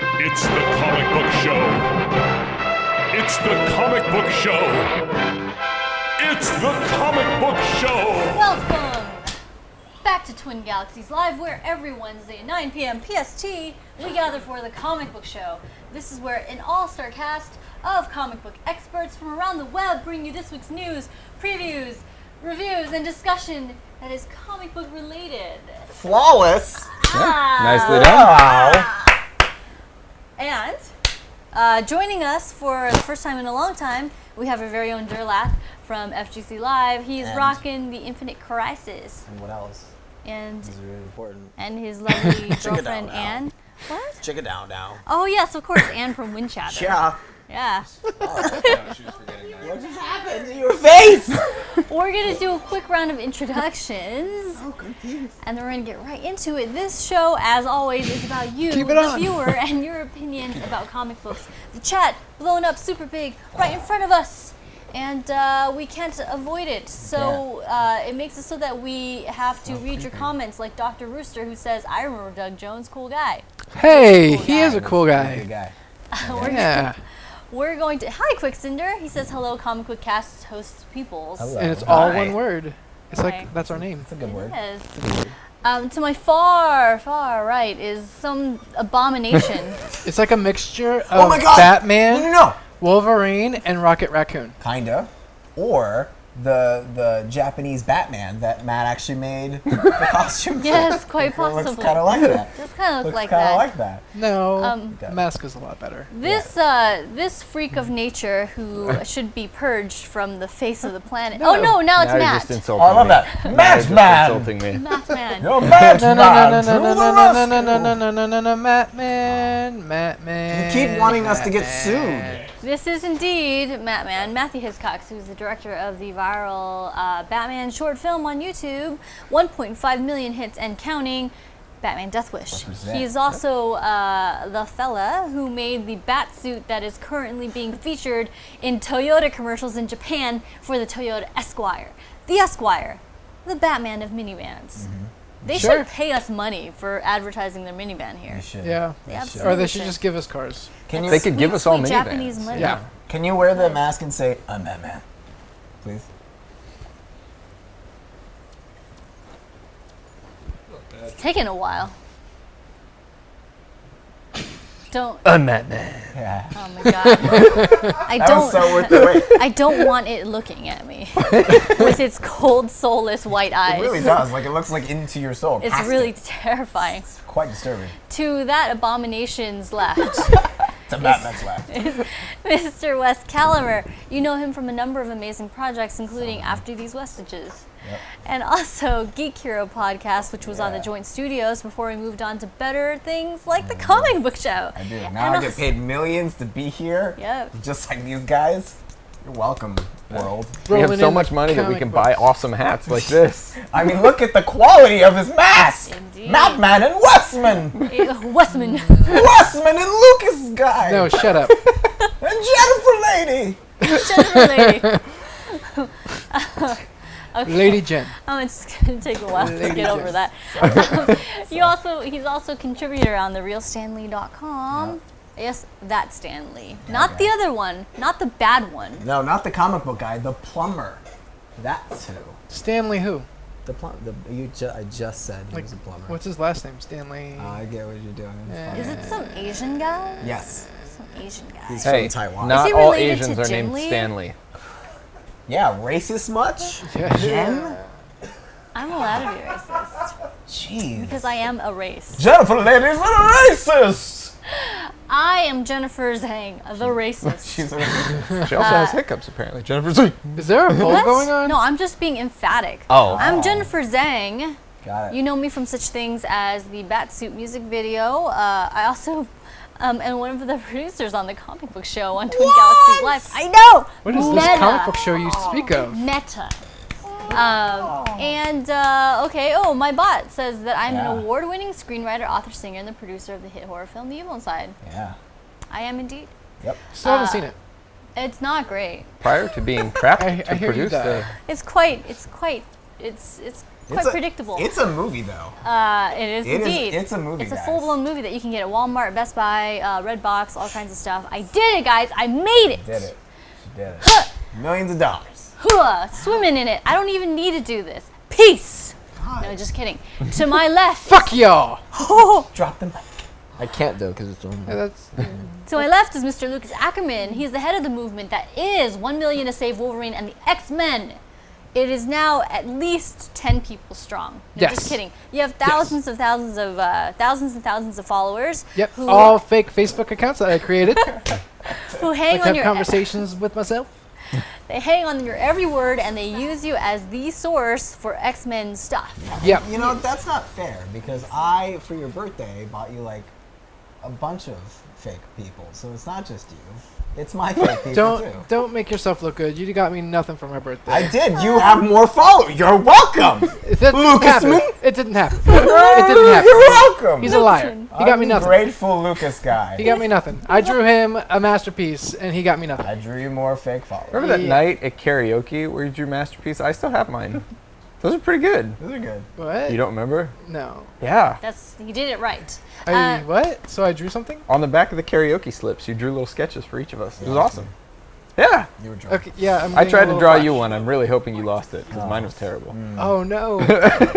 It's the comic book show. It's the comic book show. It's the comic book show. Welcome back to Twin Galaxies Live, where every Wednesday at 9 p.m. PST, we gather for the comic book show. This is where an all-star cast of comic book experts from around the web bring you this week's news, previews, reviews, and discussion that is comic book related. Flawless. Nicely done. Wow. And joining us for the first time in a long time, we have our very own Durlath from FGC Live. He's rocking the Infinite Crisis. And what else? And This is really important. and his lovely Check it out girlfriend now. Anne. What? Check it out now. Oh yes, of course, Anne from Windchatter. Yeah. Yeah. What just happened to your face? We're gonna do a quick round of introductions. So confused. And then we're going to get right into it. This show, as always, is about you, Keep it the on. viewer, and your opinion about comic books. The chat blown up super big right in front of us, and we can't avoid it. So it makes it so that we have to read your comments, like Dr. Rooster, who says, I remember Doug Jones, cool guy. Hey, Cool he guy. is a cool Good guy. guy. Yeah. We're going to, hi Quickcinder, he says, hello comic book cast hosts peoples. Hello. And it's all Hi. one word. It's Hi. like, that's our name. It's a good word. Yes. It's a good word. To my far right is some abomination. It's like a mixture Oh of my God. Batman, No. Wolverine, and Rocket Raccoon. Kinda. Or the Japanese Batman that Matt actually made the costume for. Yes, quite It looks possibly. kind of like that. Just kind of look Looks like kind of that. like that. No, Okay. Mask is a lot better. This freak of nature who should be purged from the face of the planet. No. Oh no, now it's Now you're Matt. just insulting Oh, I love me. that. Now Matt you're just Man. insulting me. Matt man. Yo, Matt No, no, Man. no, to no, no, the no, no, no, rescue. no, no, no, no, no, no, Matman. You keep wanting us to get sued. This is indeed Matthew Hiscox, who's the director of the viral Batman short film on YouTube, 1.5 million hits and counting, Batman Death Wish. Represent. He's also the fella who made the bat suit that is currently being featured in Toyota commercials in Japan for the Toyota Esquire. The Esquire, the Batman of minivans. They Sure. should pay us money for advertising their minivan here. You should. Yeah. They Or absolutely they should just give us cars. Can you They could give us all Sweet minivans. Japanese money. Yeah. can you wear the mask and say, I'm Batman? Please. It's taken a while. Don't. Batman. Yeah. Oh my god. I That was so don't. worth the wait. I don't want it looking at me with its cold, soulless white eyes. It really does. Like, it looks like into your soul. It's Past really it. terrifying. It's quite disturbing. To that abomination's left, It's a Batman's left. Mr. Wes Calimer. You know him from a number of amazing projects, including After These Westages. Yep. And also Geek Hero podcast, which was on the Yeah. Joint Studios before we moved on to better things like the comic book show. I do. And Now I get also- paid millions to be here. Yep. Just like these guys. You're welcome, world. We have Rolling so in much money that we comic can books. buy awesome hats like this. I mean, look at the quality of his mask. Indeed. Madman and Westman. Westman. Westman and Lucas guy. No, shut up. And Jennifer Lady. Jennifer Lady. Okay. Lady Jen. It's gonna take a while to Lady get over Jen. that. He's also a contributor on therealstanley.com. Yes, that Stanley. Not Okay. the other one. Not the bad one. No, not the comic book guy. The plumber. That's who. Stanley who? The plumber. I just said he Like, was a plumber. what's his last name? Stanley. I get what you're doing. It's Yeah. fine. Is it some Asian guy? Yes. Some Asian guy. He's Hey, from Taiwan. Is not he all related Asians to are Jim named Lee? Stanley. Yeah, racist much? Yeah. Jen? I'm allowed to be racist Jeez. because I am a race. Jennifer Lady's a racist! I am Jennifer Zhang, the racist. She's a racist. She also has hiccups, apparently. Jennifer's like, Is there a poll What? going on? No, I'm just being emphatic. oh. I'm Jennifer Zhang. Got it. You know me from such things as the Batsuit music video. I also am one of the producers on the comic book show on Twin Galaxies Live. I know! What is this Meta. comic book show you speak of? Meta. Okay, my bot says that I'm Yeah. an award-winning screenwriter, author, singer, and the producer of the hit horror film The Evil Inside. Yeah. I am indeed. Yep. Still haven't seen it. It's not great. Prior to being prepped I to hear you produce die. the... It's quite, it's quite predictable. It's a movie, though. It is indeed. It's a movie, It's a guys. full-blown movie that you can get at Walmart, Best Buy, Redbox, all kinds of stuff. I did it, guys. I made it. Did it. She did it. Millions of dollars. Swimming in it. I don't even need to do this. Peace. No, just kidding. To my left. Fuck y'all. Drop the mic. I can't though because it's on. Yeah, that's To my left is Mr. Lucas Ackerman. He's the head of the movement that is 1 million to save Wolverine and the X-Men. It is now at least 10 people strong. No, Yes. just kidding. You have thousands and thousands of followers. yep. Who, All fake Facebook accounts that I created. who hang Like on have your conversations with myself. They hang on your every word and they use you as the source for X-Men stuff. Yep. You know, that's not fair because I, for your birthday, bought you like a bunch of fake people. So it's not just you. It's my fake people too. Don't make yourself look good. You got me nothing for my birthday. I did. You have more followers. You're welcome. It didn't Lucasman? happen. It didn't happen. It didn't happen. You're welcome. He's a liar. He got me I'm nothing. Grateful Lucas guy. He got me nothing. I drew him a masterpiece, and he got me nothing. I drew you more fake followers. Remember that Yeah. night at karaoke where you drew masterpiece? I still have mine. Those are pretty good. Those are good. What? You don't remember? No. Yeah. You did it right. What? So I drew something? On the back of the karaoke slips, you drew little sketches for each of us. It was awesome. Yeah. You were drunk. Okay. Yeah. I'm I getting tried a to little draw flash. you one. I'm really hoping you lost it because mine was terrible. Oh no.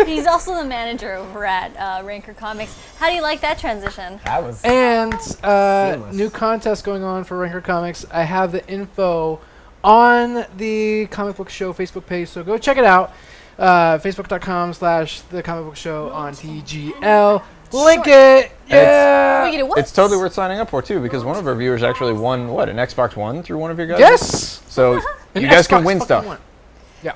He's also the manager over at Ranker Comics. How do you like that transition? That was. And Seamless. new contest going on for Ranker Comics. I have the info on the Comic Book Show Facebook page, so go check it out. Facebook.com/The Comic Book Show on TGL. Link it. Yeah. We get a what? It's totally worth signing up for too because one of our viewers actually won an Xbox One through one of your guys. Yes. So An you guys can Xbox win fucking stuff. One.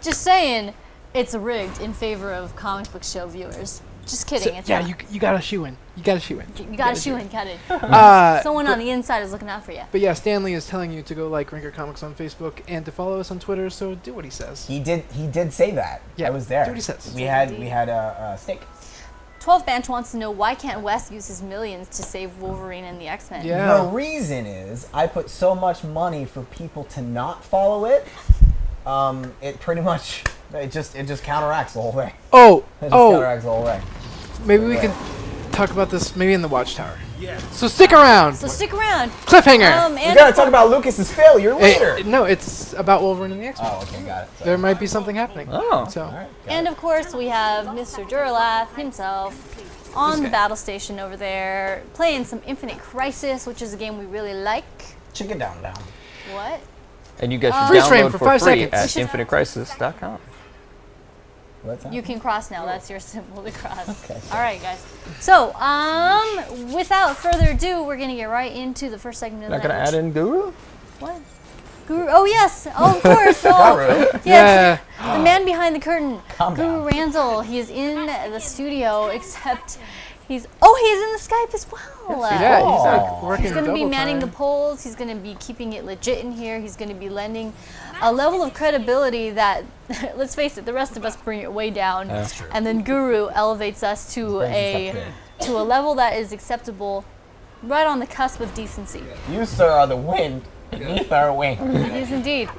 Just saying, it's rigged in favor of Comic Book Show viewers. Just kidding. So, It's yeah, not. you got a shoe in. You got a shoe in. You got a shoe in, cut it. Someone on the inside is looking out for you. But yeah, Stanley is telling you to go like Ranker Comics on Facebook and to follow us on Twitter. So do what he says. He did say that. Yeah, I was there. do what he says. We had a steak. 12 Bench wants to know why can't Wes use his millions to save Wolverine and the X-Men? Yeah. The reason is I put so much money for people to not follow it. It pretty much it just counteracts the whole thing. It just counteracts the whole thing. Maybe we can talk about this maybe in the Watchtower. Yeah. So stick around. So stick around. Cliffhanger. And We gotta talk about Lucas's failure later. No, it's about Wolverine and the X-Men. Oh, okay, got it. Sorry. There might be something happening. Oh. So All right, got And it. of course, we have Mr. Duralath himself on the battle station over there, playing some Infinite Crisis, which is a game we really like. Chicken down. What? And you guys should Freeze frame download for for 5 free seconds. at infinitecrisis.com. What's that? You can cross now. That's your symbol to cross. Okay. All right, guys. So, without further ado, we're gonna get right into the first segment of Not the gonna night. add in Guru? What? Guru? Oh yes. Oh, of course. Guru. Yes. The man behind the curtain, Calm Guru down. Ranzel. He is in the studio, except he's in the Skype as well. yeah, he's like Oh. working He's going to be double manning the time. polls. He's going to be keeping it legit in here. He's going to be lending a level of credibility that, let's face it, the rest of us bring it way down. That's true. And then Guru elevates us to Brings us up to a level that is acceptable, right on the cusp of decency. You, sir, are the wind beneath our wing. It is indeed.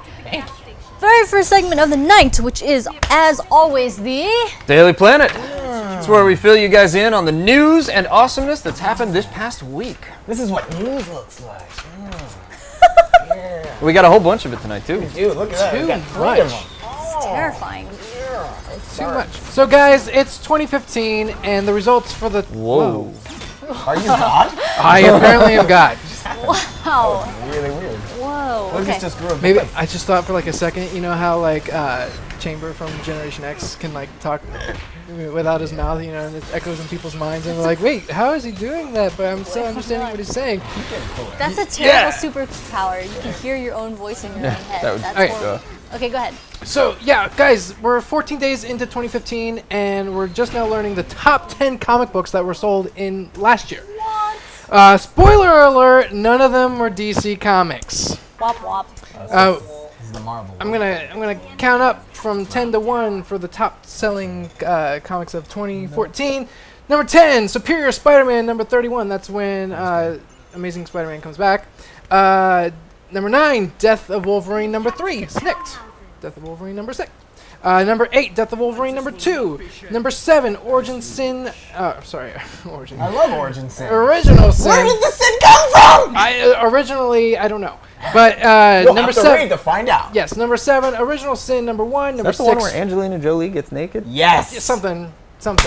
Very first segment of the night, which is, as always, the Daily Planet. It's where we fill you guys in on the news and awesomeness that's happened this past week. This is what news looks like. Yeah. We got a whole bunch of it tonight too. Dude, look at that. We Too got 3 of much. them. terrifying. Too much. So guys, it's 2015, and the results for the Whoa. Are you God? I apparently am God. Wow. Really weird. Whoa. Lucas Okay. just grew a Maybe voice. I just thought for like a second, you know how like Chamber from Generation X can like talk without his mouth, you know, and it echoes in people's minds, and they're like, wait, how is he doing that? But I'm still understanding what he's saying. That's a terrible superpower. You can hear your own voice in your own head. that would- That's Alright. horrible. Okay, go ahead. So yeah, guys, we're 14 days into 2015, and we're just now learning the top 10 comic books that were sold in last year. What? Spoiler alert: none of them were DC Comics. Wop wop. This is the Marvel. I'm gonna count up from 10 to 1 for the top selling comics of 2014. Number 10, Superior Spider-Man. Number 31, that's when Amazing Spider-Man comes back. Number 9, Death of Wolverine. Number 3, Snicked. Death of Wolverine. Number 6. Number 8, Death of Wolverine. Number 2. Number 7, Origin Sin. Origin. I love Origin Sin. Original Sin. Where did the sin come from? Originally, I don't know. But You'll number have to 7. read to find out. Yes, number 7, Original Sin. Number 1. Number That's 6. the one where Angelina Jolie gets naked? Yes. Yeah, something.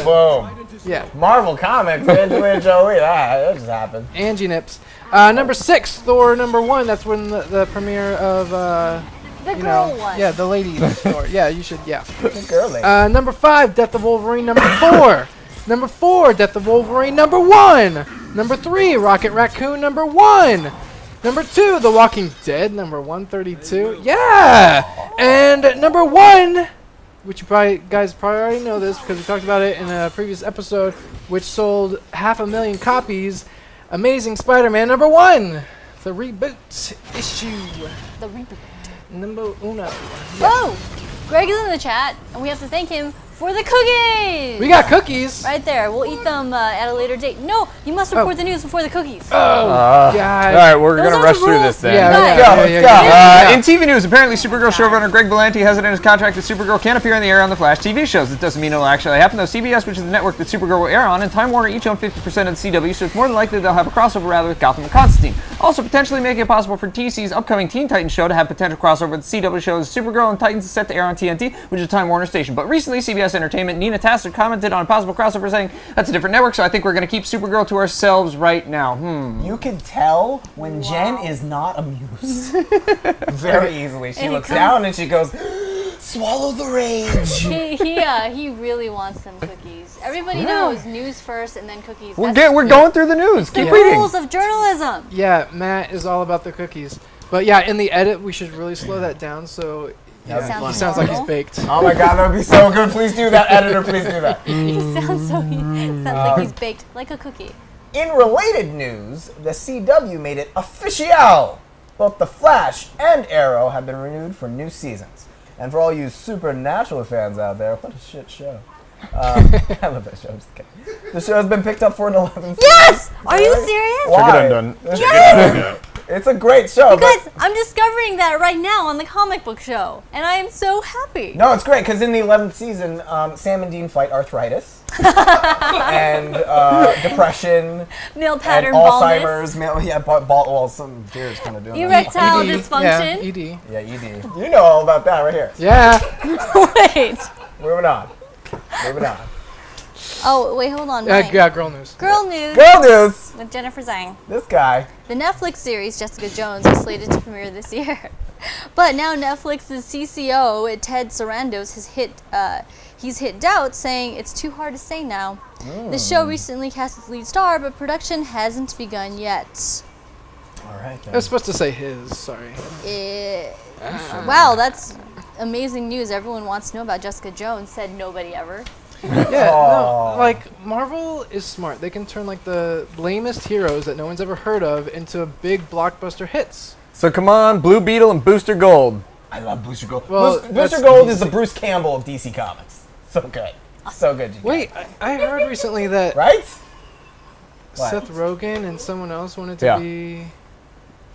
Boom. Yeah. Marvel Comics, Angelina Jolie. That just happened. Angie Nips. Number 6, Thor number 1. That's when the premiere of The girl one. Yeah, the lady Thor. Yeah, you should. Yeah. Girly. Number 5, Death of Wolverine. Number 4. Number 4, Death of Wolverine. Number 1. Number 3, Rocket Raccoon. Number 1. Number 2, The Walking Dead. Number 132. Yeah. And number 1. Which you guys probably already know this because we talked about it in a previous episode, which sold 500,000 copies. Amazing Spider-Man number 1, the reboot issue. The reboot. Number uno. Oh, Greg is in the chat, and we have to thank him for the cookies. We got cookies. Right there. We'll eat them at a later date. No, you must report the news before the cookies. Oh, God. All right, we're Those going to are rush the through rules. this then. Yeah, Let's go. yeah. In TV news, apparently Supergirl showrunner Greg Berlanti has it in his contract that Supergirl can't appear in the air on the Flash TV shows. It doesn't mean it'll actually happen, though CBS, which is the network that Supergirl will air on, and Time Warner each own 50% of the CW, so it's more than likely they'll have a crossover rather with Gotham and Constantine. Also, potentially making it possible for DC's upcoming Teen Titans show to have potential crossover with the CW shows. Supergirl and Titans is set to air on TNT, which is a Time Warner station. But recently, CBS Entertainment Nina Tasser commented on a possible crossover, saying that's a different network, so I think we're going to keep Supergirl to ourselves right now. You can tell when Jen is not amused. Very easily. She looks down and she goes, swallow the rage. He really wants some cookies. Everybody knows news first and then cookies. We're going through the news. The Keep reading. rules of journalism. Yeah, Matt is all about the cookies. But yeah, in the edit, we should really slow that down so That'd be Sounds funny. he sounds like he's horrible. baked. Oh my god, that would be so good. Please do that, editor. Please do that. He sounds like he's baked like a cookie. In related news, the CW made it official. Both The Flash and Arrow have been renewed for new seasons. And for all you Supernatural fans out there, what a shit show. I love that show. I'm just kidding. The show has been picked up for an 11th season. Yes! Are you serious? Why? Done. It's a great show. Guys, I'm discovering that right now on the comic book show, and I am so happy. No, it's great because in the 11th season, Sam and Dean fight arthritis and depression Male pattern and baldness. Alzheimer's. Well, some deer's kind of doing that. Erectile ED. dysfunction. Yeah, ED. Yeah, ED. You know all about that right here. Yeah. Wait. Moving on. Moving on. Oh, wait, hold on. Mine. Yeah, girl news. Girl news Girl news. with Jennifer Zhang. This guy. The Netflix series Jessica Jones is slated to premiere this year. But now Netflix's CCO, Ted Sarandos, he's hit doubt, saying it's too hard to say now. The show recently cast its lead star, but production hasn't begun yet. All right. I was supposed to say his, sorry. Wow, that's amazing news. Everyone wants to know about Jessica Jones, said nobody ever. Yeah, Aw. no, like, Marvel is smart. They can turn, like, the lamest heroes that no one's ever heard of into big blockbuster hits. So come on, Blue Beetle and Booster Gold. I love Booster Gold. Well, Booster that's Gold is the Bruce Campbell of DC Comics. So good. So good. You guys. Wait, I heard recently that Right? What? Seth Rogen and someone else wanted to Yeah. be...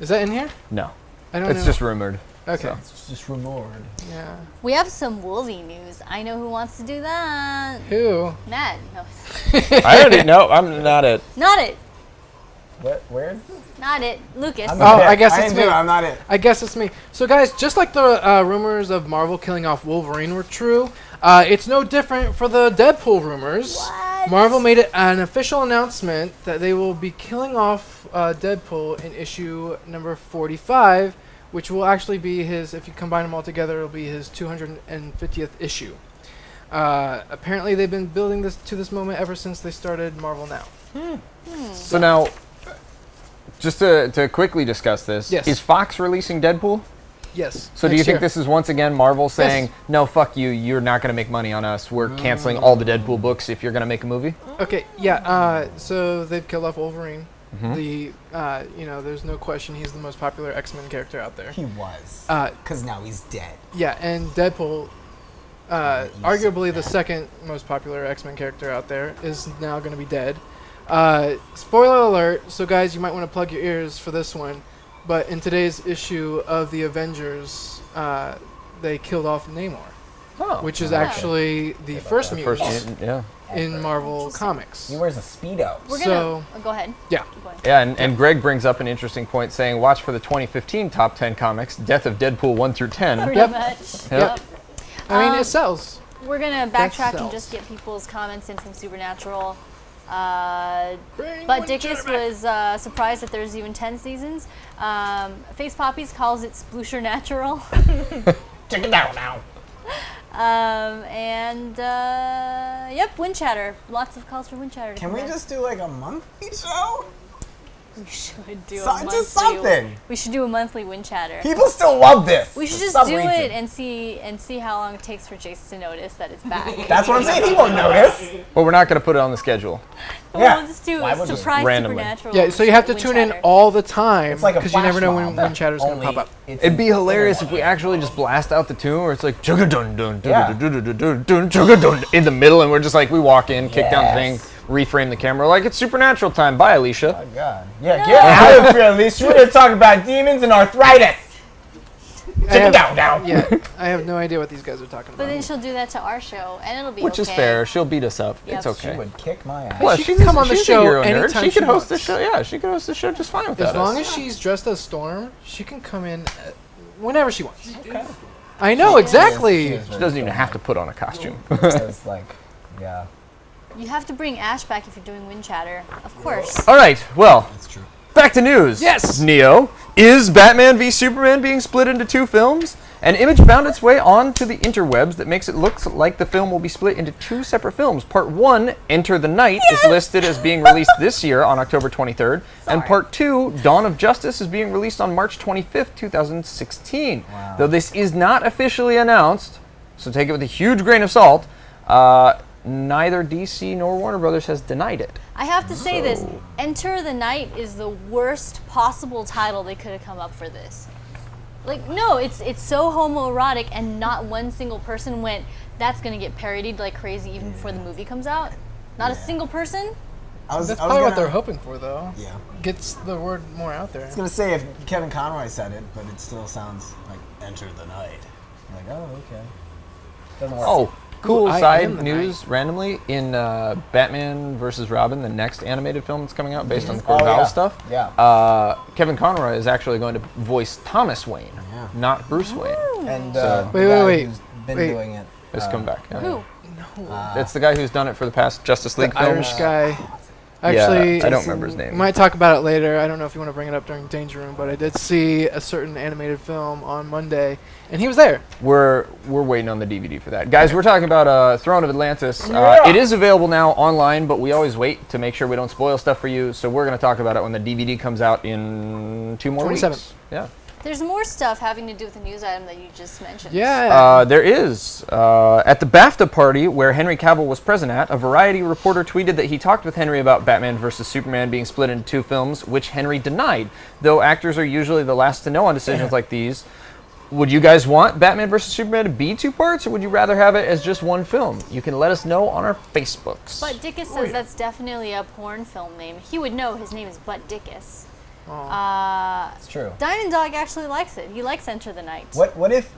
Is that in here? No, I don't know. it's just rumored. Okay. It's just rumored. Yeah. We have some Wolvie news. I know who wants to do that. Who? Matt. No. I already know. I'm not it. Not it. Where is this? Not it. Lucas. I'm Oh, not I it. guess I it's didn't me. do it. I'm not it. I guess it's me. So, guys, just like the rumors of Marvel killing off Wolverine were true, it's no different for the Deadpool rumors. What? Marvel made it an official announcement that they will be killing off Deadpool in issue number 45, which will actually be his, if you combine them all together, it'll be his 250th issue. Apparently, they've been building this to this moment ever since they started Marvel Now. So now, just to quickly discuss this, Yes. is Fox releasing Deadpool? Yes. So do you next think year. this is once again Marvel saying, no, fuck you, you're not going to make money on us, we're canceling all the Deadpool books if you're going to make a movie? Okay, yeah, so they've killed off Wolverine. There's no question he's the most popular X-Men character out there. He was. Uh, Because now he's dead. yeah, and Deadpool, arguably the second most popular X-Men character out there, is now going to be dead. Spoiler alert, so guys, you might want to plug your ears for this one, but in today's issue of the Avengers, they killed off Namor. which is actually the first First mutant mutant, yeah. in Marvel Comics. He wears a Speedo. We're So- gonna go ahead. Yeah. Keep going. Yeah, and Greg brings up an interesting point saying, watch for the 2015 top 10 comics, Death of Deadpool 1 through 10. Pretty Yep. much. Yep. I mean, it sells. We're gonna backtrack and sells. just get people's comments in from Supernatural. Bring But Winchester Dickus back. was surprised that there's even 10 seasons. Face Poppies calls it Sploosher Natural. Check it out now. Yep, Wind Chatter. Lots of calls for Wind Chatter. to Can come we back. just do like a monthly show? We should do So- a monthly. just something. We should do a monthly Wind Chatter. People still love this. We should for just some do reason. it and see how long it takes for Jason to notice that it's back. That's what I'm saying. He won't notice. Well, we're not going to put it on the schedule. Yeah. We'll just do Why a would we? surprise Randomly. Supernatural. Yeah, so you have to Wind tune in Chatter. all the time It's like a because you never know when flash Wind mob, Chatter's going to only pop up. it's It'd be in hilarious if internet. we actually just blast out the tune where it's like chugga dun dun Yeah. dun in the middle, and we're just like, we walk in, kick down the Yes. thing, reframe the camera like it's Supernatural time. Bye, Alicia. Oh God. Yeah, get out of here, at least. We're gonna talk about demons and arthritis. Check it out now. Yeah, I have no idea what these guys are talking But about. then she'll do that to our show, and it'll be Which is okay. fair. She'll beat us up. Yep. It's okay. She would kick my ass. Well, She she's can come on the she's a show hero nerd. anytime She she could host the wants. show. Yeah, she could host the show just fine with As that. long as she's dressed as Storm, she can come in whenever she wants. I know, exactly. She doesn't even have to put on a costume. It's like, yeah. You have to bring Ash back if you're doing Wind Chatter, of course. All right, well, That's true. back to news. Yes. Neo, is Batman v Superman being split into two films? An image found its way onto the interwebs that makes it look like the film will be split into two separate films. Part 1, Enter the Night, is listed as being released this year on October 23rd, and Part 2, Dawn of Justice, is being released on March 25th, 2016. Wow. Though this is not officially announced, so take it with a huge grain of salt, neither DC nor Warner Brothers has denied it. I have to say this, Enter the Night is the worst possible title they could have come up for this. Like, no, it's so homoerotic, and not one single person went, that's gonna get parodied like crazy even before the movie comes out. Not a single person. That's probably what they're hoping for, though. Yeah. Gets the word more out there. I was gonna say if Kevin Conroy said it, but it still sounds like Enter the Night. I'm like, oh, okay. Doesn't work. Oh, cool Ooh, I am side the news randomly. In Batman vs. Robin, the next animated film that's coming out based on the Oh, Court yeah. stuff, Yeah. Kevin Conroy is actually going to voice Thomas Wayne, Yeah. not Bruce Wayne. And So- the Wait, guy wait, who's been wait. doing it. It's come back. Yeah. Who? It's the guy who's done it for the past Justice League The films. Irish guy. Actually, yeah, I don't remember his name. we might talk about it later. I don't know if you want to bring it up during Danger Room, but I did see a certain animated film on Monday, and he was there. We're waiting on the DVD for that. Guys, we're talking about Throne of Atlantis. Yeah. It is available now online, but we always wait to make sure we don't spoil stuff for you. So we're going to talk about it when the DVD comes out in 2 more 27th. weeks. Yeah. There's more stuff having to do with the news item that you just mentioned. Yeah. There is. At the BAFTA party where Henry Cavill was present at, a Variety reporter tweeted that he talked with Henry about Batman vs. Superman being split into two films, which Henry denied. Though actors are usually the last to know on decisions like these, would you guys want Batman vs. Superman to be two parts, or would you rather have it as just one film? You can let us know on our Facebooks. But Dickus says that's definitely a porn film name. He would know his name is Butt Dickus. It's true. Diamond Dog actually likes it. He likes Enter the Night. What if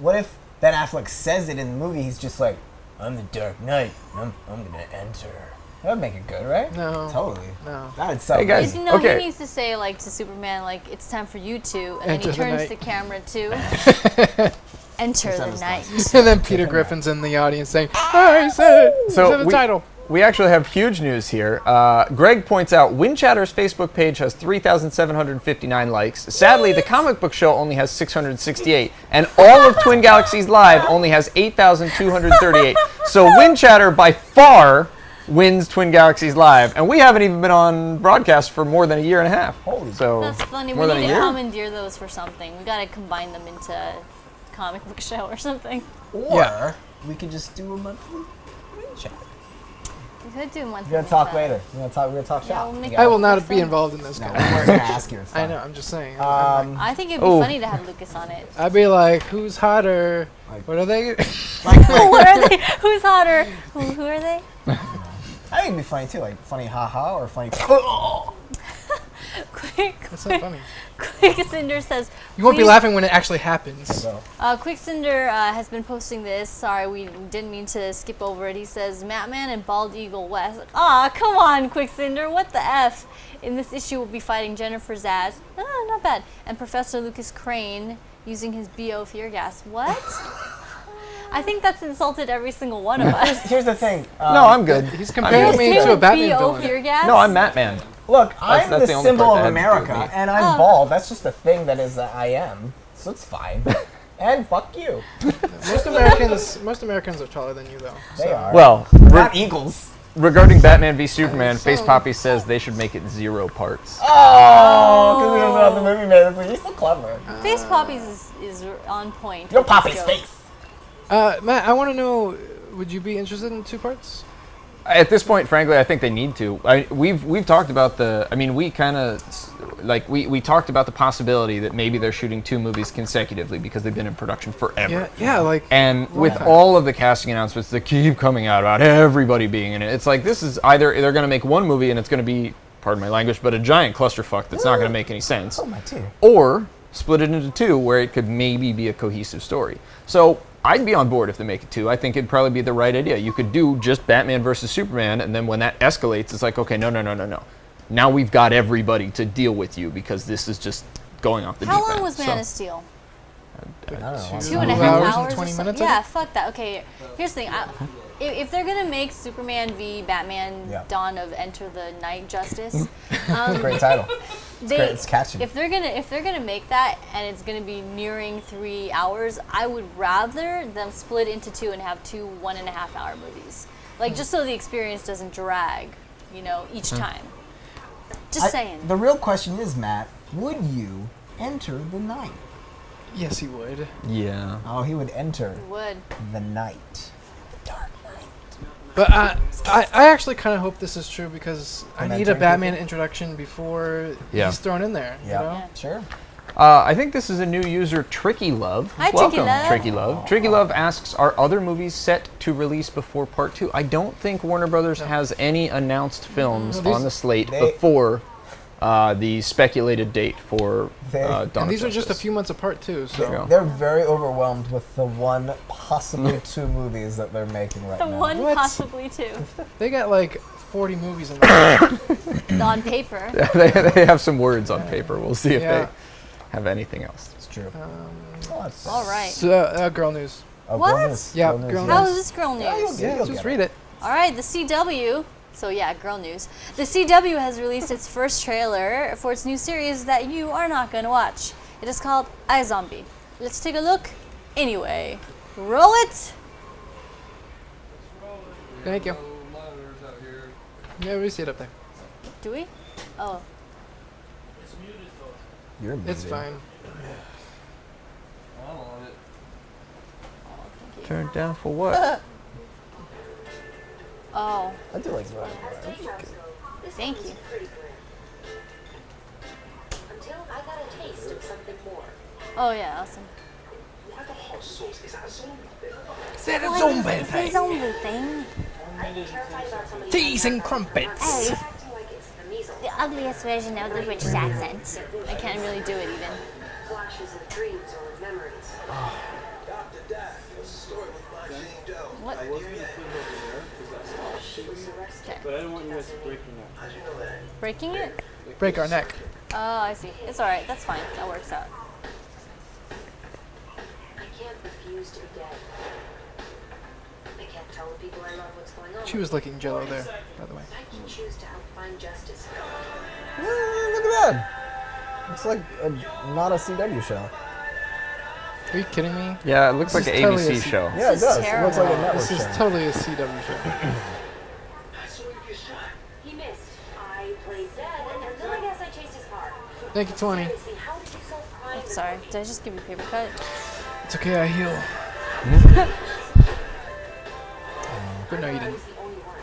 Ben Affleck says it in the movie? He's just like, I'm the Dark Knight. I'm gonna enter. That would make it good, right? No. Totally. No. That would sell. Hey, guys. You know, Okay. he needs to say, like, to Superman, like, it's time for you to, and Enter then the he turns night. the camera to Enter the Night. And then Peter Griffin's in the audience saying, "Oh, he said it. He said the title." We actually have huge news here. Greg points out Wind Chatter's Facebook page has 3,759 likes. Sadly, the comic book show only has 668, and all of Twin Galaxies Live only has 8,238. So Wind Chatter by far wins Twin Galaxies Live, and we haven't even been on broadcast for more than a year and a half. Holy so That's funny. more We than a need to year. commandeer those for something. We gotta combine them into a comic book show or something. Or we could just do a monthly chat. We could do one. We're gonna talk later. We're gonna talk Yeah, shop. we'll make You I got will it? not be involved in this. No, Kind we're gonna ask you. It's I fine. know. I'm just saying. I think it'd be Oh. funny to have Lucas on it. I'd be like, "Who's hotter? Like- What are they?" What are they? Who's hotter? Who are they? I think it'd be funny too, like funny haha or funny. That's not funny. Quickcinder says, You won't be "Please laughing when it actually happens. So, Quickcinder has been posting this. Sorry, we didn't mean to skip over it. He says, Matman and Bald Eagle West. Aw, come on, Quickcinder. What the F? In this issue, we'll be fighting Jennifer Zaz. Ah, not bad. And Professor Lucas Crane using his BO fear gas. What? I think that's insulted every single one of us. here's the thing. No, I'm good. He's comparing me to a Batman BO villain. fear gas? No, I'm Matman. Look, I'm that's the the only symbol part of that had to do with America, me. and I'm bald. That's just a thing that is that I am. So it's fine. And fuck you. Most Americans are taller than you, though. They are. Well, Not eagles. regarding Batman v Superman, Face Poppy says they should make it 0 parts. Oh, because we was the movie made it. You're so clever. Face Poppies is on point. Your with this Poppy's joke. face. Matt, I want to know, would you be interested in 2 parts? At this point, frankly, I think they need to. We've talked about we kind of we talked about the possibility that maybe they're shooting 2 movies consecutively because they've been in production forever. And with time. all of the casting announcements that keep coming out about everybody being in it, it's like this is either they're going to make 1 movie and it's going to be, pardon my language, but a giant clusterfuck that's not going to make any sense. Oh, my teeth. Or split it into 2 where it could maybe be a cohesive story. So I'd be on board if they make it 2. I think it'd probably be the right idea. You could do just Batman versus Superman, and then when that escalates, it's like, okay, no. Now we've got everybody to deal with you because this is just going off the deep How end. long was Man of So, Steel? I don't know. 2.5 hours hours and 20 or minutes, so? I Yeah, fuck that. Okay, here's the thing. If they're gonna make Superman v Batman: Yeah. Dawn of Enter the Night Justice, Great title. they, great, it's catchy. If they're gonna make that and it's gonna be nearing 3 hours, I would rather them split into 2 and have 2 1.5-hour movies. Like just so the experience doesn't drag, each time. Just saying. The real question is, Matt, would you enter the night? Yes, he would. yeah. Oh, he would enter Would. the night. The dark night. But I actually kind of hope this is true because I And then need a turn Batman people? introduction before Yeah. he's thrown in there. Yeah. You know? Yeah. Sure. I think this is a new user, Tricky Love. Hi, Tricky Welcome, Love. Tricky Love. Tricky Love asks, are other movies set to release before Part 2? I don't think Warner Brothers has any announced films No, these- on the slate they- before the speculated date for They- Dawn And of these are just a Justice. few months apart too. So True. They're very overwhelmed with the one, possibly 2 movies that they're making right The now. one, What? possibly 2. they got like 40 movies in there. On paper. they have some words on paper. We'll see if Yeah. they have anything else. It's true. Oh, that's- All right. So, girl news. Oh, What? girl news. Yeah, Girl news, girl yes. How is this girl news? Yeah, you'll Yeah, get just it. read it. All right, the CW. So yeah, girl news. The CW has released its first trailer for its new series that you are not going to watch. It is called iZombie. Let's take a look. Anyway, roll it. Thank you. Yeah, we see it up there. Do we? Oh, You're It's muted. fine. Turned down for what? oh, I do like that. thank you. Until I got a taste of something more. Oh yeah, awesome. Why the hot sauce? Is that a zombie thing? Said a What zombie is thing. the zombie thing? I'd be terrified about somebody Teas and crumpets. Hey, acting like it's the measles. the ugliest version of the British accent. I can't really do it even. Flashes of dreams or of memories. What? She was arrested. Okay. Breaking it? Break our neck. Oh, I see. It's all right. That's fine. That works out. I can't refuse to be dead. I can't tell the people I love what's going on. She was licking Jello there, by the way. I can choose to help find justice. Look at that. It's like not a CW show. Are you kidding me? Yeah, it looks This like is an totally ABC a show. Yeah, it This is does. It looks like a terrible. network This is show. totally a CW show. He missed. I played dead, and then I guess I chased his car. Thank you, 20. Seriously, how did you solve crime? Sorry. Did I just give you a paper cut? It's okay, I heal. But no, you didn't. The only one.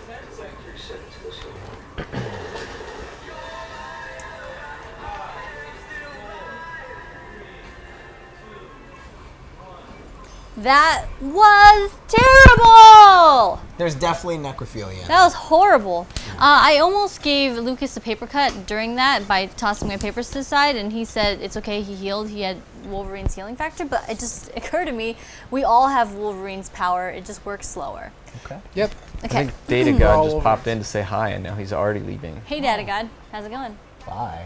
That was terrible! There's definitely necrophilia. That was horrible. I almost gave Lucas a paper cut during that by tossing my papers to the side, and he said it's okay, he healed, he had Wolverine's healing factor, but it just occurred to me, we all have Wolverine's power, it just works slower. Okay. Yep. I Okay. think Data We're God all just over popped it. in to say hi, and now he's already leaving. Hey, Data God, how's it going? Bye.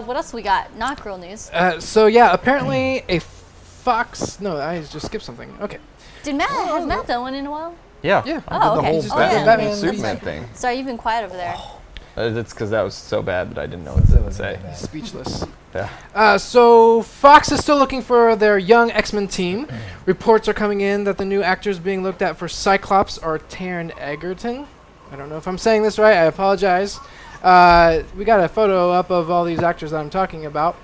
What else we got? Not girl news. So yeah, apparently a Fox. No, I just skipped something. Okay. Has Matt done one in a while? Yeah. Yeah. I Oh, did the okay. whole Oh, Batman, yeah. Batman Superman thing. Sorry, you've been quiet over there. That's because that was so bad that I didn't know what to say. Speechless. Yeah. So Fox is still looking for their young X-Men team. Reports are coming in that the new actors being looked at for Cyclops are Taron Egerton. I don't know if I'm saying this right. I apologize. We got a photo up of all these actors that I'm talking about.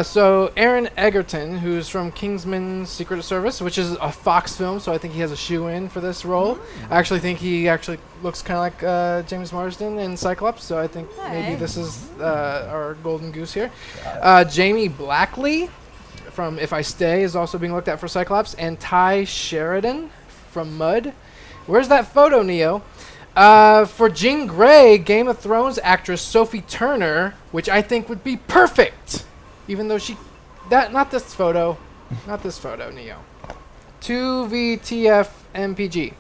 So Aaron Egerton, who's from Kingsman Secret Service, which is a Fox film, so I think he has a shoe-in for this role. I actually think he actually looks kind of like James Marsden in Cyclops, so I think maybe Alright. this is our golden goose here. Jamie Blackley from If I Stay is also being looked at for Cyclops, and Ty Sheridan from Mud. Where's that photo, Neo? For Jean Grey, Game of Thrones actress Sophie Turner, which I think would be perfect. Even though not this photo, Neo. 2VTF MPG.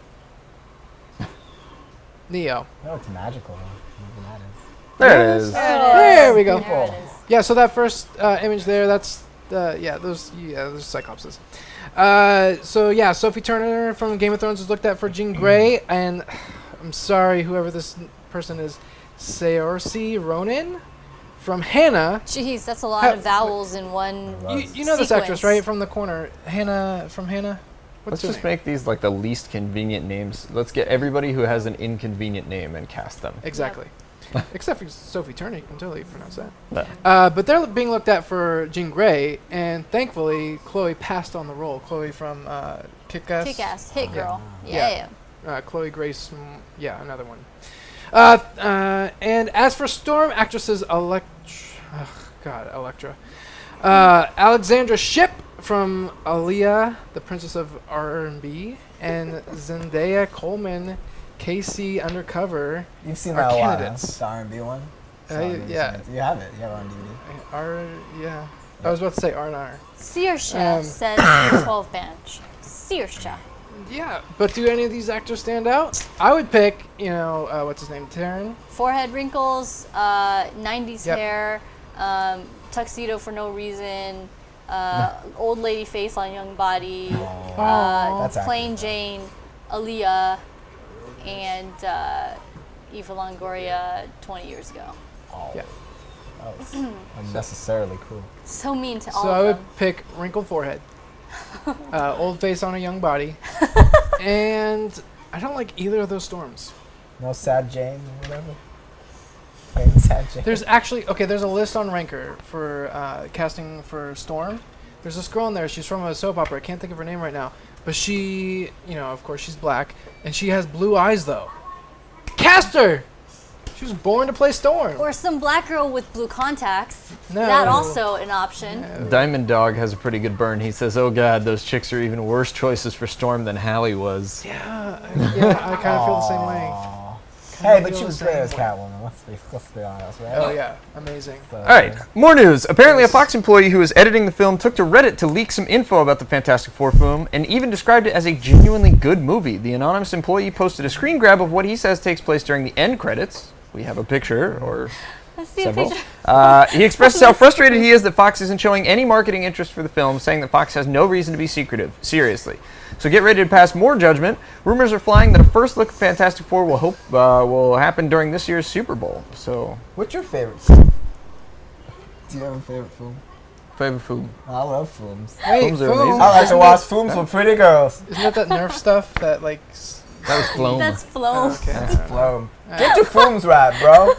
Neo. No, it's magical. Whatever that is. There it is. There we go. There it is. Yeah, so that first image there, that's those Cyclopses. So yeah, Sophie Turner from Game of Thrones is looked at for Jean Grey, and I'm sorry, whoever this person is, Saoirse Ronan from Hannah. Jeez, that's a lot of vowels in one. You know this actress, Sequence. right? From the corner. Hannah from Hannah. Let's What's her just name? make these like the least convenient names. Let's get everybody who has an inconvenient name and cast them. Exactly. Except for Sophie Turner, you can totally pronounce that. Yeah. But they're being looked at for Jean Grey, and thankfully Chloe passed on the role. Chloe from Kick-Ass. Kick-Ass, hit girl. Yeah. Yeah. Chloe Grace, another one. And as for Storm, actresses Electra. Alexandra Shipp from Aaliyah, the Princess of R&B, and Zendaya Coleman, KC Undercover. You've seen Our that a lot, huh? candidates. The R&B one? Yeah. You have it. You have it on DVD. Yeah. I was about to say R&R. Searsha says 12 bench. Searsha. Yeah, but do any of these actors stand out? I would pick, what's his name, Taron? Forehead wrinkles, 90s Yep. hair, tuxedo for no reason, old lady face on young body, That's plain accurate. Jane, Aaliyah, and Eva Longoria 20 years ago. Oh, Yeah. that was unnecessarily cool. So mean to all So I of would them. pick wrinkled forehead, old face on a young body, and I don't like either of those Storms. No Sad Jane or whatever? Plain Sad Jane. There's a list on Ranker for casting for Storm. There's this girl in there, she's from a soap opera, I can't think of her name right now, but she, of course she's black, and she has blue eyes though. Cast her! She was born to play Storm. Or some black girl with blue contacts. No. That also an option. Diamond Dog has a pretty good burn. He says, "Oh God, those chicks are even worse choices for Storm than Hallie was." Yeah, I kind of feel the same way. Aw. Kinda Hey, but feel she the was same great as way. Catwoman. Let's be honest, right? Oh yeah, amazing. So, All right, more news. Apparently, a Fox employee who was editing the film took to Reddit to leak some info about the Fantastic Four film and even described it as a genuinely good movie. The anonymous employee posted a screen grab of what he says takes place during the end credits. We have a picture, or Let's see several. a picture. He expresses how frustrated he is that Fox isn't showing any marketing interest for the film, saying that Fox has no reason to be secretive. Seriously. So get ready to pass more judgment. Rumors are flying that a first look at Fantastic Four will happen during this year's Super Bowl. So, what's your favorite film? Do you have a favorite film? favorite film. I love films. Wait, Films are amazing. I like to watch films with pretty girls. Isn't that Nerf stuff that like? That was Floam. That's Flo. Okay. That's Floam. Get your films right, bro.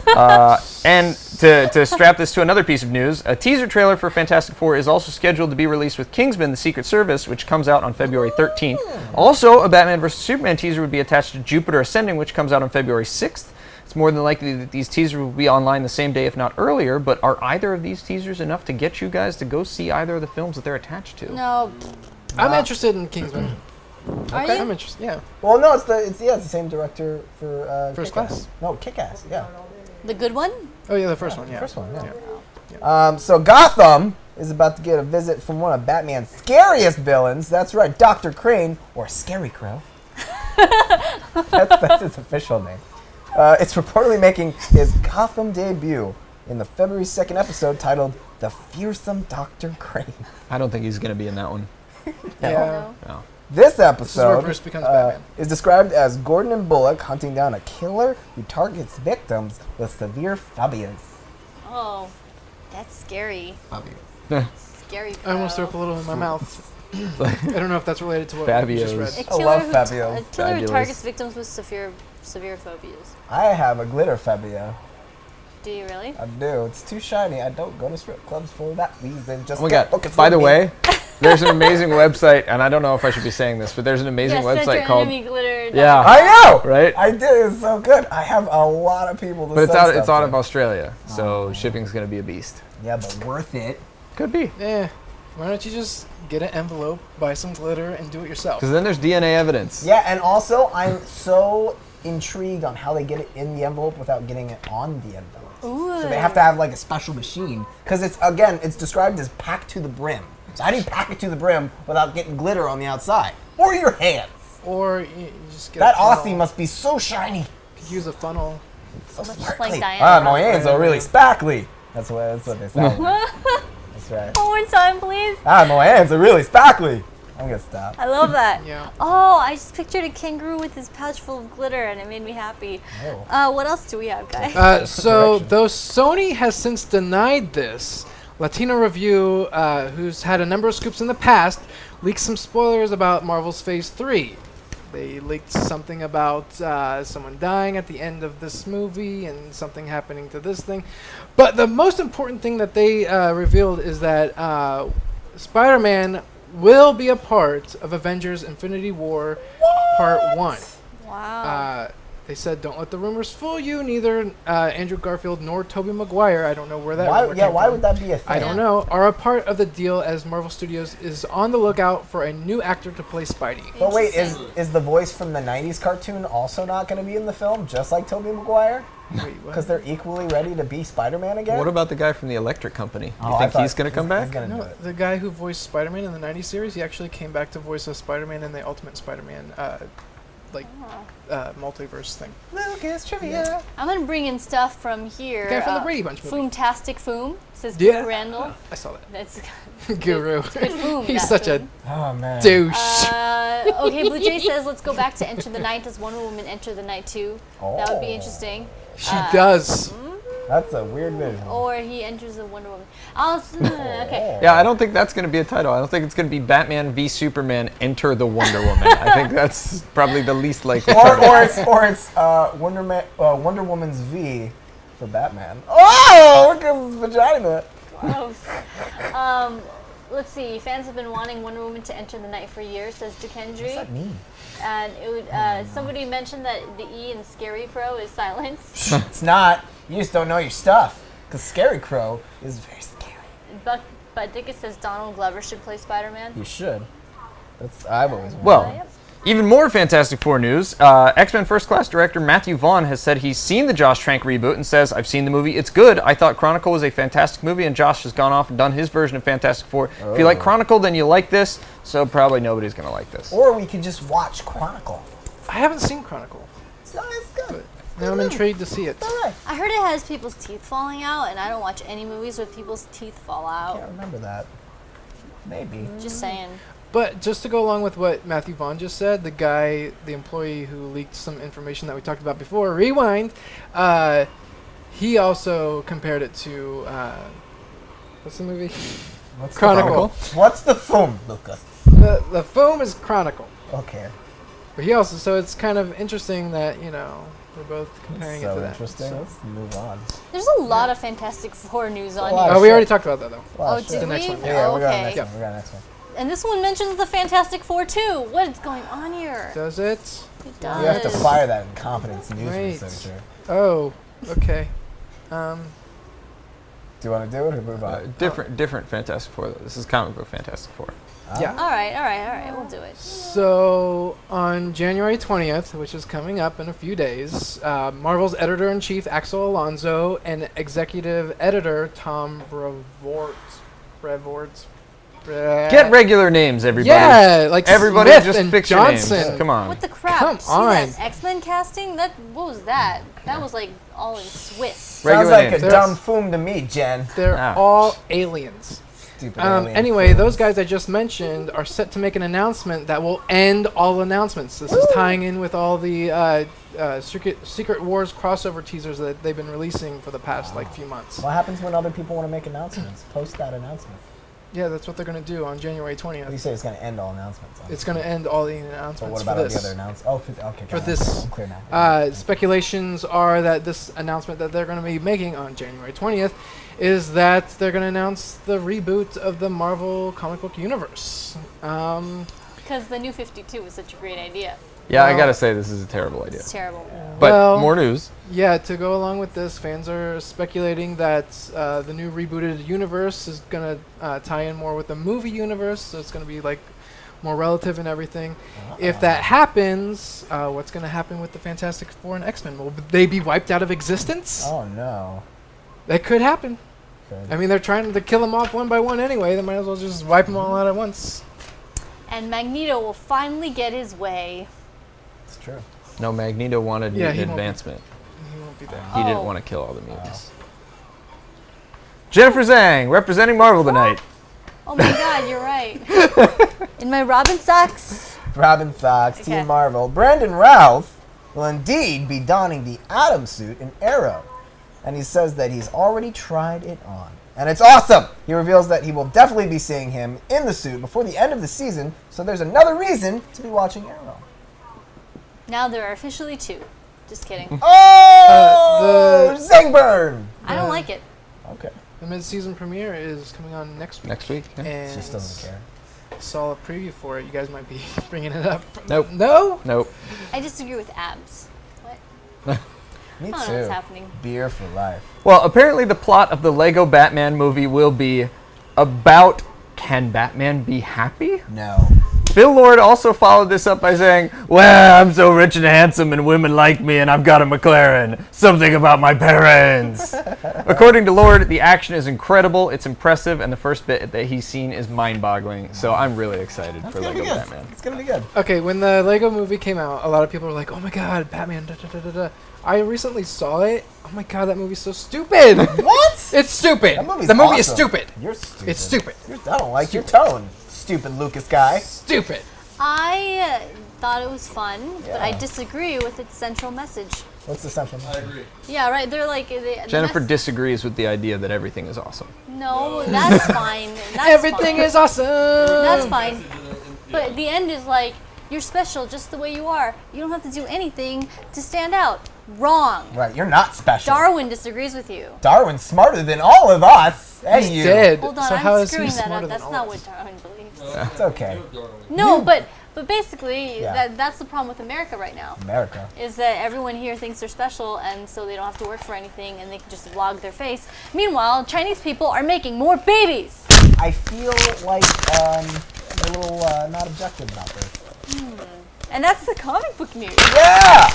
And to strap this to another piece of news, a teaser trailer for Fantastic Four is also scheduled to be released with Kingsman: The Secret Service, which comes out on February 13th. Also, a Batman vs. Superman teaser would be attached to Jupiter Ascending, which comes out on February 6th. It's more than likely that these teasers will be online the same day, if not earlier, but are either of these teasers enough to get you guys to go see either of the films that they're attached to? No, I'm interested in Kingsman. Are Okay. you? I'm interested. Yeah. Well, no, it's the same director for First Kick-Ass. Class? No, Kick-Ass. Yeah. The good one? Oh yeah, the first one. Yeah. First one. Yeah. So Gotham is about to get a visit from one of Batman's scariest villains. That's right, Dr. Crane, or Scary Crow. that's his official name. It's reportedly making his Gotham debut in the February 2nd episode titled The Fearsome Dr. Crane. I don't think he's going to be in that one. Yeah. No. This where episode Bruce becomes Batman. is described as Gordon and Bullock hunting down a killer who targets victims with severe phobias. Oh, that's scary. Scary. I almost threw up a little in my mouth. I don't know if that's related to what we just Fabios. A read. killer, love who, Fabio. a killer who Fabulous. targets victims with severe phobias. I have a glitter phobia. Do you really? I do. It's too shiny. I don't go to strip clubs for that reason. Just Oh my get god. booked By for the me. way, there's an amazing website, and I don't know if I should be saying this, but there's an amazing Yes, website called. glitter. Yeah. I know. Right? I do. It's so good. I have a lot of people to But it's send out. stuff It's out to. of Australia, so shipping's gonna be a beast. Yeah, but worth it. Could be, Yeah. Why don't you just get an envelope, buy some glitter, and do it yourself? because then there's DNA evidence. Yeah, and also I'm so intrigued on how they get it in the envelope without getting it on the envelope. Ooh. So they have to have like a special machine because it's described as packed to the brim. So how do you pack it to the brim without getting glitter on the outside or your hands? Or you just get That a funnel. Aussie must be so shiny. Could use a funnel. So Much sparkly. like Diana. Ah, my hands are really sparkly. That's what they say. That's right. One more time, please. Ah, my hands are really sparkly. I'm gonna stop. I love that. Yeah. Oh, I just pictured a kangaroo with his pouch full of glitter, and it made me happy. Oh. What else do we have, guys? So, Correction. though Sony has since denied this, Latino Review, who's had a number of scoops in the past, leaked some spoilers about Marvel's Phase 3. They leaked something about someone dying at the end of this movie and something happening to this thing. But the most important thing that they revealed is that Spider-Man will be a part of Avengers Infinity War Part 1. Wow. They said, don't let the rumors fool you. Neither Andrew Garfield nor Tobey Maguire, I don't know where that rumor came Why from. would that be a thing? I don't know, are a part of the deal as Marvel Studios is on the lookout for a new actor to play Spidey. But wait, Interesting. is the voice from the 90s cartoon also not going to be in the film, just like Tobey Maguire? Wait, what? Because they're equally ready to be Spider-Man again? What about the guy from the Electric Company? Oh, You I think thought he's gonna come back? He's gonna do No, it. the guy who voiced Spider-Man in the 90s series, he actually came back to voice a Spider-Man in the Ultimate Spider-Man, multiverse thing. Lucas trivia. I'm going to bring in stuff from here. The guy from the Brady Bunch movie. Foomtastic Foom, says Yeah. Guru Randall. I saw that. That's Guru. it's good Foom. He's that such Foom. Oh man. a douche. Okay, Blue Jay says, let's go back to Enter the Night. Does Wonder Woman enter the night too? That would be Oh. interesting. She does. That's a weird vision. Or he enters the Wonder Woman. Okay. Yeah, I don't think that's going to be a title. I don't think it's going to be Batman v Superman Enter the Wonder Woman. I think that's probably the least likely title. or it's Wonder Woman's V for Batman. Oh, look at his vagina. Gross. Let's see. Fans have been wanting Wonder Woman to enter the night for years, says What's Dikendry. that mean? And it would, somebody mentioned that the E in Scary Crow is silent. It's not. You just don't know your stuff. Because Scary Crow is very scary. But Dickus says Donald Glover should play Spider-Man. You should. I've always wanted. Well, Yep. even more Fantastic Four news. X-Men First Class director Matthew Vaughn has said he's seen the Josh Trank reboot and says, I've seen the movie, it's good. I thought Chronicle was a fantastic movie and Josh has gone off and done his version of Fantastic Four. If you like Chronicle, then you like this, so probably nobody's going to like this. Or we could just watch Chronicle. I haven't seen Chronicle. It's good. Now I'm intrigued to see it. All right. I heard it has people's teeth falling out, and I don't watch any movies where people's teeth fall I out. can't remember that. Maybe. Just saying. But just to go along with what Matthew Vaughn just said, the employee who leaked some information that we talked about before, Rewind, he also compared it to, what's the movie? What's the Chronicle. foam? What's the foam, Luca? The film is Chronicle. Okay. But he also, so it's kind of interesting that, we're both comparing it So to that. interesting. so. Let's move on. There's a lot of Fantastic Four news on lot here. of Oh, we shit. already talked about that though. Wow, Oh, shit. did The next we? one, Yeah, we got Okay. next one. We got next one. And this one mentions the Fantastic Four too. What is going on here? Does it? It does. We have to fire that incompetence news Right. researcher. Oh, okay. Do you want to do it or move on? Different Fantastic Four, though. This is comic book Fantastic Four. Yeah. All right, we'll do it. So on January 20th, which is coming up in a few days, Marvel's editor-in-chief Axel Alonso and executive editor Tom Brevoort. Get regular names, everybody. Yeah, like everybody Smith just and fix your names. Johnson. Come on. What the crap? Come See on. that X-Men casting? What was that? That was like all in Swiss. Sounds Regular like names. a dumb foom to me, Jen. They're Ouch. all aliens. Stupid alien Anyway, fools. those guys I just mentioned are set to make an announcement that will end all announcements. This is tying in with all the Secret Wars crossover teasers that they've been releasing for the past few months. What happens when other people want to make announcements? Post that announcement. Yeah, that's what they're going to do on January You 20th. say it's going to end all announcements. It's going to end all the But announcements what for about all this. the other announcements? Oh, okay. For got it. this, I'm clear now. speculations are that this announcement that they're going to be making on January 20th is that they're going to announce the reboot of the Marvel comic book universe. Because the New 52 was such a great idea. Yeah, I Well- gotta say, this is a terrible idea. It's terrible. But Well- more news. Yeah, to go along with this, fans are speculating that the new rebooted universe is going to tie in more with the movie universe, so it's going to be like more relative and everything. If that happens, what's going to happen with the Fantastic Four and X-Men? Will they be wiped out of existence? Oh, no. That could happen. Okay. I mean, they're trying to kill them off one by one anyway. They might as well just wipe them all out at once. And Magneto will finally get his way. It's true. No, Magneto wanted Yeah, an he won't be- advancement. He won't be there. He didn't Oh. want to kill all the mutants. Jennifer Zhang, representing Marvel tonight. Oh my god, you're right. In my Robin socks. Robin Fox, Okay. Team Marvel. Brandon Routh will indeed be donning the Atom suit in Arrow. And he says that he's already tried it on. And it's awesome! He reveals that he will definitely be seeing him in the suit before the end of the season, so there's another reason to be watching Arrow. Now there are officially 2. Just kidding. Oh! Zingburn! I don't like it. Okay. The mid-season premiere is coming on next week. Next week. Yeah. And She just doesn't care. saw a preview for it. You guys might be bringing it up. Nope. No? Nope. I disagree with abs. What? Me I don't too. know what's happening. Beer for life. Well, apparently the plot of the Lego Batman movie will be about, can Batman be happy? No. Phil Lord also followed this up by saying, well, I'm so rich and handsome and women like me and I've got a McLaren. Something about my parents. According to Lord, the action is incredible, it's impressive, and the first bit that he's seen is mind-boggling. So I'm really excited for Lego Batman. It's gonna be good. Okay, when the Lego movie came out, a lot of people were like, oh my god, Batman, da da da da da. I recently saw it. Oh my god, that movie's so stupid. What? It's stupid. That movie's the movie is awesome. stupid. You're stupid. It's stupid. I don't like your tone, stupid Lucas guy. Stupid. I thought it was fun, but I Yeah. disagree with its central message. What's the central message? Yeah, right. They're like the Jennifer mess- disagrees with the idea that everything is awesome. No, that's fine. That's Everything fine. is awesome. That's fine. But the end is like, you're special just the way you are. You don't have to do anything to stand out. Wrong. Right, you're not special. Darwin disagrees with you. Darwin's smarter than all of us. And He's you. dead. Hold on, so how I'm is he screwing that smarter up. than That's all not of what us? Darwin believes. It's okay. No, but basically, Yeah. that's the problem with America right now. America. Is that everyone here thinks they're special, and so they don't have to work for anything, and they can just vlog their face. Meanwhile, Chinese people are making more babies. I feel like a little not objective about this. And that's the comic book news. Yeah!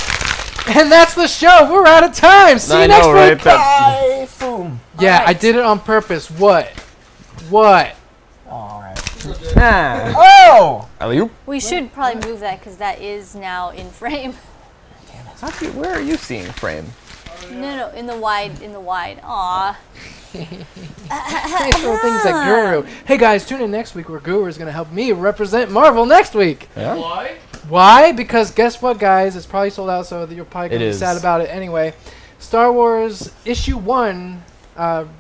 And that's the show. We're out of time. See you next right? week. Bye, foom. Yeah, Alright. I did it on purpose. What? What? Alright. Ah. Oh! Alley-oop. We should probably move that because that is now in frame. Where are you seeing frame? No, in the wide. Aw. I throw things at Guru. Hey guys, tune in next week where Guru is going to help me represent Marvel next week. Yeah. Why? Because guess what, guys? It's probably sold out, so you're probably going to It be is. sad about it anyway. Star Wars Issue 1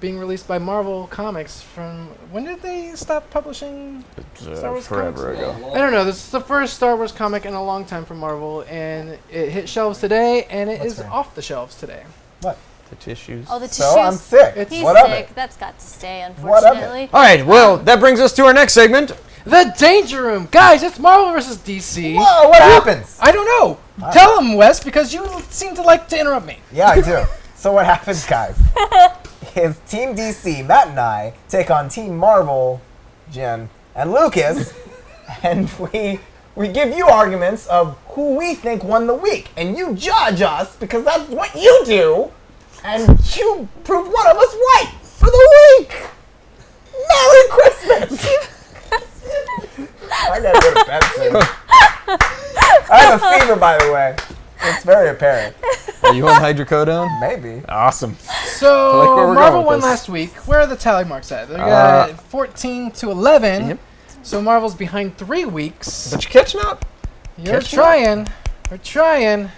being released by Marvel Comics from... When did they stop publishing Star Wars Forever comics? ago. I don't know. This is the first Star Wars comic in a long time from Marvel, and it hit shelves today, and it What's is that? off the shelves today. What? The tissues. Oh, the tissues. So I'm sick. It's- He's what of sick. it? That's got to stay, What of it? unfortunately. All right, well, that brings us to our next segment. The Danger Room! Guys, it's Marvel vs. DC. Whoa, what happens? I don't know. Tell them, Wes, because you seem to like to interrupt me. Yeah, I do. So what happens, guys? is Team DC, Matt and I, take on Team Marvel, Jen, and Lucas, and we give you arguments of who we think won the week, and you judge us because that's what you do, and you proved one of us right for the week. Merry Christmas! I gotta go to bed soon. I have a fever, by the way. It's very apparent. Are you on hydrocodone? Maybe. Awesome. So I like where we're Marvel going won with this. last week. Where are the tally marks at? They got 14 to 11. Yep. So Marvel's behind 3 weeks. But you're catching up. You're catching trying. We're trying.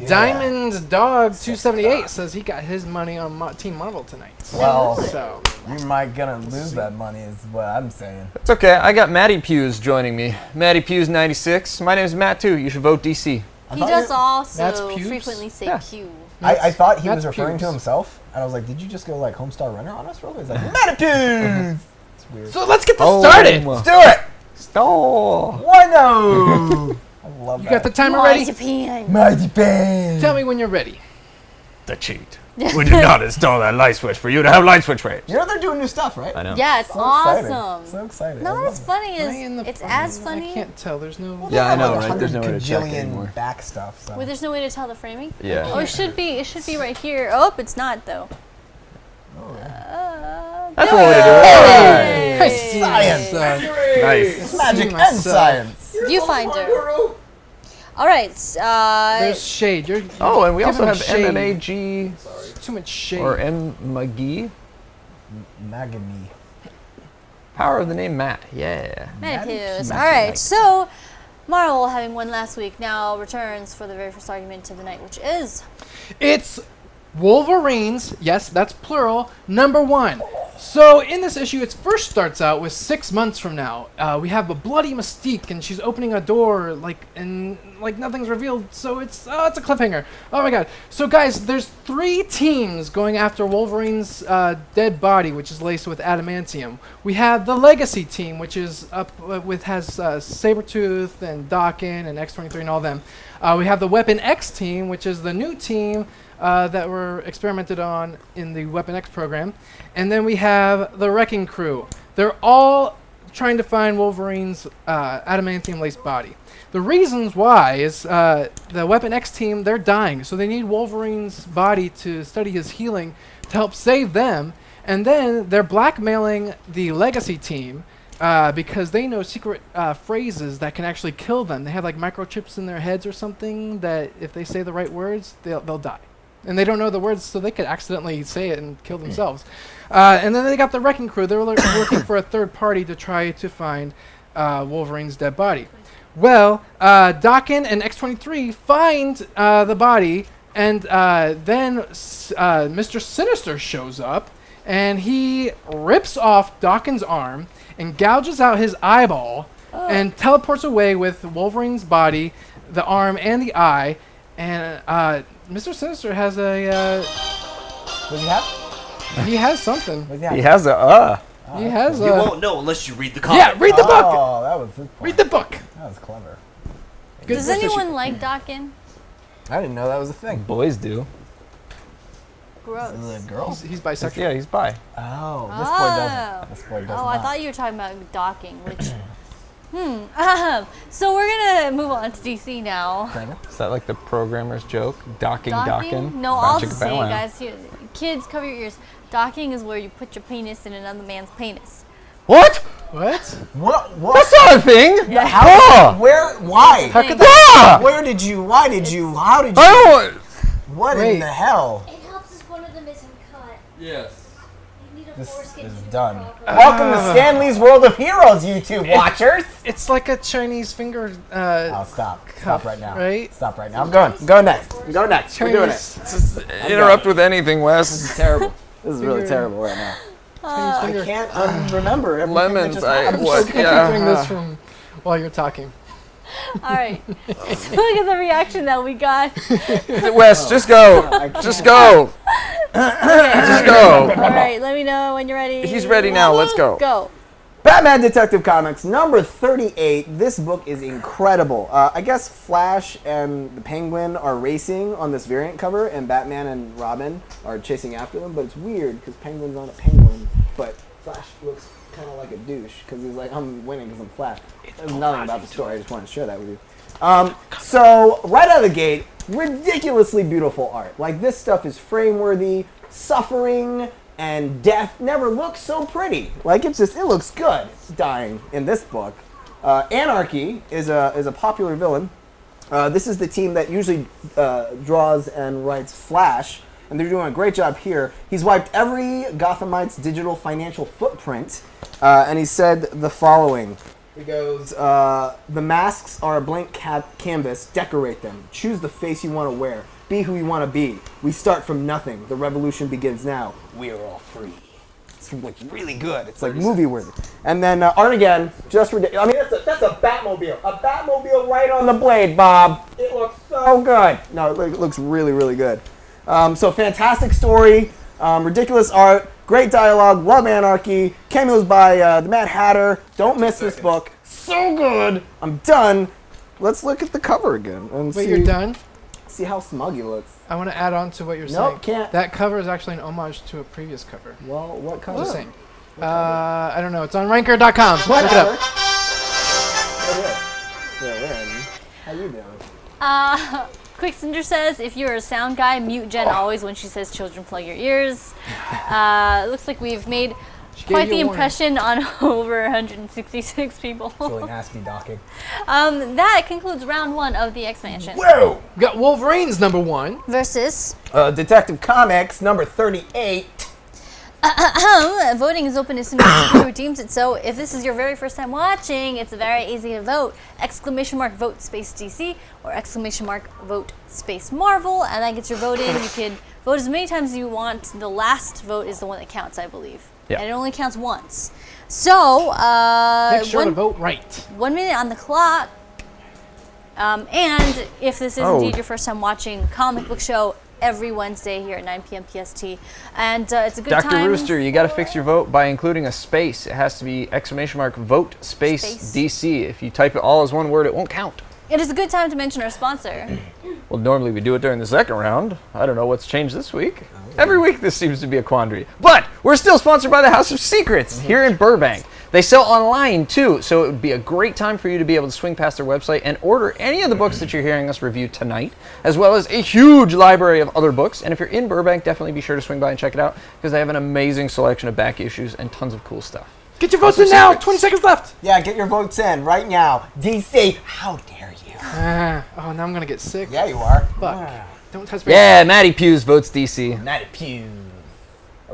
Diamond Dog 278 says he got his money on Team Marvel tonight. Well, So you might gonna lose that money is what I'm saying. It's okay. I got Matty Pews joining me. Matty Pews 96. My name's Matt too. You should vote DC. He does That's also pubes? frequently say Yeah. Q. I thought he That's was referring to pubes. himself, and I was like, did you just go like Homestar Runner on us, bro? He's like, Matitudes! It's weird. So let's get this started. Let's do it! Oh. Why no? I love You that. got the timer ready? Japan. Mighty Bang! Tell me when you're ready. The cheat. We did not install that light switch for you to have light switch rage. You know they're doing new stuff, right? I know. Yeah, it's So exciting. awesome. So excited. I Not love as it. funny Am I in as the it's frame? as funny. I can't tell. There's no. Well, Yeah, they I have, know, like, right? There's no way to check 100 anymore. back stuff. So. Wait, there's no way to tell the framing. Yeah. Oh, it should be right here. Oh, it's not though. That's one way to do it. Hey. Nice. Science. Nice. It's magic See and myself. science. Viewfinder. All right. There's shade. You're Oh, and we giving also me have shade. MMAG Too much shade. or M McGee. Magamy. Power of the name Matt. Yeah. Manipus. Magic All right. Night. So, Marvel, having won last week, now returns for the very first argument of the night, which is It's Wolverines, yes, that's plural, #1. So in this issue, it first starts out with 6 months from now. We have a bloody Mystique, and she's opening a door, and nothing's revealed. So it's a cliffhanger. Oh my god! So guys, there's 3 teams going after Wolverine's dead body, which is laced with adamantium. We have the Legacy team, which is up has Sabretooth and Dawkins and X-23 and all them. We have the Weapon X team, which is the new team that were experimented on in the Weapon X program. And then we have the Wrecking Crew. They're all trying to find Wolverine's adamantium-laced body. The reasons why is the Weapon X team, they're dying, so they need Wolverine's body to study his healing to help save them. And then they're blackmailing the Legacy team because they know secret phrases that can actually kill them. They have like microchips in their heads or something that if they say the right words, they'll die. And they don't know the words, so they could accidentally say it and kill themselves. And then they got the Wrecking Crew. They were working for a third party to try to find Wolverine's dead body. Well, Dawkins and X-23 find the body, and then Mr. Sinister shows up, and he rips off Dawkins' arm and gouges out his eyeball and teleports away with Wolverine's body, the arm, and the eye. And Mr. Sinister has a... What do you have? he has something. What do you have? He has a He has You a... won't know unless you read the comic. Yeah, read the book! Oh, that was his point. Read the book! That was clever. Good Does first issue. anyone like Dawkins? I didn't know that was a thing. boys do. Gross. The girls? He's bisexual. Yeah, he's bi. Oh, this boy doesn't. This boy does Oh, not. I thought you were talking about docking, which. So we're gonna move on to DC now. Is that like the programmer's joke? Docking. No, I'll just say, it, guys. Kids, cover your ears. Docking is where you put your penis in another man's penis. What? What? What? That's not a thing. How? Where? Why? How could Ah! Where did you? Why did you? How did you? I don't. What Wait. in the hell? It helps if one of them isn't cut. Yes. You need a This foreskin is to do done. properly. Welcome to Stanley's World of Heroes, YouTube watchers. It's like a Chinese finger. Oh, stop. Stop right now. Right? Stop right now. I'm going. I'm going next. I'm going next. We're doing it. Chinese, Interrupt with anything, Wes. This is terrible. This is really Finger- terrible right now. Chinese I finger. can't remember everything Lemons, that just I- happened. what? I keep Yeah. doing this from while you're talking. All right. So look at the reaction that we got. Wes, just go. Just go. Just go. All right. Let me know when you're ready. He's ready now. Let's go. Go. Batman Detective Comics number 38. This book is incredible. I guess Flash and the Penguin are racing on this variant cover, and Batman and Robin are chasing after them. But it's weird because Penguin's on a penguin, but Flash looks kind of like a douche because he's like, I'm winning because I'm Flash. There's nothing about the story. I just wanted to share that with you. So right out of the gate, ridiculously beautiful art. Like, this stuff is frame-worthy. Suffering and death never looks so pretty. Like, it looks good dying in this book. Anarchy is a popular villain. This is the team that usually draws and writes Flash, and they're doing a great job here. He's wiped every Gothamite's digital financial footprint, and he said the following. He goes, the masks are a blank canvas. Decorate them. Choose the face you want to wear. Be who you want to be. We start from nothing. The revolution begins now. We are all free. It's like really good. It's like movie worthy. And then art again, just ridiculous. I mean, that's a Batmobile. A Batmobile right on the blade, Bob. It looks so good. No, it looks really, really good. So fantastic story, ridiculous art, great dialogue. Love Anarchy. Cameos by the Mad Hatter. Don't miss this book. So good. I'm done. Let's look at the cover again and Wait, you're done? See how smug he looks. I want to add on to what you're saying. Nope, can't. That cover is actually an homage to a previous cover. Well, what cover? Just saying. I don't know. It's on ranker.com. Look it up. How you doing? Quickcinder says, if you're a sound guy, mute Jen always when she says children plug your ears. Looks like we've made quite the impression on over 166 people. It's really nasty docking. That concludes round 1 of the expansion. Whoa! We got Wolverine's number 1. Versus Detective Comics number 38. voting is open as soon as the redeems it. So if this is your very first time watching, it's very easy to vote. ! Vote space DC or ! Vote space Marvel, and that gets your vote in. You can vote as many times as you want. The last vote is the one that counts, I believe. Yeah. And it only counts once. So Make sure to vote right. 1 minute on the clock. And if this is indeed your first time watching Comic Book Show, every Wednesday here at 9 p.m. PST. And it's a good time. Dr. Rooster, you got to fix your vote by including a space. It has to be ! Vote space DC. If you type it all as one word, it won't count. It is a good time to mention our sponsor. Well, normally we do it during the second round. I don't know what's changed this week. Every week this seems to be a quandary. But we're still sponsored by the House of Secrets here in Burbank. They sell online too, so it would be a great time for you to be able to swing past their website and order any of the books that you're hearing us review tonight, as well as a huge library of other books. And if you're in Burbank, definitely be sure to swing by and check it out, because they have an amazing selection of back issues and tons of cool stuff. Get your votes in now. 20 seconds left. Yeah, get your votes in right now. DC, how dare you? Oh, now I'm going to get sick. Yeah, you are. Fuck. Don't touch me. Yeah, Matty Pews votes DC. Matty Pew.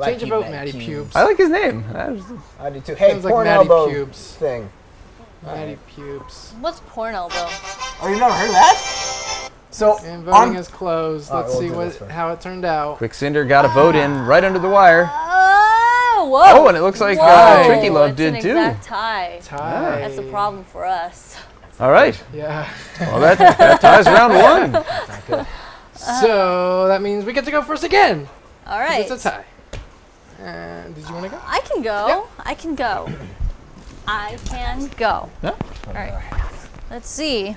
Change your vote, Matty Pubes. I like his name. I do too. Hey, Sounds like porn Matty elbow Pubes. thing. Matty Pubes. What's porn elbow? Oh, you never heard of that? So And voting is closed. Alright, Let's we'll see do this first. how it turned out. Quickcinder got a vote in right under the wire. Oh, whoa. Oh, and it looks like Whoa. Tricky Love It's did an too. exact tie. Tie. That's a problem for us. All right. Yeah. Well, that ties round 1. So that means we get to go first again. All right. It's a tie. Did you want to go? I can go. Yeah. I can go. I can go. Yeah. All right. Let's see.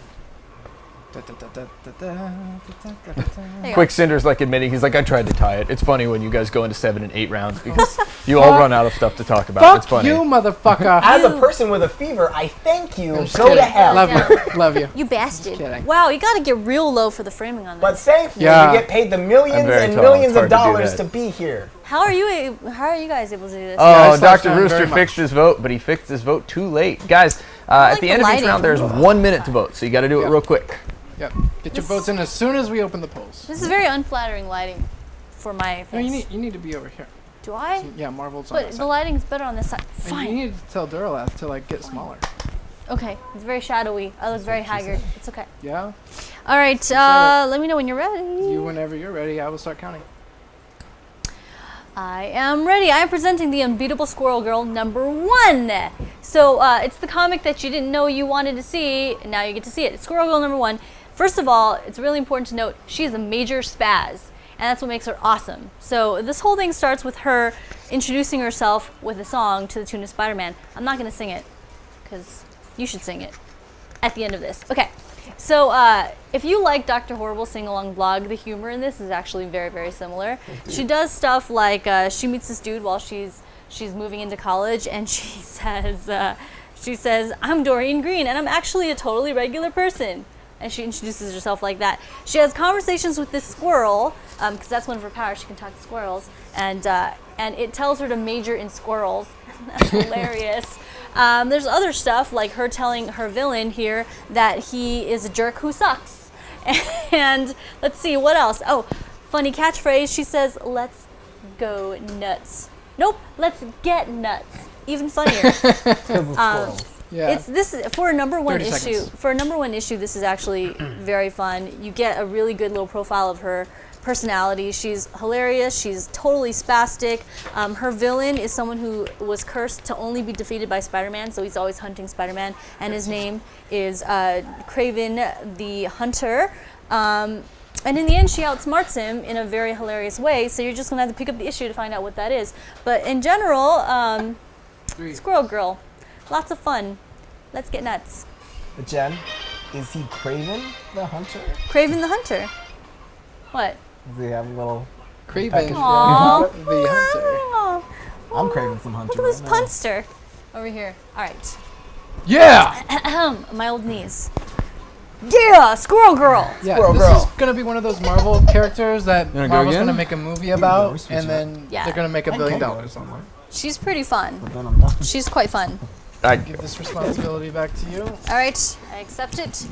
Quickcinder's like admitting, he's like, I tried to tie it. It's funny when you guys go into 7 and 8 rounds because you all run out of stuff to talk about. Fuck It's funny. you, motherfucker. As a person with a fever, I thank you. I'm just Go kidding. to hell. Love you. Love you. You bastard. kidding. Wow, you got to get real low for the framing on But this. thankfully, Yeah. you get paid the millions I'm very and tall. millions It's of hard to do dollars that. to be here. How are you guys able to do this? Yeah, I Oh, slouched Dr. down Rooster very much. fixed his vote, but he fixed his vote too late. Guys, like at the the end of each lighting. round, there's 1 minute to vote, so you got to do it Yeah. real quick. Yep. Get your votes in as soon as we open the polls. This is very unflattering lighting for my face. No, you need to be over here. Do I? Yeah, Marvel's on But that the side. lighting's better on this side. And you Fine. need to tell Duralath to like get smaller. Okay. It's very shadowy. I look very haggard. It's okay. Yeah. All right. said it. Let me know when you're ready. Whenever you're ready, I will start counting. I am ready. I am presenting the Unbeatable Squirrel Girl #1. So it's the comic that you didn't know you wanted to see, and now you get to see it. It's Squirrel Girl #1. First of all, it's really important to note she is a major spaz, and that's what makes her awesome. So this whole thing starts with her introducing herself with a song to the tune of Spider-Man. I'm not going to sing it because you should sing it at the end of this. Okay, so if you like Dr. Horrible Sing-Along Blog, the humor in this is actually very, very similar. She does stuff like she meets this dude while she's moving into college, and she says, I'm Doreen Green, and I'm actually a totally regular person. And she introduces herself like that. She has conversations with this squirrel, because that's one of her powers. She can talk to squirrels, and it tells her to major in squirrels. That's hilarious. There's other stuff, like her telling her villain here that he is a jerk who sucks. And let's see, what else? Oh, funny catchphrase. She says, let's go nuts. Nope, let's get nuts. Even funnier. Yeah. It's this for a number one 30 issue. seconds. For a number one issue, this is actually very fun. You get a really good little profile of her personality. She's hilarious. She's totally spastic. Her villain is someone who was cursed to only be defeated by Spider-Man, so he's always hunting Spider-Man, and his name is Craven the Hunter. And in the end, she outsmarts him in a very hilarious way, so you're just going to have to pick up the issue to find out what that is. But in general, Squirrel Girl. Lots of fun. Let's get nuts. But Jen, is he Craven the Hunter? Craven the Hunter. What? Does he have a little... Craven package Aww. feeling? the Hunter. Oh, I'm craving some Hunter look at this right now. punster over here. All right. Yeah! My old knees. Yeah, Squirrel Girl. Yeah, Squirrel this Girl. is gonna be one of those Marvel characters that wanna go Marvel's again? gonna make a movie about, we switch and it then Yeah. they're gonna make $1 billion on it. She's pretty fun. Then I'm done. She's quite fun. Give this responsibility back to you. All right, I accept it.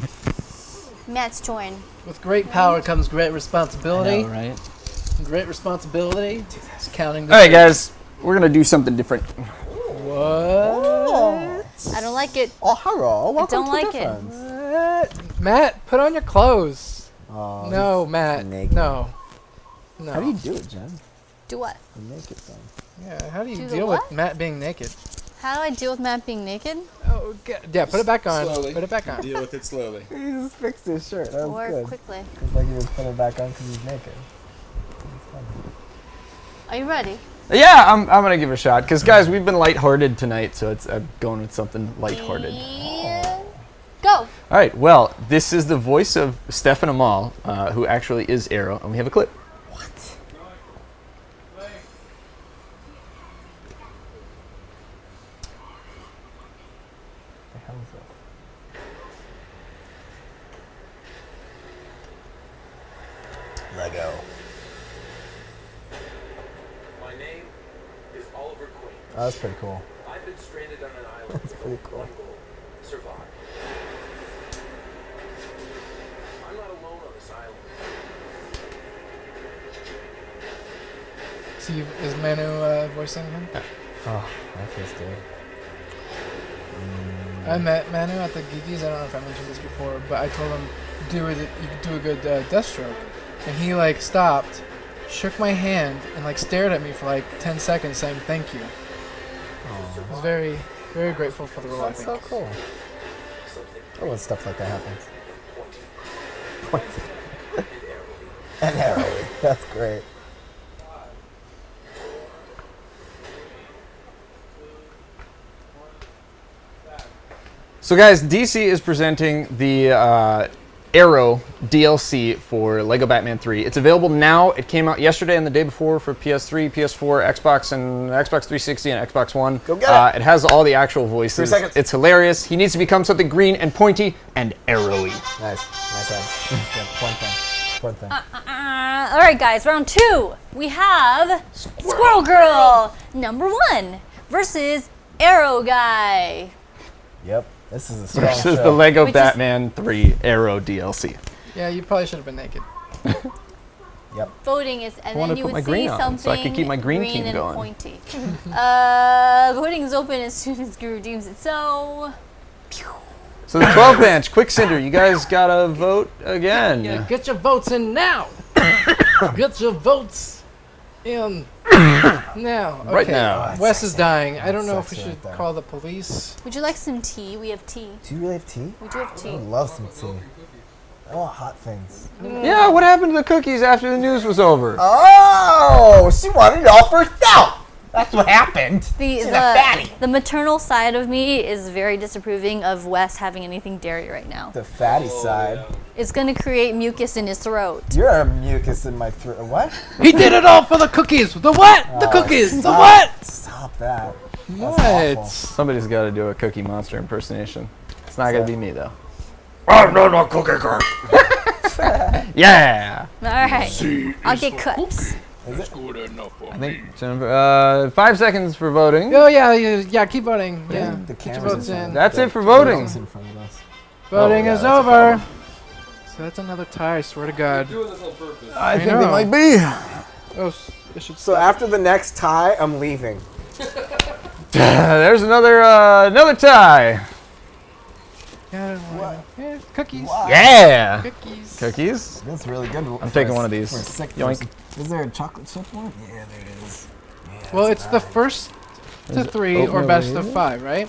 Matt's join. With great power comes great responsibility. right? Great responsibility. It's counting. All right, guys, we're gonna do something different. What? I don't like it. Oh, hello. Welcome don't to like it. Difference. What? Matt, put on your clothes. Oh, No, he's Matt. naked. No. No. How do you do it, Jen? Do what? The naked thing. Yeah. How do you Do the deal with what? Matt being naked? How do I deal with Matt being naked? Oh, yeah. Put it back on. Slowly. Put it back on. Deal with it slowly. He just fixed his shirt. That was Or good. quickly? It's like he was putting it back on because he's naked. Are you ready? Yeah, I'm gonna give it a shot because guys, we've been lighthearted tonight, so I'm going with something lighthearted. Yeah. Go. All right, well, this is the voice of Stefan Amal, who actually is Arrow, and we have a clip. The hell is this? Lego. My name is Oliver Queen. Oh, that's pretty cool. I've been stranded on an island That's with pretty only cool. one goal: survive. I'm not alone on this island. So is Manu voicing him? Oh, that feels good. I met Manu at the Geekies. I don't know if I mentioned this before, but I told him you could do a good Deathstroke, and he like stopped, shook my hand, and like stared at me for like 10 seconds, saying thank you. I was very, very grateful for the role. I That's think. so cool. Oh, when stuff like that happens. And arrowy. That's great. So guys, DC is presenting the Arrow DLC for Lego Batman 3. It's available now. It came out yesterday and the day before for PS3, PS4, Xbox, and Xbox 360 and Xbox One. Go get it. It has all the actual voices. 3 seconds. It's hilarious. He needs to become something green and pointy and arrowy. Nice. Nice ad. That's good. Point thing. Point thing. All right, guys, round 2. We have Squirrel Girl number 1 versus Arrow Guy. Yep. This is a strong This is show. the Lego Which is- Batman 3 Arrow DLC. Yeah, you probably should have been naked. Yep. Voting is, and wanna then you put my would green see on, something so I could keep my green team and going. pointy. Voting is open as soon as Guru deems it so. So the 12 bench, Quicksilver, you guys gotta vote again. Yeah, get your votes in now. Get your votes in now. Okay. Right now. Wes is dying. I don't know if we Sexy should right there. call the police. Would you like some tea? We have tea. Do you really have tea? We do have I tea. would love some tea. I want hot things. Yeah, what happened to the cookies after the news was over? Oh, she wanted it all for herself. That's what happened. She's a fatty. The maternal side of me is very disapproving of Wes having anything dairy right now. The fatty side. It's going to create mucus in his throat. You're a mucus in my throat. What? He did it all for the cookies. The what? The cookies. The Stop. what? Stop that. That's What? awful. Somebody's got to do a Cookie Monster impersonation. It's not going to be me, though. I'm not a cookie girl. Yeah! All right. I'll get cuts. It's good enough for I me. think 5 seconds for voting. Oh, yeah, keep voting. Yeah. The Get your camera's votes in. That's it for voting. in front of us. Voting yeah, is that's a over. So that's another tie, I swear to God. Doing this on purpose. I think know. they might be. Oh, it should So after the next tie, I'm leaving. There's another tie. Yeah, cookies. Yeah! Cookies. Cookies? That's really good. I'm taking one of these. For a sick Yoink. person. Is there a chocolate chip one? Yeah, there is. Yeah, Well, that's it's the fine. first to Is it 3 or oatmeal best of raisin? 5, right?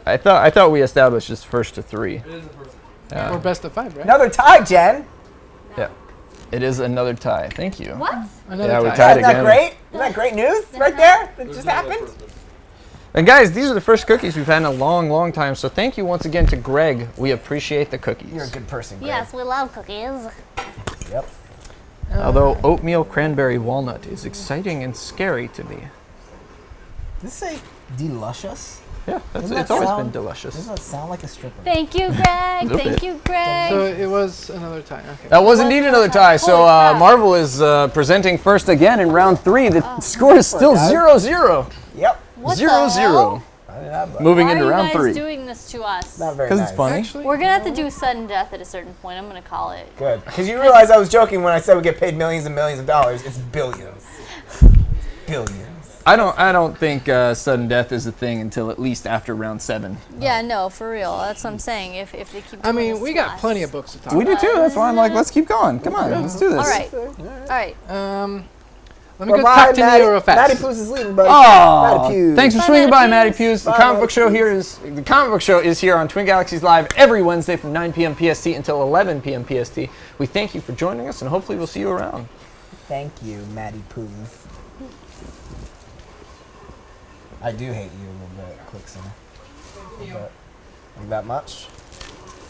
I thought we established just first to 3. Or best of 5, right? Another tie, Jen. Yeah. It is another tie. Thank you. What? Another Yeah, we tie. tied Isn't that again. great? Isn't that great news right there? That just happened? And guys, these are the first cookies we've had in a long, long time. So thank you once again to Greg. We appreciate the cookies. You're a good person, Greg. Yes, we love cookies. Yep. Although oatmeal cranberry walnut is exciting and scary to me. Did this say deluscious? Yeah, Doesn't it's that always sound- been delicious. Doesn't that sound like a stripper? Thank you, Greg. Little Thank bit. you, Greg. So it was another tie. Okay. That was indeed another tie. So Holy crap. Marvel is presenting first again in round 3. The score is still 0-0. Yep. What 0-0. I didn't have that. Moving Why are into you round guys 3. doing this to us? Not very Because nice. it's funny. Actually, We're gonna have to do sudden death at a certain point. I'm gonna call it. Good. Because you realize I was joking when I said we get paid millions and millions of dollars. It's billions. Billions. I don't think sudden death is a thing until at least after round 7. Yeah, no, for real. That's what I'm saying. If they keep. I doing mean, this we to got us. plenty of books to talk We about. do too. That's why I'm like, let's keep going. Come on, let's do this. All right. All right. Let me go talk to Nero Matty fast. Poos is leaving, buddy. Oh, Matty Pews. thanks for Bye, swinging Matty by, Matty Pews. Pews. The Bye, comic Matty book show is here on Twin Galaxies Live every Wednesday from 9 p.m. PST until 11 p.m. PST. We thank you for joining us, and hopefully we'll see you around. Thank you, Matty Poos. I do hate you a little bit, Quicksilver. Like that much?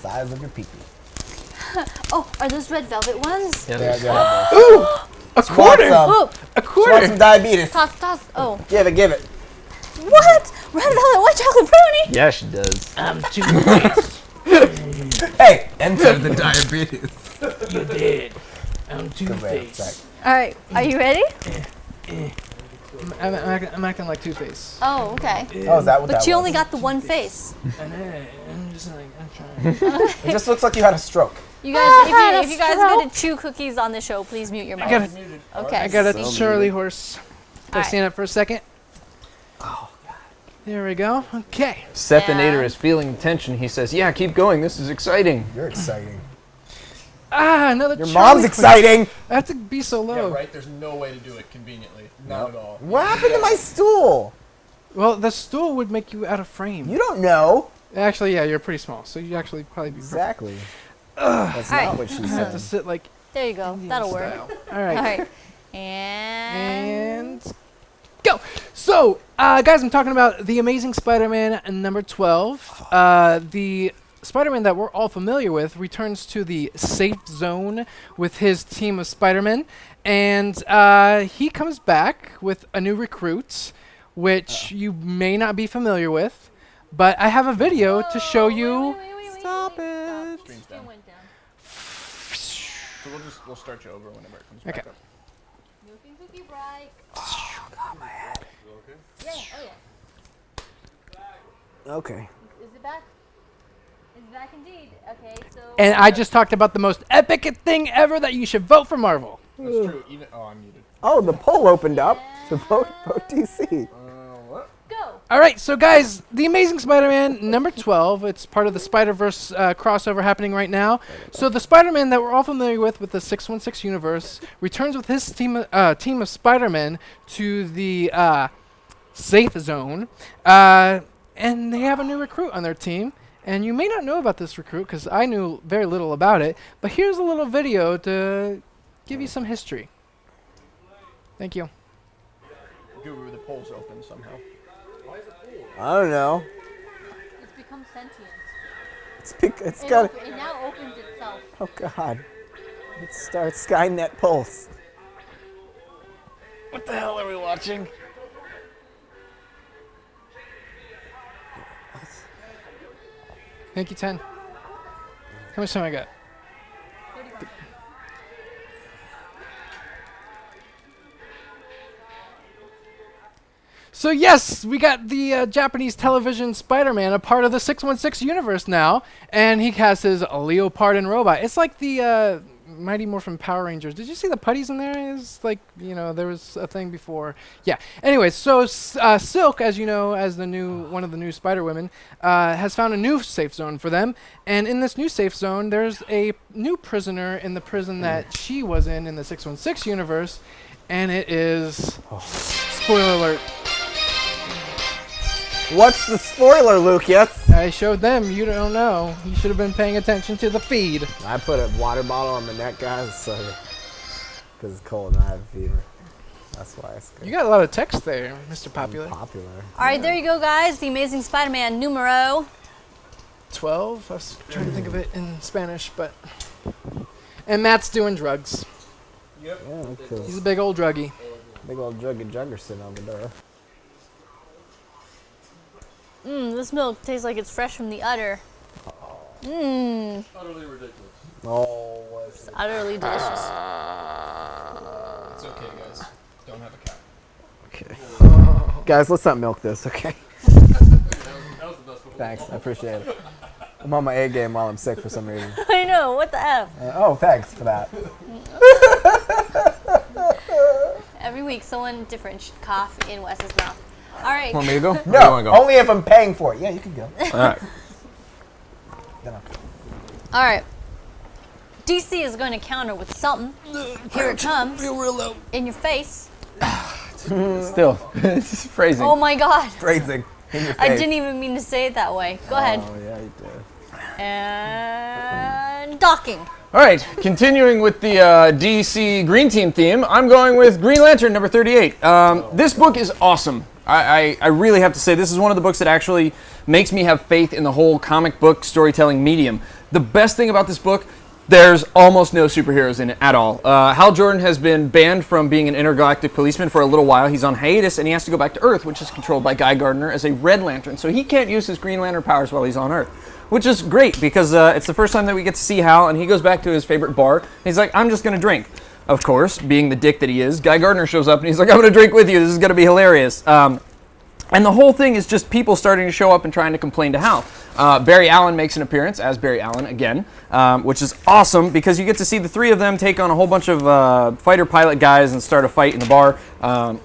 Size of your pee-pee. Oh, are those red velvet ones? Yeah, Yeah, there's- yeah. Ooh, a quarter. Some. Ooh, A Want some quarter. diabetes? toss. Oh, Give it. what? Red velvet white chocolate brownie? yeah, she does. I'm too late. Hey, enter the diabetes. You did. I'm too Good way, faced. Zach. All right, are you ready? I'm acting like Two-Face. Oh, okay. Oh, is that what that But you was? only got the one face. I'm just like, I'm trying. It just looks like you had a stroke. You guys, if you guys are going to chew cookies on the show, please mute your mic. got Okay. I got a Charlie horse. Can I Alright. stand up for a second? Oh, God. There we go. Okay. Seth the Yeah. Nader is feeling the tension. He says, yeah, keep going. This is exciting. You're exciting. Ah, another Your Charlie mom's horse. exciting. I have to be so low. right? There's no way to do it conveniently. Not at all. What happened to my stool? Well, the stool would make you out of frame. You don't know. Actually, yeah, you're pretty small, so you actually probably be perfect. Exactly. That's Alright. not what she You have to said. sit like There you go. That'll work. style. All All right. right. And And go. So, guys, I'm talking about The Amazing Spider-Man number 12. The Spider-Man that we're all familiar with returns to the safe zone with his team of Spider-Men. And he comes back with a new recruit, which you may not be familiar with. But I have a video to show you. Stop it. It went down. So we'll start you over whenever it comes Okay. back up. Milking cookie bright. Oh, God, my head. Yeah. Oh yeah. Okay. Is it back? It's back indeed. Okay. So. And I just talked about the most epic thing ever that you should vote for Marvel. That's true. Even I'm muted. Oh, the poll opened up to vote DC. What? Go. All right, so guys, The Amazing Spider-Man number 12. It's part of the Spider-Verse crossover happening right now. So the Spider-Man that we're all familiar with the 616 universe returns with his team of Spider-Men to the safe zone, and they have a new recruit on their team. And you may not know about this recruit because I knew very little about it. But here's a little video to give you some history. Thank you. Guru, the poll's open somehow. I don't know. It's become sentient. It's got. It now opens itself. Oh God! Let's start Skynet Pulse. What the hell are we watching? Thank you, 10. How much time I got? 35. So yes, we got the Japanese television Spider-Man, a part of the 616 universe now, and he has his leopard and robot. It's like the Mighty Morphin Power Rangers. Did you see the putties in there? It's like, you know, there was a thing before. Yeah. Anyway, so Silk, as you know, as one of the new Spider-Women, has found a new safe zone for them, and in this new safe zone, there's a new prisoner in the prison that she was in the 616 universe, and it is spoiler alert. What's the spoiler, Lucas? I showed them. You don't know. You should have been paying attention to the feed. I put a water bottle on my neck, guys, so because it's cold and I have a fever. That's why I scared. You got a lot of text there, Mr. Popular. Popular. All right, there you go, guys. The Amazing Spider-Man numero. 12. I was trying to think of it in Spanish, but. And Matt's doing drugs. Yeah, He's a big old druggie. big old druggy Juggerson over there. This milk tastes like it's fresh from the udder. Mmm. Utterly ridiculous. Oh, It's utterly delicious. It's okay, guys. Don't have a cat. okay. Guys, let's not milk this, okay? That was the best one. Thanks, I appreciate it. I'm on my A game while I'm sick for some reason. I know, what the F? Oh, thanks for that. Every week, someone different should cough in Wes's mouth. All right. Want me to go? Or No, you wanna go? only if I'm paying for it. Yeah, you can go. All right. Then I'll All right. DC is going to counter with something. Here it comes. In your face. Still, it's phrasing. Oh my God. Phrasing in your face. I didn't even mean to say it that way. Go ahead. Oh, yeah, you did. And docking. All right, continuing with the DC Green Team theme, I'm going with Green Lantern number 38. This book is awesome. I really have to say, this is one of the books that actually makes me have faith in the whole comic book storytelling medium. The best thing about this book, there's almost no superheroes in it at all. Hal Jordan has been banned from being an intergalactic policeman for a little while. He's on hiatus, and he has to go back to Earth, which is controlled by Guy Gardner as a Red Lantern, so he can't use his Green Lantern powers while he's on Earth. Which is great, because it's the first time that we get to see Hal, and he goes back to his favorite bar, and he's like, I'm just going to drink. Of course, being the dick that he is, Guy Gardner shows up, and he's like, I'm going to drink with you, this is going to be hilarious. And the whole thing is just people starting to show up and trying to complain to Hal. Barry Allen makes an appearance as Barry Allen again, which is awesome because you get to see the three of them take on a whole bunch of fighter pilot guys and start a fight in the bar,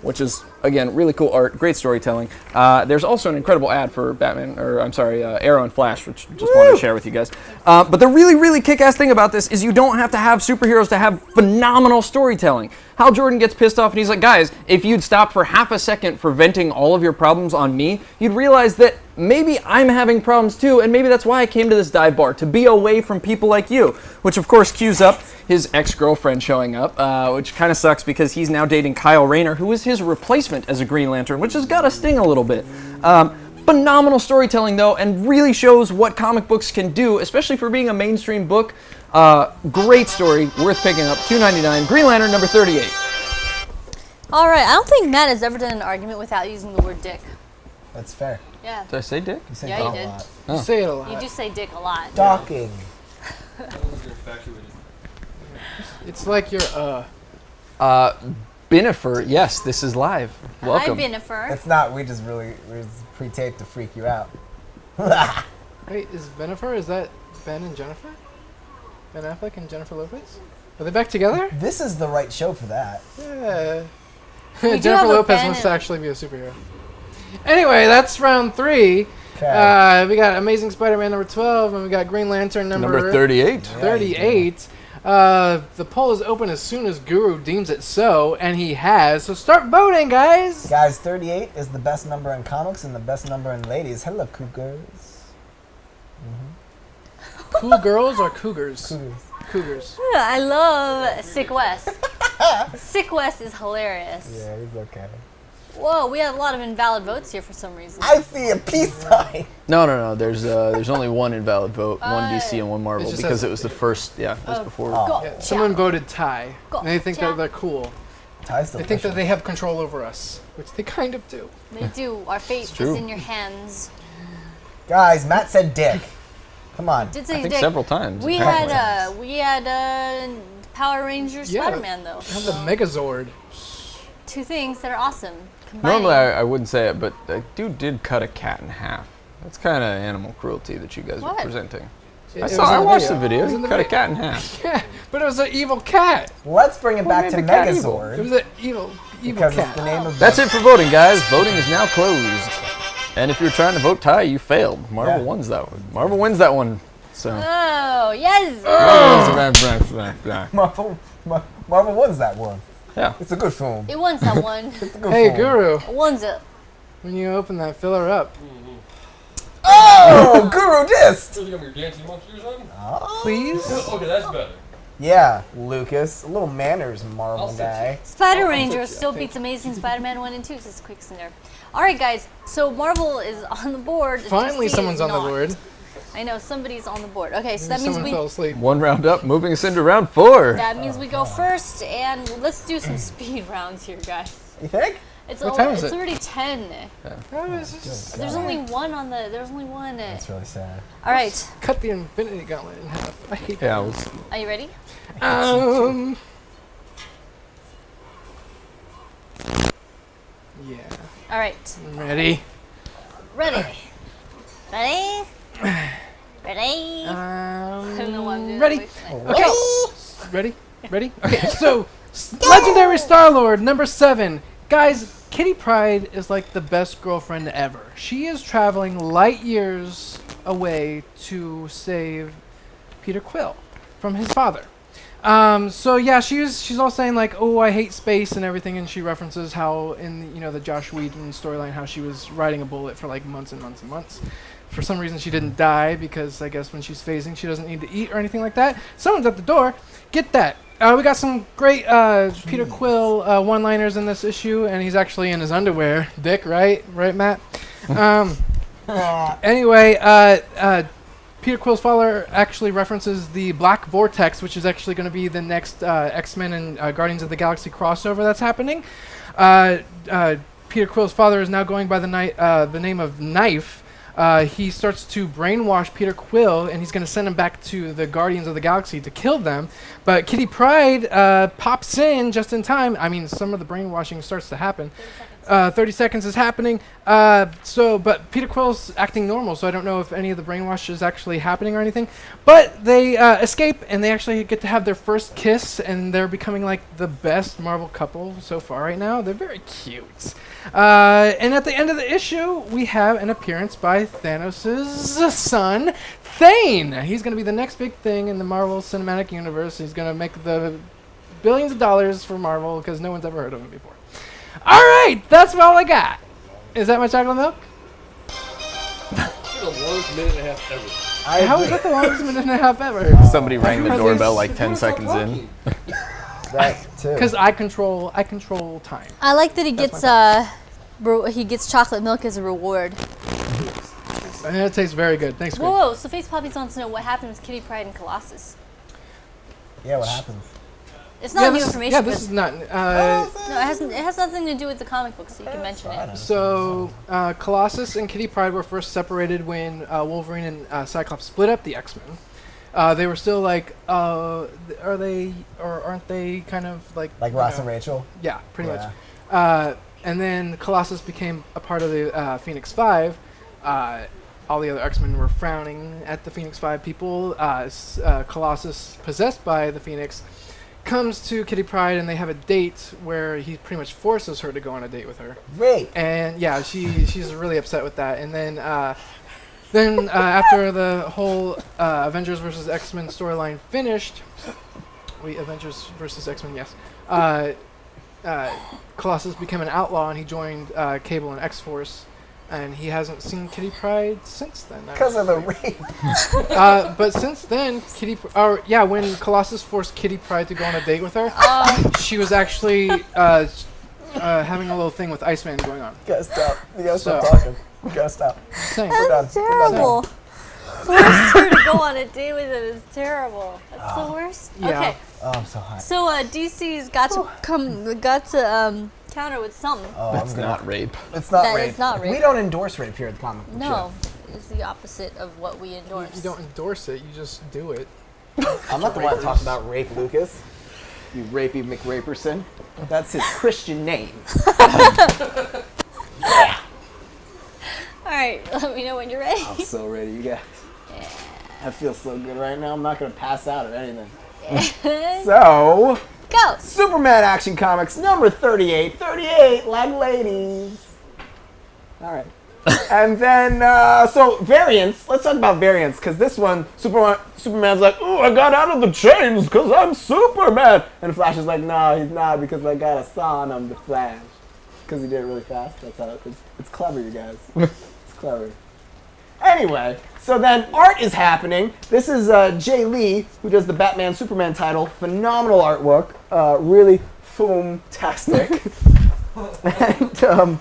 which is, again, really cool art, great storytelling. There's also an incredible ad for Arrow and Flash, which I just wanted to share with you guys. But the really, really kick-ass thing about this is you don't have to have superheroes to have phenomenal storytelling. Hal Jordan gets pissed off and he's like, guys, if you'd stop for half a second for venting all of your problems on me, you'd realize that maybe I'm having problems too, and maybe that's why I came to this dive bar, to be away from people like you. Which of course cues up his ex-girlfriend showing up, which kind of sucks because he's now dating Kyle Rayner, who is his replacement as a Green Lantern, which has got to sting a little bit. Phenomenal storytelling though, and really shows what comic books can do, especially for being a mainstream book. Great story, worth picking up, $2.99, Green Lantern number 38. All right, I don't think Matt has ever done an argument without using the word dick. That's fair. Yeah. Did I say dick? You say Yeah, that you a did. lot. You say it a lot. You do say dick a lot. Docking. It's like you're Binifer, yes, this is live. Welcome. Hi, Binifer. It's not. We just pre-taped to freak you out. Wait, is Benifer? Is that Ben and Jennifer? Ben Affleck and Jennifer Lopez? Are they back together? This is the right show for that. Yeah. We do Jennifer have a Lopez Ben must and- actually be a superhero. Anyway, that's round 3. Okay. We got Amazing Spider-Man number 12, and we got Green Lantern number 38. 38. The poll is open as soon as Guru deems it so, and he has. So start voting, guys. Guys, 38 is the best number in comics and the best number in ladies. Hello, cougars. Cool girls or cougars? Cougars. Cougars. I love Sick West. Sick West is hilarious. Yeah, he's okay. Whoa, we have a lot of invalid votes here for some reason. I see a peace sign. No. There's only one invalid vote, one DC and one Marvel, It just because has- it was the first. Yeah, it was before. Go, Someone voted tie. Go, And they think Jack. that they're cool. Ty's still They think that pushing. they have control over us, which they kind of do. They do. Our fate is true. in your hands. Guys, Matt said dick. Come on. Did say I think Dick. several times. We apparently. had Power Ranger Yeah. Spider-Man though. I have the Megazord. Two things that are awesome. Combining. Normally I wouldn't say it, but the dude did cut a cat in half. That's kind of animal cruelty that you guys What? are presenting. It I was saw. I in watched the It video. was He in the cut a video. cat in half. Yeah, but it was an evil cat. Let's bring it back made to the cat evil? Megazord. It was an evil because cat. it's the name of That's it for voting, guys. Voting is now closed. And if you're trying to vote tie, you failed. Marvel Yeah. wins that one. Marvel wins that one. So. Oh yes. Marvel wins that one. Yeah. It's a good film. It wants that one. It's a good Hey, film. Guru, It wants it. when you open that, fill her up, Oh, Guru dissed. You got your dancing monsters on? please. Okay, that's better. Yeah, Lucas. A little manners, Marvel I'll guy. Spider Ranger still beats Amazing Spider-Man 1 and 2, says Quicksilver. Alright guys, so Marvel is on the board. Finally, DC someone's is on the not. board. I know, somebody's on the board. Okay, so that means Someone fell asleep. One round up, moving us into round 4. we go first, and let's do some speed rounds here, guys. You think? It's What time is it's it? already 10. Oh, it's just There's only one on the. There's only one. That's really sad. All right, cut the Infinity Gauntlet in half. I hate Yeah, let's, are you ready? that. Yeah. All right, I'm ready. ready, ready, ready. I don't know why I'm doing Ready. that voice tonight. Okay. Ready? Ready? Okay, so Legendary Star-Lord, number 7. Guys, Kitty Pryde is like the best girlfriend ever. She is traveling light years away to save Peter Quill from his father. So yeah, she's all saying like, oh, I hate space and everything, and she references how in the Josh Whedon storyline how she was riding a bullet for like months and months and months. For some reason, she didn't die because I guess when she's phasing, she doesn't need to eat or anything like that. Someone's at the door. Get that. We got some great Peter Quill one-liners in this issue, and he's actually in his underwear. Dick, right? Right, Matt? Anyway, Peter Quill's father actually references the Black Vortex, which is actually going to be the next X-Men and Guardians of the Galaxy crossover that's happening. Peter Quill's father is now going by the name of Knife. He starts to brainwash Peter Quill, and he's going to send him back to the Guardians of the Galaxy to kill them. But Kitty Pryde pops in just in time. I mean, some of the brainwashing starts to happen. 30 seconds is happening. But Peter Quill's acting normal, so I don't know if any of the brainwash is actually happening or anything. But they escape, and they actually get to have their first kiss, and they're becoming like the best Marvel couple so far right now. They're very cute. And at the end of the issue, we have an appearance by Thanos' son, Thane. He's going to be the next big thing in the Marvel Cinematic Universe. He's going to make the billions of dollars for Marvel because no one's ever heard of him before. All right, that's all I got. Is that my chocolate milk? It's the longest minute and a half ever. How is that the longest minute and a half ever? somebody rang the doorbell like 10 seconds in. That too. Because I control time. I like that he That's gets he gets chocolate milk as a reward. And it tastes very good. Thanks, Greg. Whoa! So Face Poppy wants to know what happened with Kitty Pryde and Colossus. Yeah, what happens? It's not new this, information. yeah, but this is not. no, it has nothing to do with the comic book, so you can mention it. So, Colossus and Kitty Pryde were first separated when Wolverine and Cyclops split up the X-Men. They were still like, are they or aren't they kind of like Ross and Rachel? Yeah, pretty Yeah. much. And then Colossus became a part of the Phoenix Five. All the other X-Men were frowning at the Phoenix Five people. Colossus, possessed by the Phoenix, comes to Kitty Pryde, and they have a date where he pretty much forces her to go on a date with her. Great. And yeah, she's really upset with that. And then after the whole Avengers versus X-Men storyline finished, Avengers versus X-Men, yes. Colossus became an outlaw, and he joined Cable and X-Force. and he hasn't seen Kitty Pryde since then. Because of the rape. But since then, when Colossus forced Kitty Pryde to go on a date with her, she was actually having a little thing with Iceman going on. You gotta stop. You gotta stop talking. You gotta stop. Saying. We're done. That's terrible. Forced her to go on a date with him is terrible. That's the worst. Yeah. Okay. Oh, I'm so hot. So DC's got to counter with something. Oh, That's not rape. It's not That rape. is not rape. We don't endorse rape here at the Comic Book Show. No, it's the opposite of what we endorse. You don't endorse it, you just do it. I'm not the one to talk about rape, Lucas. You rapey McRaperson. That's his Christian name. All right, let me know when you're ready. I'm so ready, you guys. I feel so good right now. I'm not gonna pass out or anything. So, Go. Superman Action Comics number 38. 38, like ladies. All right. And then, so variants. Let's talk about variants, because this one, Superman's like, ooh, I got out of the chains because I'm Superman. And Flash is like, no, he's not, because I got a saw on him, the Flash. Because he did it really fast. That's how it's clever, you guys. It's clever. Anyway, so then art is happening. This is Jay Lee, who does the Batman Superman title. Phenomenal artwork. Really foom-tastic. And,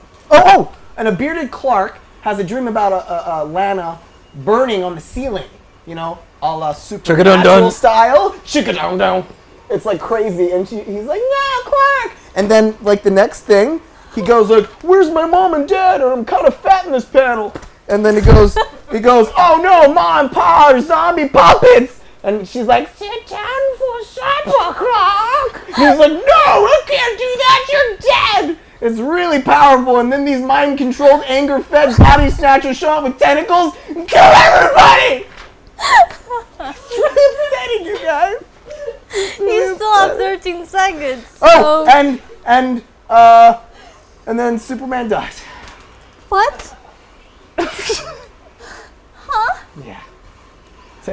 and a bearded Clark has a dream about Lana burning on the ceiling. You know, a la Supernatural style. Chicka-dum-dum. It's like crazy, and he's like, no, Clark! And then, like, the next thing, he goes like, where's my mom and dad? Or I'm kind of fat in this panel. And then he goes, oh no, Mom and Pa are zombie puppets! And she's like, sit down for supper, Clark! And he's like, no, I can't do that, you're dead! It's really powerful, and then these mind-controlled, anger-fed body snatchers show up with tentacles and kill everybody! It's really upsetting, you guys. You still have 13 seconds. Oh, so and then Superman dies. what? Huh? Yeah.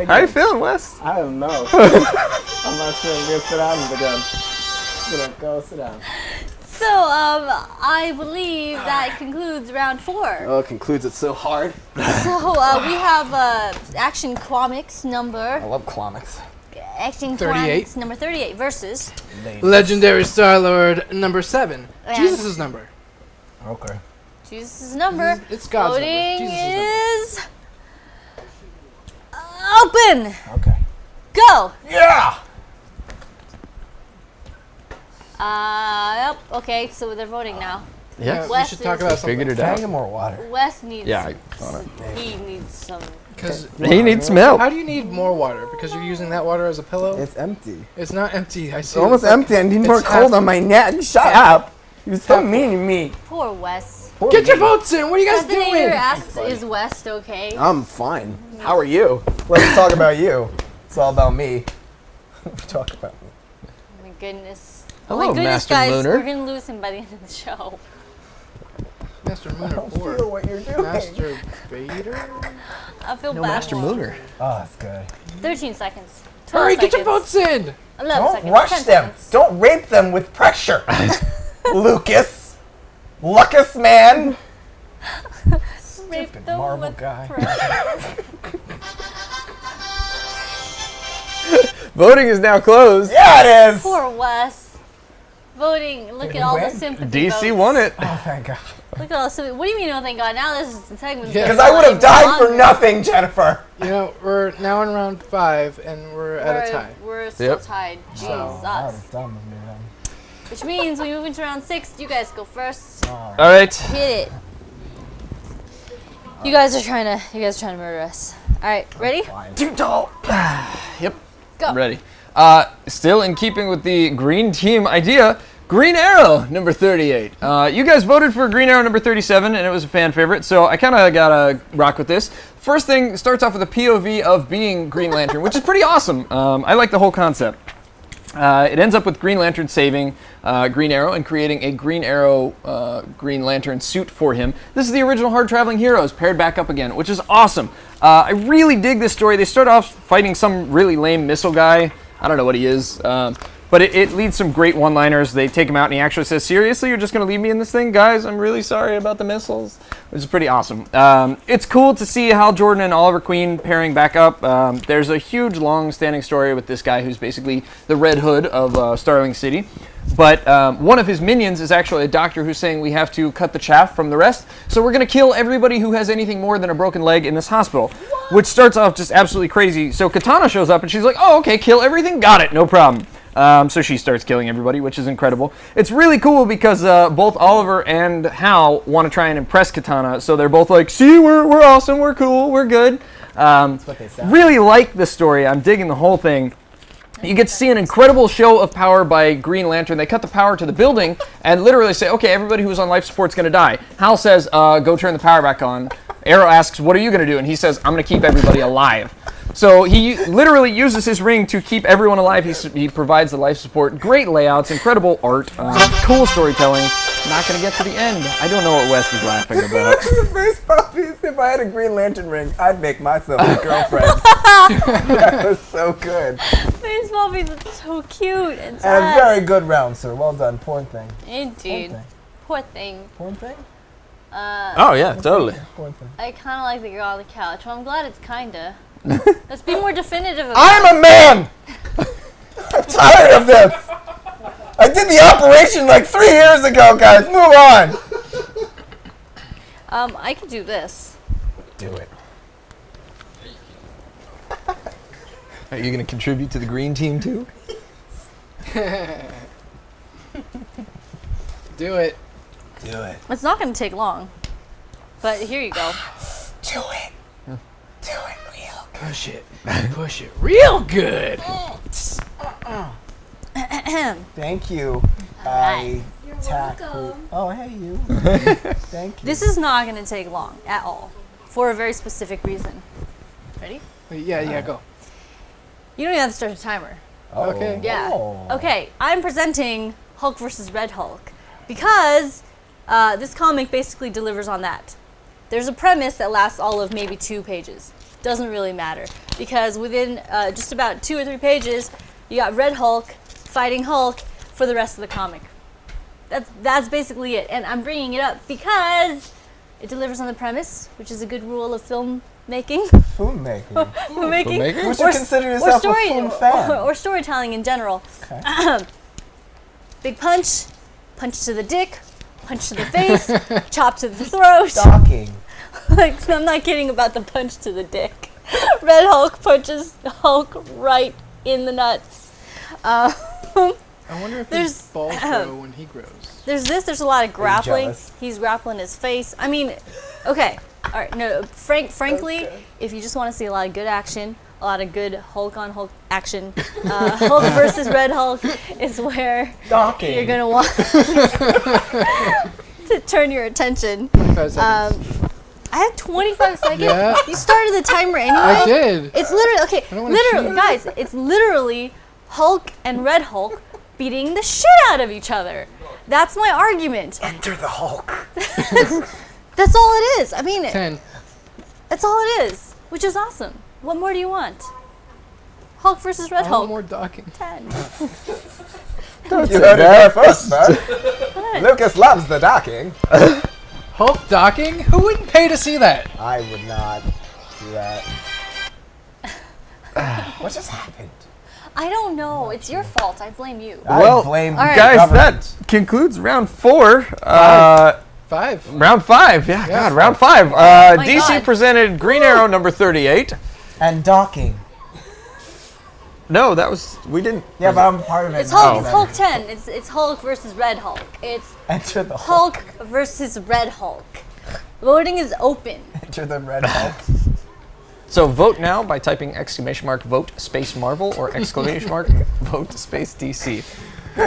How you feeling, Wes? I don't know. I'm not sure. I'm gonna sit down again. I'm gonna go sit down. So, I believe that concludes round 4. Oh, it concludes it so hard. So, we have Action Comics number... I love comics. Action 38. Comics number 38 versus... Legendary Star-Lord number 7. And- Jesus' number. Okay. Jesus' number. It's God's number. Voting Jesus' is... open! Okay. Go! Yeah! Yep, okay, so they're voting now. Yeah, we Wes should talk is- about something. Figured it Can I out. get more water? Wes needs... Yeah, he needs some... Because He needs milk. how do you need more water? Because you're using that water as a pillow? It's empty. It's not empty. I see. It's almost like- empty. I need more it's cold half- on my neck. Shut up. You're so mean to me. Poor Wes. Get your votes in! What are you guys Stephanie doing? asks, is West okay? I'm fine. How are you? Let's talk about you. It's all about me. Talk about me. Oh my goodness. Hello, oh my goodness, Master guys. Mooner. We're going to lose him by the end of the show. Master I Mooner don't 4. feel what you're doing. Master Bader? I feel No, bad Master for him. Mooner. Oh, that's good. 13 seconds. 12 Hurry, seconds. get your votes in! 11 Don't seconds. rush 10 them. seconds. Don't rape them with pressure. Lucas. Lucas, man. Rape Stupid them Marvel with guy. pressure. Voting is now closed. Yeah, it is. Poor Wes. Voting. Look at all the win? sympathy DC votes. won it. Oh, thank God. Look at all the sympathy. What do you mean, oh thank God? Now this segment's Yeah. Because I would have died for nothing, Jennifer. You know, we're now in round 5, and we're at a tie. We're still Yep. tied. Jesus. That was dumb of me then. Which means we move into round 6. You guys go first. All right. Hit it. You guys are trying to murder us. All right, ready? Too tall. Yep. Go. Ready. Still in keeping with the green team idea, Green Arrow number 38. You guys voted for Green Arrow number 37, and it was a fan favorite, so I kind of gotta rock with this. First thing starts off with a POV of being Green Lantern, which is pretty awesome. I like the whole concept. It ends up with Green Lantern saving Green Arrow and creating a Green Arrow Green Lantern suit for him. This is the original Hard Traveling Heroes paired back up again, which is awesome. I really dig this story. They start off fighting some really lame missile guy. I don't know what he is. But it leads some great one-liners. They take him out, and he actually says, seriously, you're just going to leave me in this thing? Guys, I'm really sorry about the missiles. Which is pretty awesome. It's cool to see Hal Jordan and Oliver Queen pairing back up. There's a huge, long-standing story with this guy who's basically the Red Hood of Starling City. But one of his minions is actually a doctor who's saying we have to cut the chaff from the rest. So we're going to kill everybody who has anything more than a broken leg in this hospital. What? Which starts off just absolutely crazy. So Katana shows up, and she's like, oh, okay, kill everything? Got it, no problem. So she starts killing everybody, which is incredible. It's really cool because both Oliver and Hal want to try and impress Katana, so they're both like, see, we're awesome, we're cool, we're good. That's what they sound. Really like this story. I'm digging the whole thing. You get to see an incredible show of power by Green Lantern. They cut the power to the building and literally say, okay, everybody who's on life support's going to die. Hal says, go turn the power back on. Arrow asks, what are you going to do? And he says, I'm going to keep everybody alive. So he literally uses his ring to keep everyone alive. He provides the life support. Great layouts, incredible art, cool storytelling. Not going to get to the end. I don't know what Wes is laughing about. The first puppies, if I had a Green Lantern ring, I'd make myself a girlfriend. That was so good. Face puppies are so cute and And sad. a very good round, sir. Well done. Porn thing. Indeed. Porn thing. Poor thing. Porn thing? Oh, yeah, totally. Porn thing. I kind of like the girl on the couch. Well, I'm glad it's kinda. Let's be more definitive about I'm a man! I'm tired of this! I did the operation like 3 years ago, guys. Move on! I could do this. Do it. Are you going to contribute to the green team too? Do it. Do it. It's not going to take long. But here you go. Do it. Do it real. Push it. Push it real good. Thank you. Alright. You're Tack. welcome. Oh, hey, you. Thank you. This is not going to take long at all. For a very specific reason. Ready? Yeah, go. You don't even have to start a timer. Oh. Okay. Yeah. Oh. Okay, I'm presenting Hulk versus Red Hulk because this comic basically delivers on that. There's a premise that lasts all of maybe 2 pages. Doesn't really matter because within just about 2 or 3 pages, you got Red Hulk fighting Hulk for the rest of the comic. That's basically it, and I'm bringing it up because it delivers on the premise, which is a good rule of film making. Food making. Filmmaker? You should consider yourself a film fan. or storytelling in general. Okay. Big punch, punch to the dick, punch to the face, chop to the throat. Docking. Like, I'm not kidding about the punch to the dick. Red Hulk punches Hulk right in the nuts. I wonder if There's- his balls grow when he grows. There's a lot of grappling. jealous? He's grappling his face. I mean, okay. All right, no, frankly, if you just want to see a lot of good action, a lot of good Hulk on Hulk action, Hulk versus Red Hulk is where Docking. you're going to want to turn your attention. 25 seconds. I have 25 seconds. Yeah. You started the timer anyway. I did. It's literally, okay, don't wanna literally, cheat. guys, it's literally Hulk and Red Hulk beating the shit out of each other. That's my argument. Enter the Hulk. That's all it is. I mean, 10. that's all it is, which is awesome. What more do you want? Hulk versus Red I want Hulk. more docking. 10. You heard it there first, man. Lucas loves the docking. Hulk docking? Who wouldn't pay to see that? I would not do that. What just happened? I don't know. It's your fault. I blame you. Well, I blame all right. Guys, government. that concludes round 4. 5. Round 5, yeah, God, round 5. my DC God. presented Green Arrow number 38. And docking. No, that was, we didn't. Yeah, but I'm part of it. It's now. Hulk. It's Hulk 10. It's Hulk versus Red Hulk. It's Enter the Hulk. Hulk versus Red Hulk. Voting is open. Enter the Red Hulk. So vote now by typing ! vote space Marvel or ! vote space DC.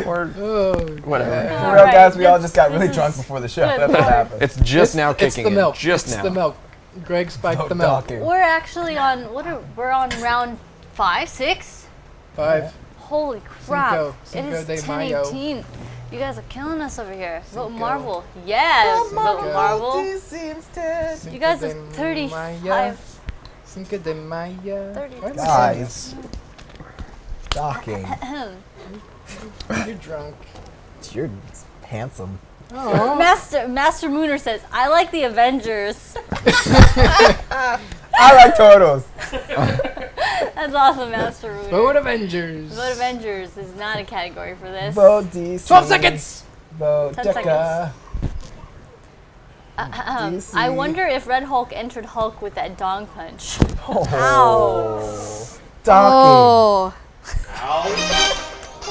Or whatever. For All real, right, guys, we all this- just got really this drunk is before the show. good That's what lord. happened. It's just now kicking It's the milk. in. Just it's now. the milk. Greg spiked Vote the milk. docking. We're actually on we're on round 5, 6. 5. Holy crap! Cinco it is de Mayo. 10:18. You guys are killing us over here. Vote Cinco. Marvel. Yes, vote Marvel. DC instead. You guys Cinco are de 35. Cinco de Mayo. 30. Why am I saying Guys, Docking. You're drunk. You're handsome. Oh. Master Mooner says, I like the Avengers. I like turtles. That's awesome, Master Mooner. Vote Avengers. Vote Avengers is not a category for this. Vote DC. 12 seconds. Vote 10 Deca. DC. I wonder if Red Hulk entered Hulk with that dong punch. Oh. Docking.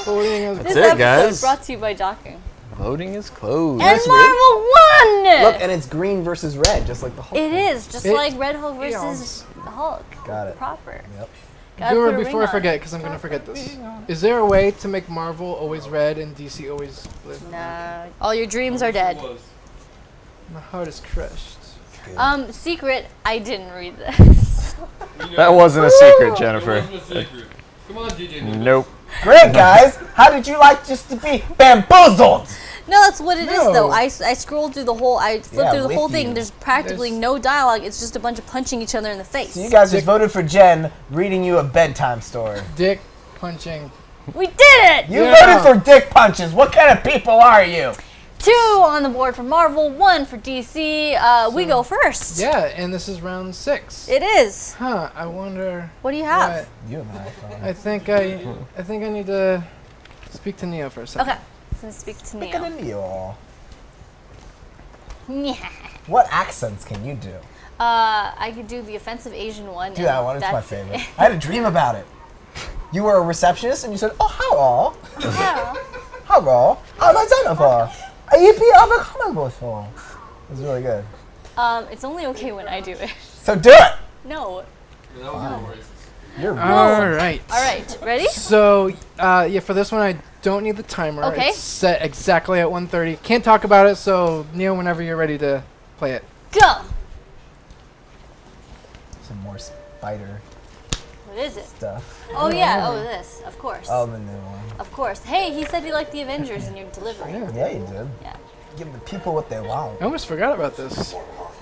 Voting is This it, episode guys. brought to you by docking. Voting is closed. And Marvel won! Look, and it's green versus red, just like the Hulk. It is, just It- like Red Hulk versus Hulk. Got it. Proper. Yep. Gotta Guru, put a before ring I on forget, it. because I'm going to forget this. Is there a way to make Marvel always red and DC always blue? Nah, all your dreams are dead. My heart is crushed. Secret, I didn't read this. That wasn't a secret, Jennifer. Come on, DJ. Nope. Great, guys. How did you like just to be bamboozled? No, that's what it is, No. though. I scrolled through the whole, I flipped Yeah, through the with whole thing. you. There's practically There's- no dialogue. It's just a bunch of punching each other in the face. So you guys just voted for Jen reading you a bedtime story. Dick punching. We did it! You Yeah. voted for dick punches. What kind of people are you? 2 on the board for Marvel, 1 for DC. We go first. Yeah, and this is round 6. It is. Huh, I wonder What do you have? what. You have an iPhone. I think I need to speak to Neo for a second. Okay, so speak to Look at Neo. Neo. Yeah. What accents can you do? I could do the offensive Asian one. Do that one. It's my favorite. I had a dream about it. You were a receptionist and you said, "Oh, hello, Yeah. hello. I'm a Jennifer. EP of a comic book store." It was really good. It's only okay when I do it. So do it. No. You're All right. All right, ready? So, yeah, for this one, I don't need the timer. Okay. It's set exactly at 1:30. Can't talk about it, so Neo, whenever you're ready to play it. Go. some more spider What is it? stuff. Oh yeah. Oh, this. Of course. Oh, the new one. Of course. Hey, he said he liked the Avengers in your delivery. Yeah. Yeah, you did. Yeah. Give the people what they want. I almost forgot about this.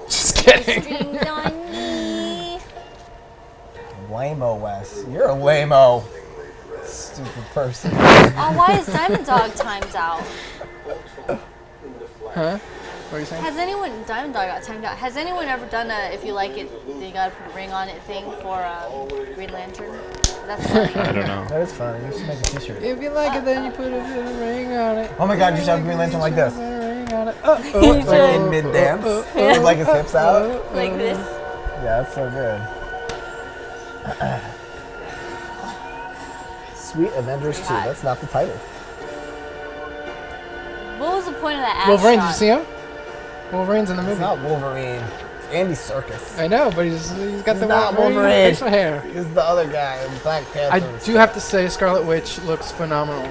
Just kidding. Strings on me. Lame-o, Wes. You're a lame-o. Stupid person. Oh, why is Diamond Dog timed out? Huh? What are you saying? Has anyone, Diamond Dog got timed out. Has anyone ever done a, if you like it, you gotta put a ring on it thing for Green Lantern? That's funny. I don't know. That is fun. You should make a t-shirt. If you like it, then you put a ring on it. Oh my god, you should have Green Lantern like this. Put a ring on it. Oh, You Like in mid-dance. With like his hips out. Like this. Yeah, that's so good. Sweet Avengers 2. hot. That's not the title. What was the point of that ass Wolverine, did you shot? see him? Wolverine's in the It's movie. not Wolverine. It's Andy Serkis. I know, but he's got He's the not Wolverine Wolverine. facial hair. He's the other guy in Black Panther. I do have to say, Scarlet Witch looks phenomenal.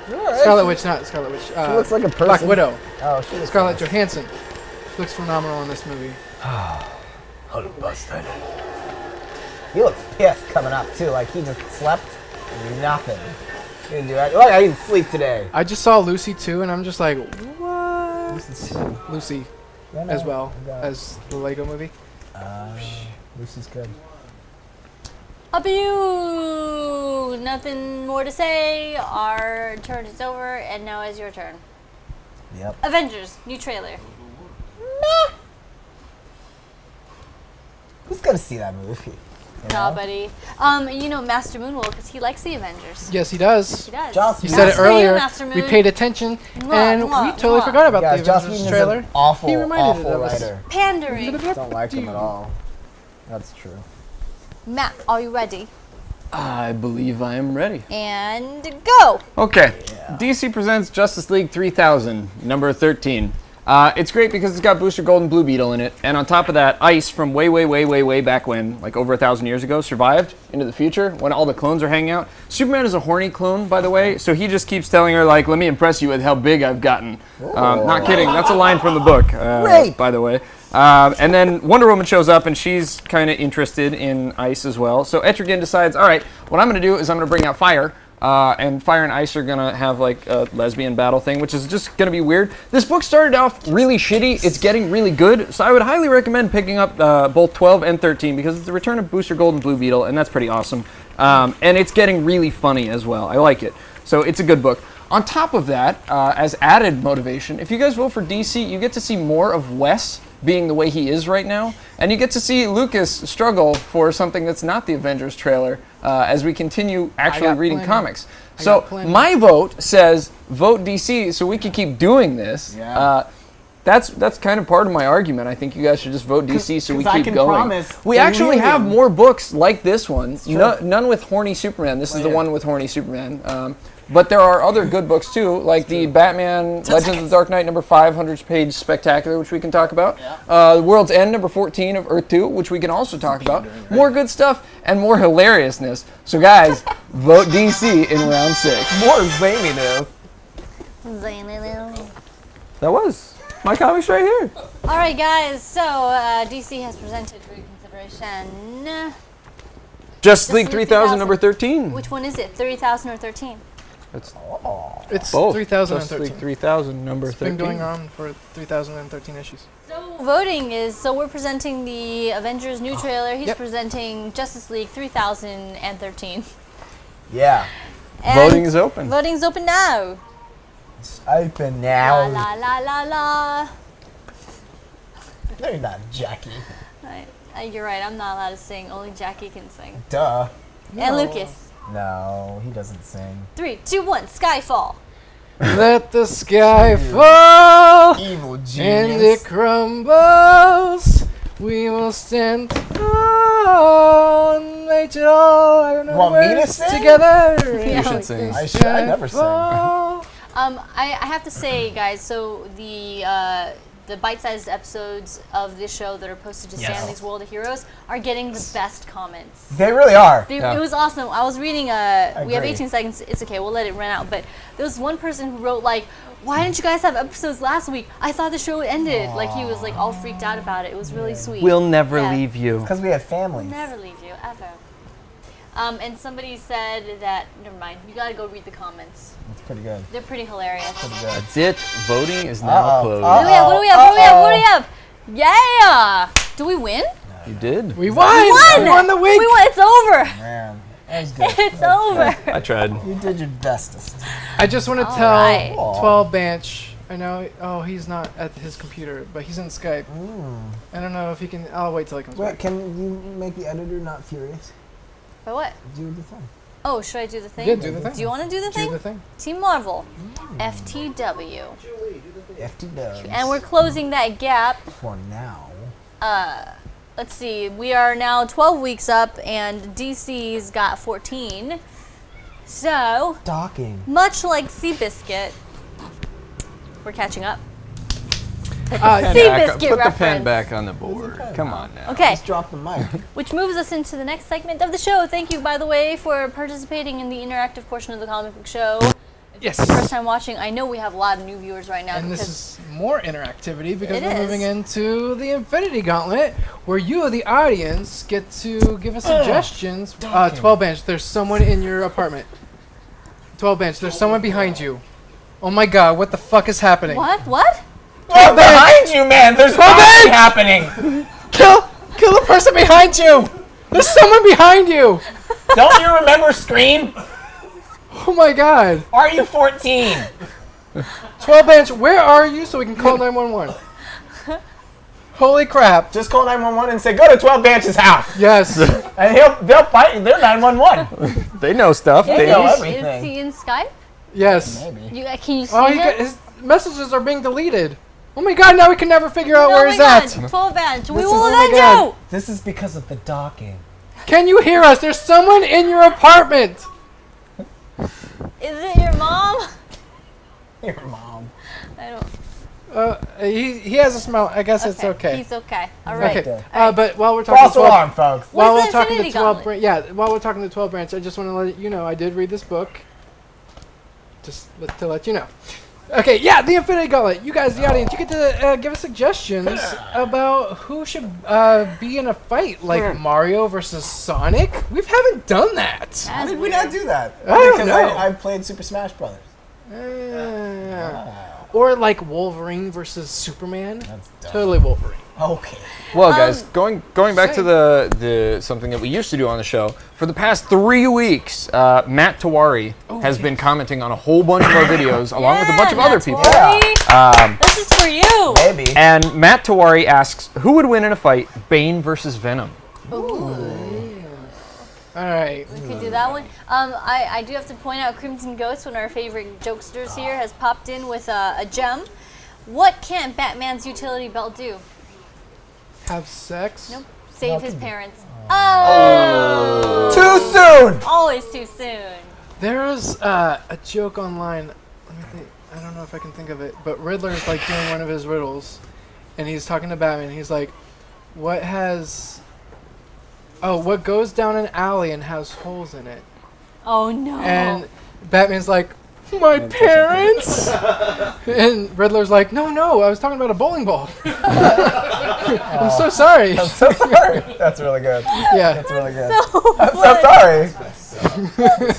Sure, Scarlet Witch, not Scarlet Witch. She looks like a person. Black Widow. Oh, she looks Scarlett nice. Johansson looks phenomenal in this movie. Hold it, busted. He looks pissed coming up too, like he just slept and nothing. He didn't do that. Look, I didn't sleep today. I just saw Lucy too, and I'm just like, what? Lucy Yeah, no, as well I got it. as the Lego movie. Lucy's good. Up you! Nothing more to say. Our turn is over, and now is your turn. Yep. Avengers, new trailer. Who's gonna see that movie? You Nah, know? buddy. You know Master Moon will, because he likes the Avengers. Yes, he does. He does. Joss You Whedon. said it That's for you, earlier. Master We Moon. paid attention, Mwah, and mwah, we totally mwah. forgot about Guys, the Joss Avengers Whedon is trailer. an awful, He reminded awful of us. writer. Pandering. Don't like him at all. That's true. Matt, are you ready? I believe I am ready. And go! Okay. DC presents Justice League 3000, number 13. It's great because it's got Booster Gold and Blue Beetle in it, and on top of that, Ice from way back when, like over 1,000 years ago, survived into the future when all the clones are hanging out. Superman is a horny clone, by the way, so he just keeps telling her, like, let me impress you with how big I've gotten. Not kidding, that's a line from the book, Rape. by the way. And then Wonder Woman shows up, and she's kind of interested in Ice as well. So Etrigan decides, all right, what I'm going to do is I'm going to bring out fire. and Fire and Ice are gonna have like a lesbian battle thing, which is just gonna be weird. This book started off really shitty. It's getting really good, so I would highly recommend picking up both 12 and 13 because it's the return of Booster Gold and Blue Beetle, and that's pretty awesome. And it's getting really funny as well. I like it. So it's a good book. On top of that, as added motivation, if you guys vote for DC, you get to see more of Wes being the way he is right now, and you get to see Lucas struggle for something that's not the Avengers trailer as we continue actually reading comics. So my vote says vote DC so we can keep doing this. Yeah. That's kind of part of my argument. I think you guys should just vote DC so we keep going. We to actually have William- more books like this one. None with horny Superman. This is the one with horny Superman. But there are other good books too, like the Batman Legends of the Dark Knight number 500-page spectacular, which we can talk about. The World's End number 14 of Earth 2, which we can also talk about. More good stuff and more hilariousness. So guys, vote DC in round 6. More zaniness. That was my comics right here. All right, guys. So DC has presented for your consideration. Justice League 3000. 3000 number 13. Which one is it? 30,000 or 13? It's Both. 3013. Justice League 3000 number 13. Been going on for 3013 issues. So voting is, so we're presenting the Avengers new trailer. He's Yep. presenting Justice League 3013. Yeah. And Voting is open. Voting's open now. It's open La now. la la la la. No, you're not, Jackie. Right. You're right, I'm not allowed to sing. Only Jackie can sing. Duh. And Lucas. No, he doesn't sing. 3, 2, 1, Skyfall. Let the sky fall Evil and genius. it crumbles. We will stand tall and make it all. I don't know. Want me to words sing? Together. Yeah, You should like sing. this. I never sang. Fall. I have to say, guys, so the bite-sized episodes of this show that are posted to Stanley's World of Heroes are getting the best comments. They really are. It was awesome. I was reading, we have agree. 18 seconds, it's okay, we'll let it run out, but there was one person who wrote like, why didn't you guys have episodes last week? I thought the show ended. Like he was like all freaked out about it. It was really sweet. We'll never Yeah. leave you. Because we have families. Never leave you, ever. And somebody said that, never mind, you gotta go read the comments. It's pretty good. They're pretty hilarious. Pretty good. That's it. Voting is now Uh-oh. closed. What do we have? What do we have? What do we have? What do we have? Yeah! Do we win? You did. We won. won! We won the week. We won! It's over! Man, that was good. It's over! I tried. You did your bestest. I just want to All tell right. 12 Bench. I know. Oh, he's not at his computer, but he's in Skype. I don't know if he can. I'll wait till he comes Wait, back. can you make the editor not furious? But what? Do the thing. Oh, should I do the thing? Yeah, do the thing. Do you want to do the Do thing? the thing. Team Marvel. FTW. FT dubs. And we're closing that gap. For now. Let's see. We are now 12 weeks up, and DC's got 14. So, Docking. much like Seabiscuit, we're catching up. Uh, Seabiscuit Put the reference. pen back on the board. Come on now. Okay, Just drop the mic. which moves us into the next segment of the show. Thank you, by the way, for participating in the interactive portion of the comic book show. yes. First time watching, I know we have a lot of new viewers right now. And this because is more interactivity because It we're is. moving into the Infinity Gauntlet, where you, the audience, get to give us suggestions. 12 Bench, there's someone in your apartment. 12 Bench, there's someone behind you. Oh my god, what the fuck is happening? What? What? Oh, behind you, man! There's nothing happening! Kill the person behind you! There's someone behind you! Don't you remember Scream? Oh my god. Are you 14? 12 Bench, where are you so we can call 911? Holy crap. Just call 911 and say, go to 12 Bench's house. Yes. And they'll fight you. They're 911. They know stuff. They They know Is everything. he in Skype? Yes. Maybe. Can you see Oh, him? his messages are being deleted. Oh my god, now we can never figure out Oh where my he's God, at. 12 Bench. We This will is- oh my avenge God. you! This is because of the docking. Can you hear us? There's someone in your apartment. Is it your mom? Your mom. I don't. He has a smell. I guess it's okay. He's okay. All right. Okay. But while we're talking False 12, alarm, folks. while Where's we're the talking to Infinity 12 Gauntlet? while we're talking to 12 Branch, I just want to let you know I did read this book. Just to let you know. Okay, yeah, the Infinity Gauntlet. You guys, the audience, you get to give us suggestions about who should be in a fight, like Mario versus Sonic. We haven't done that. How did we not do that? I don't Because know. I played Super Smash Brothers. Or like Wolverine versus Superman. That's dumb. Totally Wolverine. Okay. Well, guys, going back to the something that we used to do on the show, for the past 3 weeks, Matt Tawari has been commenting on a whole bunch of our videos, along with a bunch of other people. This is for you. Maybe. And Matt Tawari asks, who would win in a fight, Bane versus Venom? All right. We could do that one. I do have to point out Crimson Ghost, one of our favorite jokesters here, has popped in with a gem. What can't Batman's utility belt do? Have sex? Nope. Save his parents. Oh! Too soon! Always too soon. There's a joke online. Let me think. I don't know if I can think of it, but Riddler's like doing one of his riddles, and he's talking to Batman. He's like, what goes down an alley and has holes in it? Oh no. And Batman's like, my parents? And Riddler's like, no, I was talking about a bowling ball. I'm so sorry. I'm so sorry. That's really good. Yeah. That's really good. So I'm so sorry.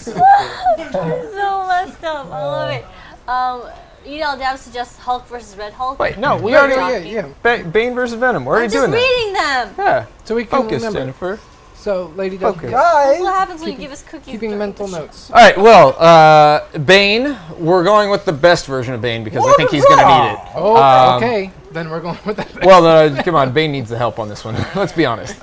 so messed up. I love it. Dab suggests Hulk versus Red Hulk. Wait, No, we we already already, yeah. Bane versus Venom. We're I'm already just doing that. reading them. Yeah. So we can Focus, remember. Jennifer. So, Lady Dove, Focus. Guys! That's what happens when you give us cookies. keeping during mental the show. notes. All right, well, Bane, we're going with the best version of Bane because I think he's going to need it. Oh, okay. Then we're going with that. Well, come on, Bane needs the help on this one. Let's be honest.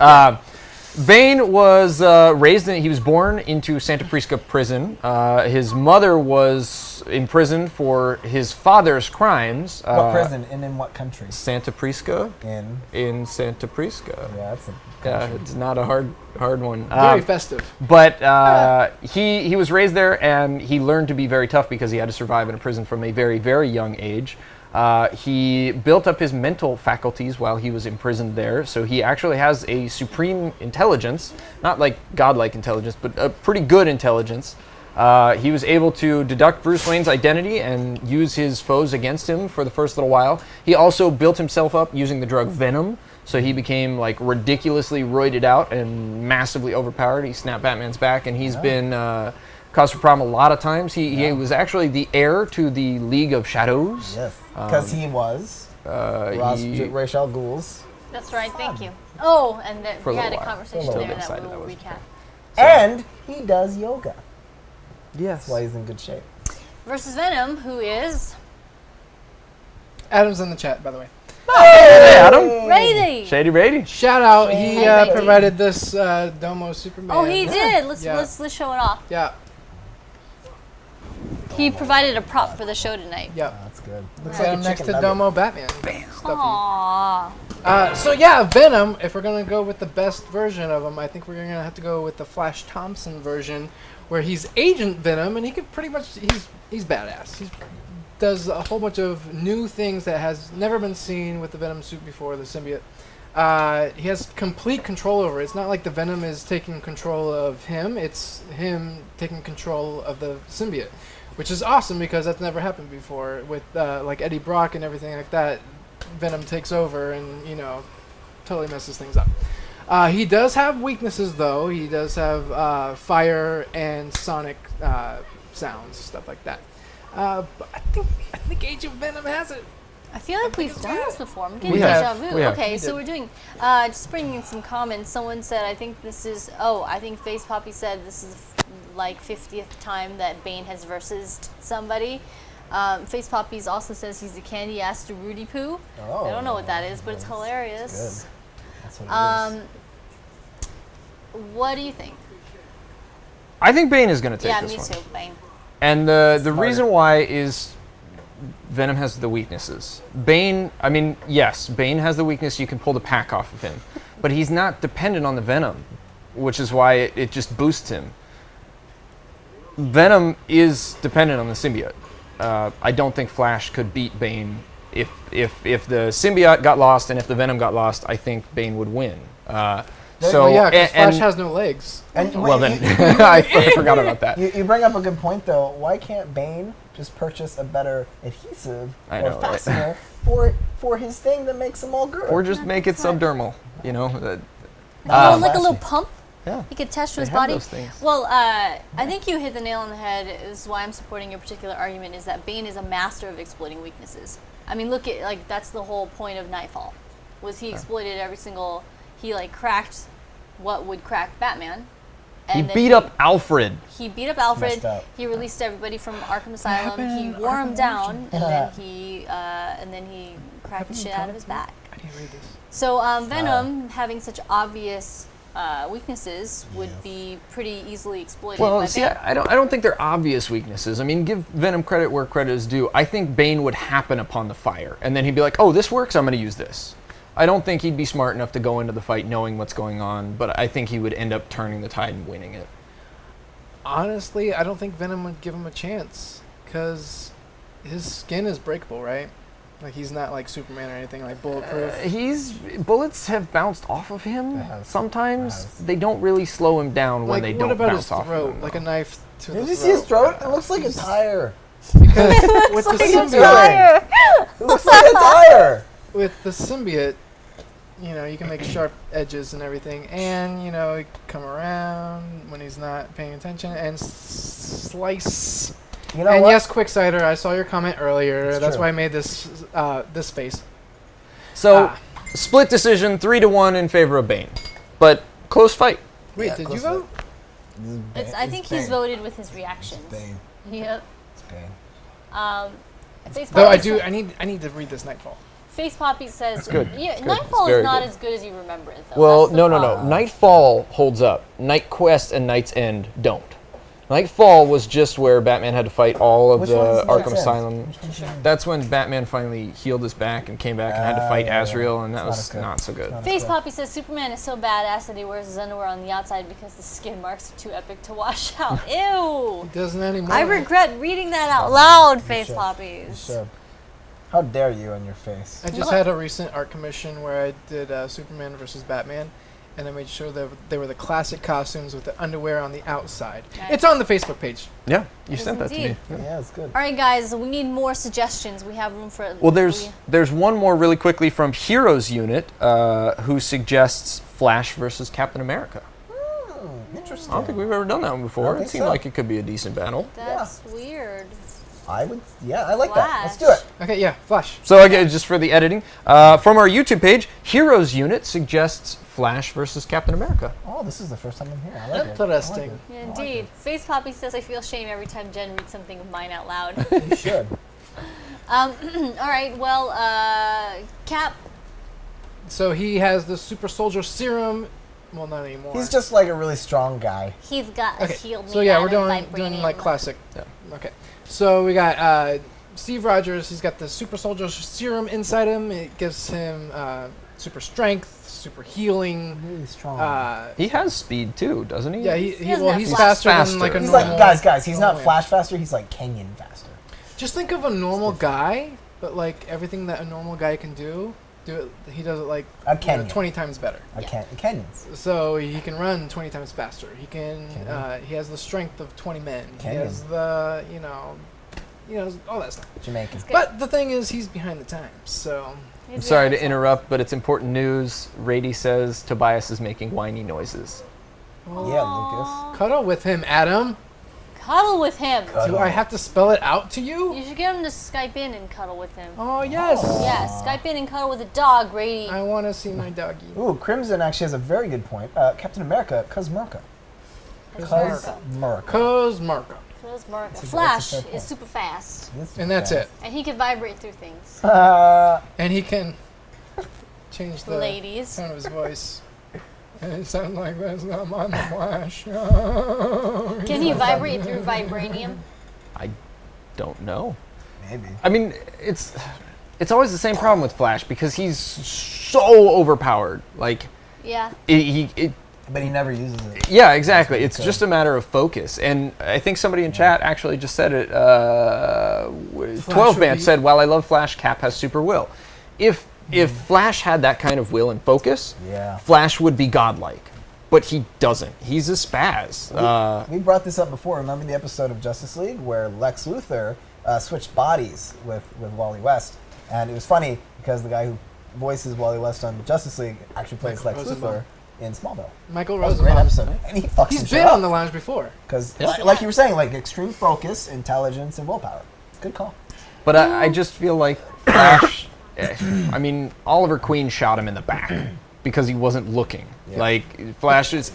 Bane was he was born into Santa Prisca prison. His mother was imprisoned for his father's crimes. What prison and in what country? Santa Prisca? In Santa Prisca. Yeah, that's a It's not a hard one. Very festive. But he was raised there, and he learned to be very tough because he had to survive in a prison from a very, very young age. He built up his mental faculties while he was imprisoned there, so he actually has a supreme intelligence, not like godlike intelligence, but a pretty good intelligence. He was able to deduct Bruce Wayne's identity and use his foes against him for the first little while. He also built himself up using the drug Venom, so he became like ridiculously roided out and massively overpowered. He snapped Batman's back, and he's been caused a problem a lot of times. He was actually the heir to the League of Shadows. Yes, because he was Ra's al Ghul's. That's right. Thank you. Oh, and then For a we had a little while. conversation Still a there little that excited we'll that was- recap. And he does yoga. Yes. That's why he's in good shape. Versus Venom, who is Adam's in the chat, by the way. Hey, Adam. Brady. Shady Brady. Shout out. He Hey, Brady. provided this Domo Superman. Oh, he did. Let's Yeah. let's show it off. Yeah. He provided a prop for the show tonight. Yeah. That's good. Looks Set like him a next chicken to nugget. Domo Batman. Aww. So yeah, Venom. If we're gonna go with the best version of him, I think we're gonna have to go with the Flash Thompson version, where he's Agent Venom, and he can pretty much he's badass. He does a whole bunch of new things that has never been seen with the Venom suit before, the symbiote. He has complete control over it. It's not like the Venom is taking control of him. It's him taking control of the symbiote, which is awesome because that's never happened before with like Eddie Brock and everything like that. Venom takes over and totally messes things up. He does have weaknesses though. He does have fire and sonic sounds, stuff like that. But I think Agent Venom has it. I feel like we've done this before. I'm getting We deja have. vu. We have. Okay, We so did. we're doing just bringing in some comments. Someone said, I think this is. I think Face Poppy said this is like 50th time that Bane has versus somebody. Face Poppies also says he's the candy ass to Rudy Poo. Oh, I don't know what that is, but it's hilarious. That's what it is. What do you think? I think Bane is going to take Yeah, this me one. too, Bane. And the reason why is Venom has the weaknesses. Bane, I mean, yes, Bane has the weakness. You can pull the pack off of him. But he's not dependent on the Venom, which is why it just boosts him. Venom is dependent on the symbiote. I don't think Flash could beat Bane. If the symbiote got lost and if the Venom got lost, I think Bane would win. So Well, yeah, because Flash and- has no legs. And well wait, then, I forgot about that. you bring up a good point though. Why can't Bane just purchase a better adhesive I or know, right? fastener for his thing that makes them all good. Or just make it subdermal, you know? Like a little flashy. pump. Yeah. He could attach to They his have body. those things. Well, I think you hit the nail on the head. This is why I'm supporting your particular argument. Is that Bane is a master of exploiting weaknesses. I mean, look at that's the whole point of Nightfall, was he exploited every single. He cracked what would crack Batman. He And then beat up Alfred. He beat up Alfred. messed up. He released everybody from Arkham Asylum. happened He in wore him Arkham down, Origins? and then he cracked the shit out of his back. I didn't read this. So Venom, having such obvious weaknesses, would be pretty easily exploited. Well, by see, Bane. I don't think they're obvious weaknesses. I mean, give Venom credit where credit is due. I think Bane would happen upon the fire, and then he'd be like, "Oh, this works. I'm going to use this." I don't think he'd be smart enough to go into the fight knowing what's going on, but I think he would end up turning the tide and winning it. Honestly, I don't think Venom would give him a chance because his skin is breakable, right? Like he's not like Superman or anything like bulletproof. Bullets have bounced off of him. They have. Sometimes They have. they don't really slow him down when Like they what don't about his bounce off throat? of him. Like a knife to Did the you see his throat. throat? It looks like a tire. Because with the symbiote, It looks like a tire. with the symbiote, you know, you can make sharp edges and everything, and you know, he can come around when he's not paying attention and slice. You know And what? yes, Quickscider, I saw your comment earlier. It's That's true. why I made this this face. So, Ah. split decision, 3-1 in favor of Bane, but close fight. Wait, Yeah, did close you vote? I think he's voted with his reactions. Bane. Yep. It's Bane. Face Though I Poppy do, sa- I need to read this Nightfall. Face Poppy says, It's good. Yeah, It's good. Nightfall It's is very not good. as good as you remember it, though. Well, That's the no. problem. Nightfall holds up. Night Quest and Night's End don't. Nightfall was just where Batman had to fight all of Which the one's Arkham Night's End? Asylum. Which one's Night's End? That's when Batman finally healed his back and came back and had to fight yeah, Azrael, yeah. and that It's was not not as so good. Not Face as Poppy says Superman is so badass that he wears his underwear on the outside because the skin marks are too epic to wash out. Ew! He doesn't anymore. I regret reading that out loud, Face should. Poppies. So, how dare you on your face? I just had a recent art commission where I did Superman versus Batman, and I made sure that they were the classic costumes with the underwear on the outside. Nice. It's on the Facebook page. Yeah, you Yes, sent that to me. indeed. Yeah, it's good. All right, guys, we need more suggestions. We have room for. Well, there's one more really quickly from Heroes Unit who suggests Flash versus Captain America. Interesting. I don't think we've ever done that one I before. don't It think seemed so. like it could be a decent battle. That's weird. I like that. Let's do Flash. it. Okay, yeah, Flash. So again, just for the editing, from our YouTube page, Heroes Unit suggests Flash versus Captain America. Oh, this is the first time I'm here. I like it. Interesting. I like Yeah, indeed. Face Poppy says, I feel shame every time Jen reads something of mine out loud. it. You should. All right, well, Cap. So he has the super soldier serum. Well, not anymore. He's just like a really strong guy. He's got a okay. shield. So made yeah, out we're of doing vibranium. like classic. Yeah. Okay. So we got Steve Rogers. He's got the super soldier serum inside him. It gives him super strength, super healing. Really strong. He has speed too, doesn't he? Yeah, He doesn't well, have he's flash. faster than like a he's normal. like guys. He's not normal man. Flash faster. He's like Kenyan faster. Just think of a normal guy, but like everything that a normal guy can do he does it like A Kenyan. 20 times better. Kenyans. So he can run 20 times faster. He can. Kenyan. He has the strength of 20 men. He Kenyan. has the all that stuff. Jamaicans. But the thing is, he's behind the times. So I'm sorry to interrupt, but it's important news. Rady says Tobias is making whiny noises. Yeah, Lucas. cuddle with him, Adam. Cuddle with him. Do I have to spell it out to You you? should get him to Skype in and cuddle with him. Oh yes. Yeah, Skype in and cuddle with a dog, Grady. I want to see my doggy. Ooh, Crimson actually has a very good point. Captain America, Cosmerca. Cosmerca. Cosmarca. Close Mark. That's a Flash fair point. is super fast, And that's it. and he can vibrate through things. And he can change the Ladies. tone of his voice. And it sounds like this. I'm on the Flash. Can he vibrate through vibranium? I don't know. Maybe. I mean, it's always the same problem with Flash because he's so overpowered. Like, Yeah. But he never uses it. yeah, exactly. It's Okay. just a matter of focus. And I think somebody in chat actually just said it. 12 would Man be- said, while I love Flash, Cap has super will. If Flash had that kind of will and focus, Yeah. Flash would be godlike. But he doesn't. He's a spaz. We brought this up before. Remember the episode of Justice League where Lex Luthor switched bodies with Wally West, and it was funny because the guy who voices Wally West on Justice League actually plays Lex Luthor in Smallville. Michael That was a great Rosenbaum. episode, and he fucks He's some been shit on the up lounge before. because, like you were saying, like extreme focus, intelligence, and willpower. Good call. But I just feel like Flash. I mean, Oliver Queen shot him in the back because he wasn't looking. Yeah. Like Flash is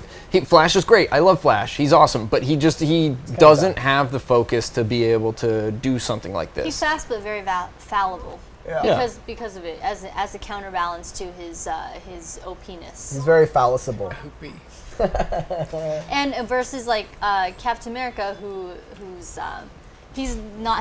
great. I love Flash. He's awesome, but he doesn't have the focus to be able to do something like this. He's fast but very fallible. Yeah. Because of it, as a counterbalance to his OP-ness. He's very phallicable. And versus like Captain America, he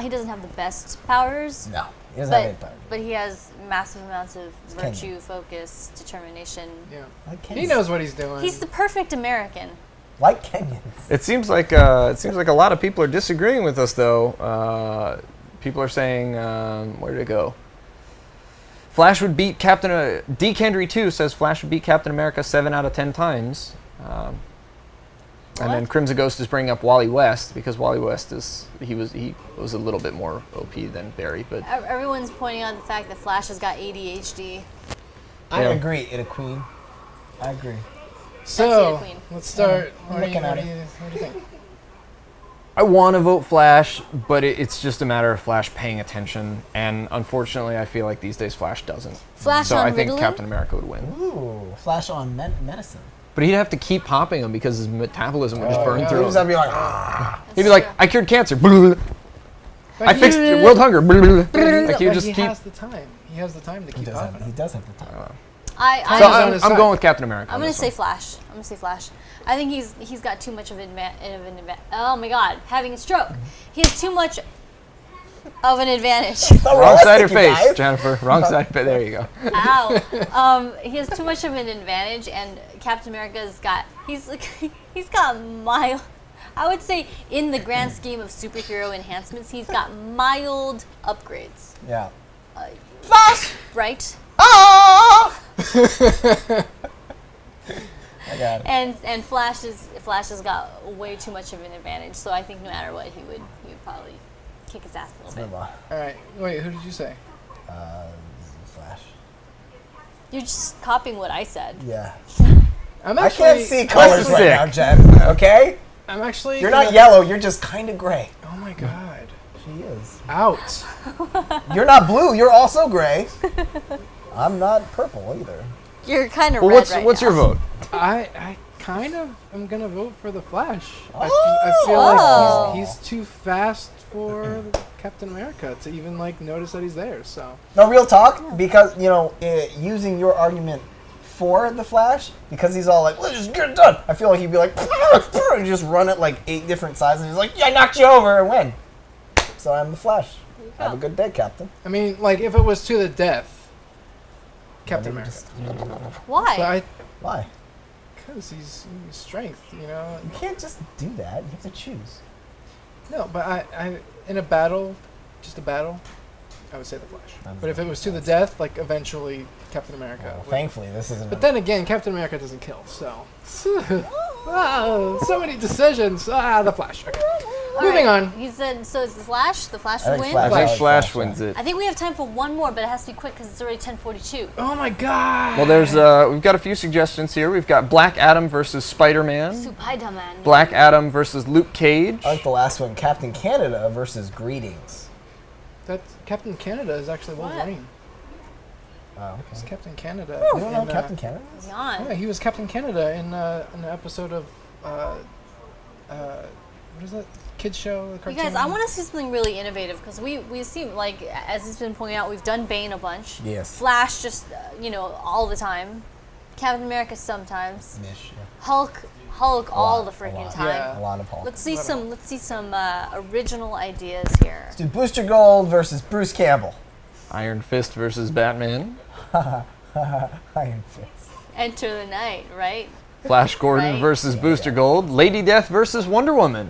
doesn't have the best powers. No, he doesn't have any power. But he has massive amounts of virtue, Kenyan. focus, determination. Yeah. Like He Kenyans. knows what he's doing. He's the perfect American. Like Kenyans. It seems like a lot of people are disagreeing with us, though. People are saying, where did it go? Flash would beat Captain. D. Kendry 2 says Flash would beat Captain America 7 out of 10 times. And then Crimson Ghost is bringing up Wally West because Wally West was a little bit more OP than Barry, but Everyone's pointing out the fact that Flash has got ADHD. I Yeah. agree, Ida Queen. I agree. So, Queen. let's start. I'm What do you looking at it. think? I want to vote Flash, but it's just a matter of Flash paying attention, and unfortunately, I feel like these days Flash doesn't. Flash So on I think Ritalin? Captain America would win. Ooh, Flash on medicine. But he'd have to keep popping them because his metabolism would just burn He through just him. have to be like, ah. He'd be like, I cured cancer. I fixed world hunger. Like he would just he keep. has the time. He has the time to keep popping. He does have the time. So I'm I'm going with Captain America. gonna say Flash. I'm gonna say Flash. I think he's got too much of an oh my god, having a stroke. He has too much of an advantage. Wrong side of your Realistic, you face, guys. Jennifer. Wrong side. But there you go. Ow. He has too much of an advantage, and Captain America's got he's got mild. I would say in the grand scheme of superhero enhancements, he's got mild upgrades. Yeah. Flash, right? Ah! I got it. And Flash has got way too much of an advantage. So I think no matter what, he would probably kick his ass a Let's little move bit. on. All right. Wait, who did you say? Flash. You're just copying what I said. Yeah. I'm I actually. can't see colors right sick. now, Jen. Okay? I'm actually. You're not yellow, you're just kind of gray. Oh my god. She is. Out. You're not blue, you're also gray. I'm not purple either. You're kind of Well, red what's now. your vote? I kind of am gonna vote for the Flash. I Oh. feel like he's too fast for Captain America to even like notice that he's there. So No, real talk, because, using your argument for the Flash, because he's all like, let's just get it done. I feel like he'd be like, and just run it like 8 different sides, and he's like, yeah, I knocked you over and win. So I'm the Flash. Have a good day, Captain. I mean, like if it was to the death, Captain Maybe America. just- Why? Why? Because he's strength, you know. You can't just do that. You have to choose. No, but I in a battle, just a battle, I would say the Flash. But if it was to the death, like eventually Captain America. Well, would- thankfully, this isn't. But then again, Captain America doesn't kill, so. So many decisions. The Flash. Okay. All Moving right. on. He said, so it's the Flash? The Flash I would think win? I Flash. think Flash wins it. I think we have time for one more, but it has to be quick because it's already 10:42. Oh my god. Well, there's we've got a few suggestions here. We've got Black Adam versus Spider-Man. Spider-Man. Black Adam versus Luke Cage. I like the last one, Captain Canada versus Greetings. That Captain Canada is actually What? Wolverine. Oh, He's okay. Captain Canada. You don't know in, Captain Canada? Yawn. Yeah, he was Captain Canada in an episode of what is that kids show? The You cartoon? guys, I want to see something really innovative because we seem like, as it's been pointed out, we've done Bane a bunch. Yes. Flash just, all the time. Captain America sometimes. Mish, yeah. Hulk all lot, the a freaking lot. time. Yeah. A lot of Hulk. Let's see some original ideas here. Let's do Booster Gold versus Bruce Campbell. Iron Fist versus Batman. Iron Fist. Enter the night, right? Flash Gordon Right. versus Booster Gold. Lady Death versus Wonder Woman.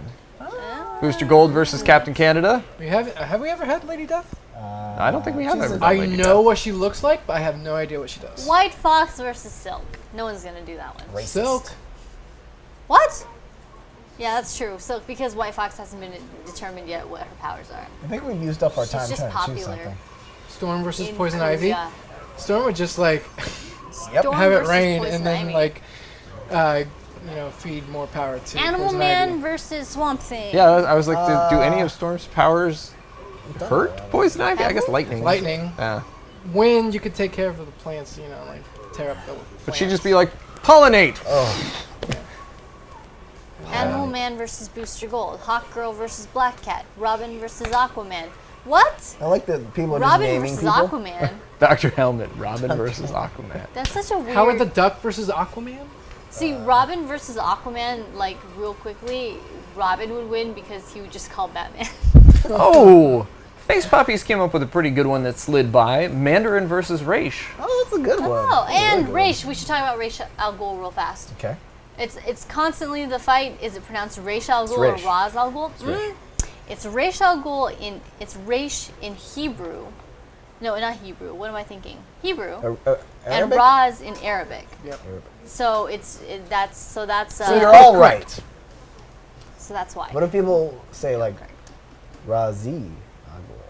Booster Gold versus Captain Canada. Have we ever had Lady Death? I don't think we have she's ever a- done I Lady know what she looks like, but I have no idea what she does. White Fox versus Silk. No one's gonna do that one. Racist. Silk. What? Yeah, that's true. So because White Fox hasn't been determined yet what her powers are. I think we've used up our She's time just trying to choose popular. something. Storm versus In Poison Ivy. Korea. Storm would just like Storm have it versus rain Poison and then Ivy. like feed more power to Animal Poison Man Ivy. versus Swamp Thing. Yeah, I was like, do any of Storm's powers hurt Poison Ivy? I guess lightning. Lightning. Yeah. Wind, you could take care of the plants, like tear up the But plants. she'd just be like, pollinate! Animal Man versus Booster Gold. Hawk Girl versus Black Cat. Robin versus Aquaman. What? I like that people are just Robin naming versus people. Aquaman. Dr. Helmet, Robin versus Aquaman. That's such a weird. Howard the Duck versus Aquaman? See, Robin versus Aquaman, like real quickly, Robin would win because he would just call Batman. Oh! Face Puppies came up with a pretty good one that slid by. Mandarin versus Raish. Oh, that's a good one. Oh, That's a really and good one. Raish. We should talk about Raish Al Ghul real fast. Okay. It's constantly the fight. Is it pronounced Raish Al Ghul or Raish. Raz Al Ghul? It's Raish Al Ghul it's Raish in Hebrew. No, not Hebrew. What am I thinking? Hebrew. And Arabic? Raz in Arabic. Yep. So that's So you're all right. So that's why. What if people say like Razi?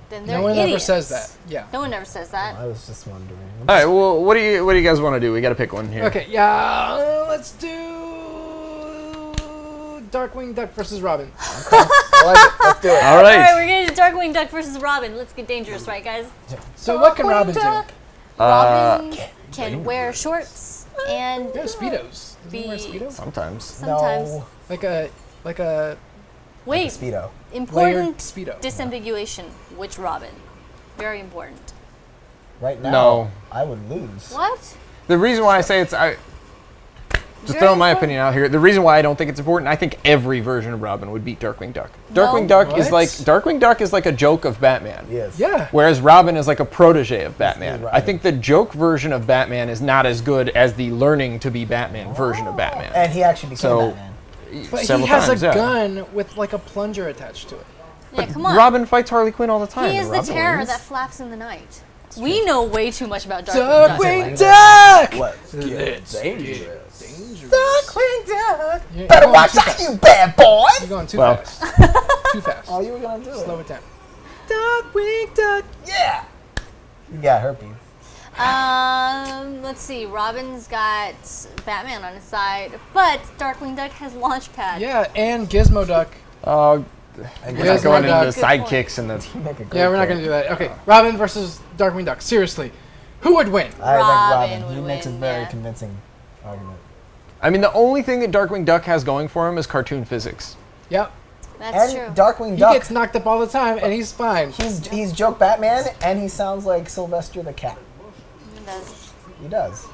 Then they're No one ever idiots. says that. Yeah. No one ever says that. I was just wondering. All right, well, what do you guys want to do? We got to pick one here. Okay, yeah, let's do Darkwing Duck versus Robin. I like it. Let's do it. All All right. right, we're gonna do Darkwing Duck versus Robin. Let's get dangerous, right, guys? So what can Robin do? Robin can wear shorts and Yeah, Speedos. Doesn't he wear Be- Speedos? Sometimes. sometimes. No. Like a Wait, Speedo. important Speedo. disambiguation. Which Robin? Very important. Right now, No. I would lose. What? The reason why I say just Very throwing my important. opinion out here. The reason why I don't think it's important, I think every version of Robin would beat Darkwing Duck. No. Darkwing Duck is What? Darkwing Duck is like a joke of Batman. Yes. Yeah. Whereas Robin is like a protege of Batman. Right. I think the joke version of Batman is not as good as the learning to be Batman version of Batman. And he actually became So- Batman. But he Several has times, a yeah. gun with like a plunger attached to it. Yeah, come on. Robin fights Harley Quinn all the time. He is and the Robin terror wins. that flaps in the night. We know way too much about Darkwing Duck. Darkwing Duck! Let's get dangerous. Darkwing Duck. You're Better going watch too out, fast. you bad boy. You're going too Well. fast. Too fast. Oh, you were gonna do it. Slow it down. Darkwing Duck. Yeah. You got herpes. Let's see. Robin's got Batman on his side, but Darkwing Duck has Launchpad. Yeah, and Gizmo Duck. We're Yes, not going my into dog. sidekicks and the. Make a great Yeah, we're not gonna do that. Okay, Robin versus Darkwing Duck. Seriously, who would win? I Robin think Robin. He would makes a win, very yeah. convincing argument. I mean, the only thing that Darkwing Duck has going for him is cartoon physics. Yep. That's And true. Darkwing He Duck. gets knocked up all the time, and he's fine. He's joke Batman, and he sounds like Sylvester the Cat. He does. He does.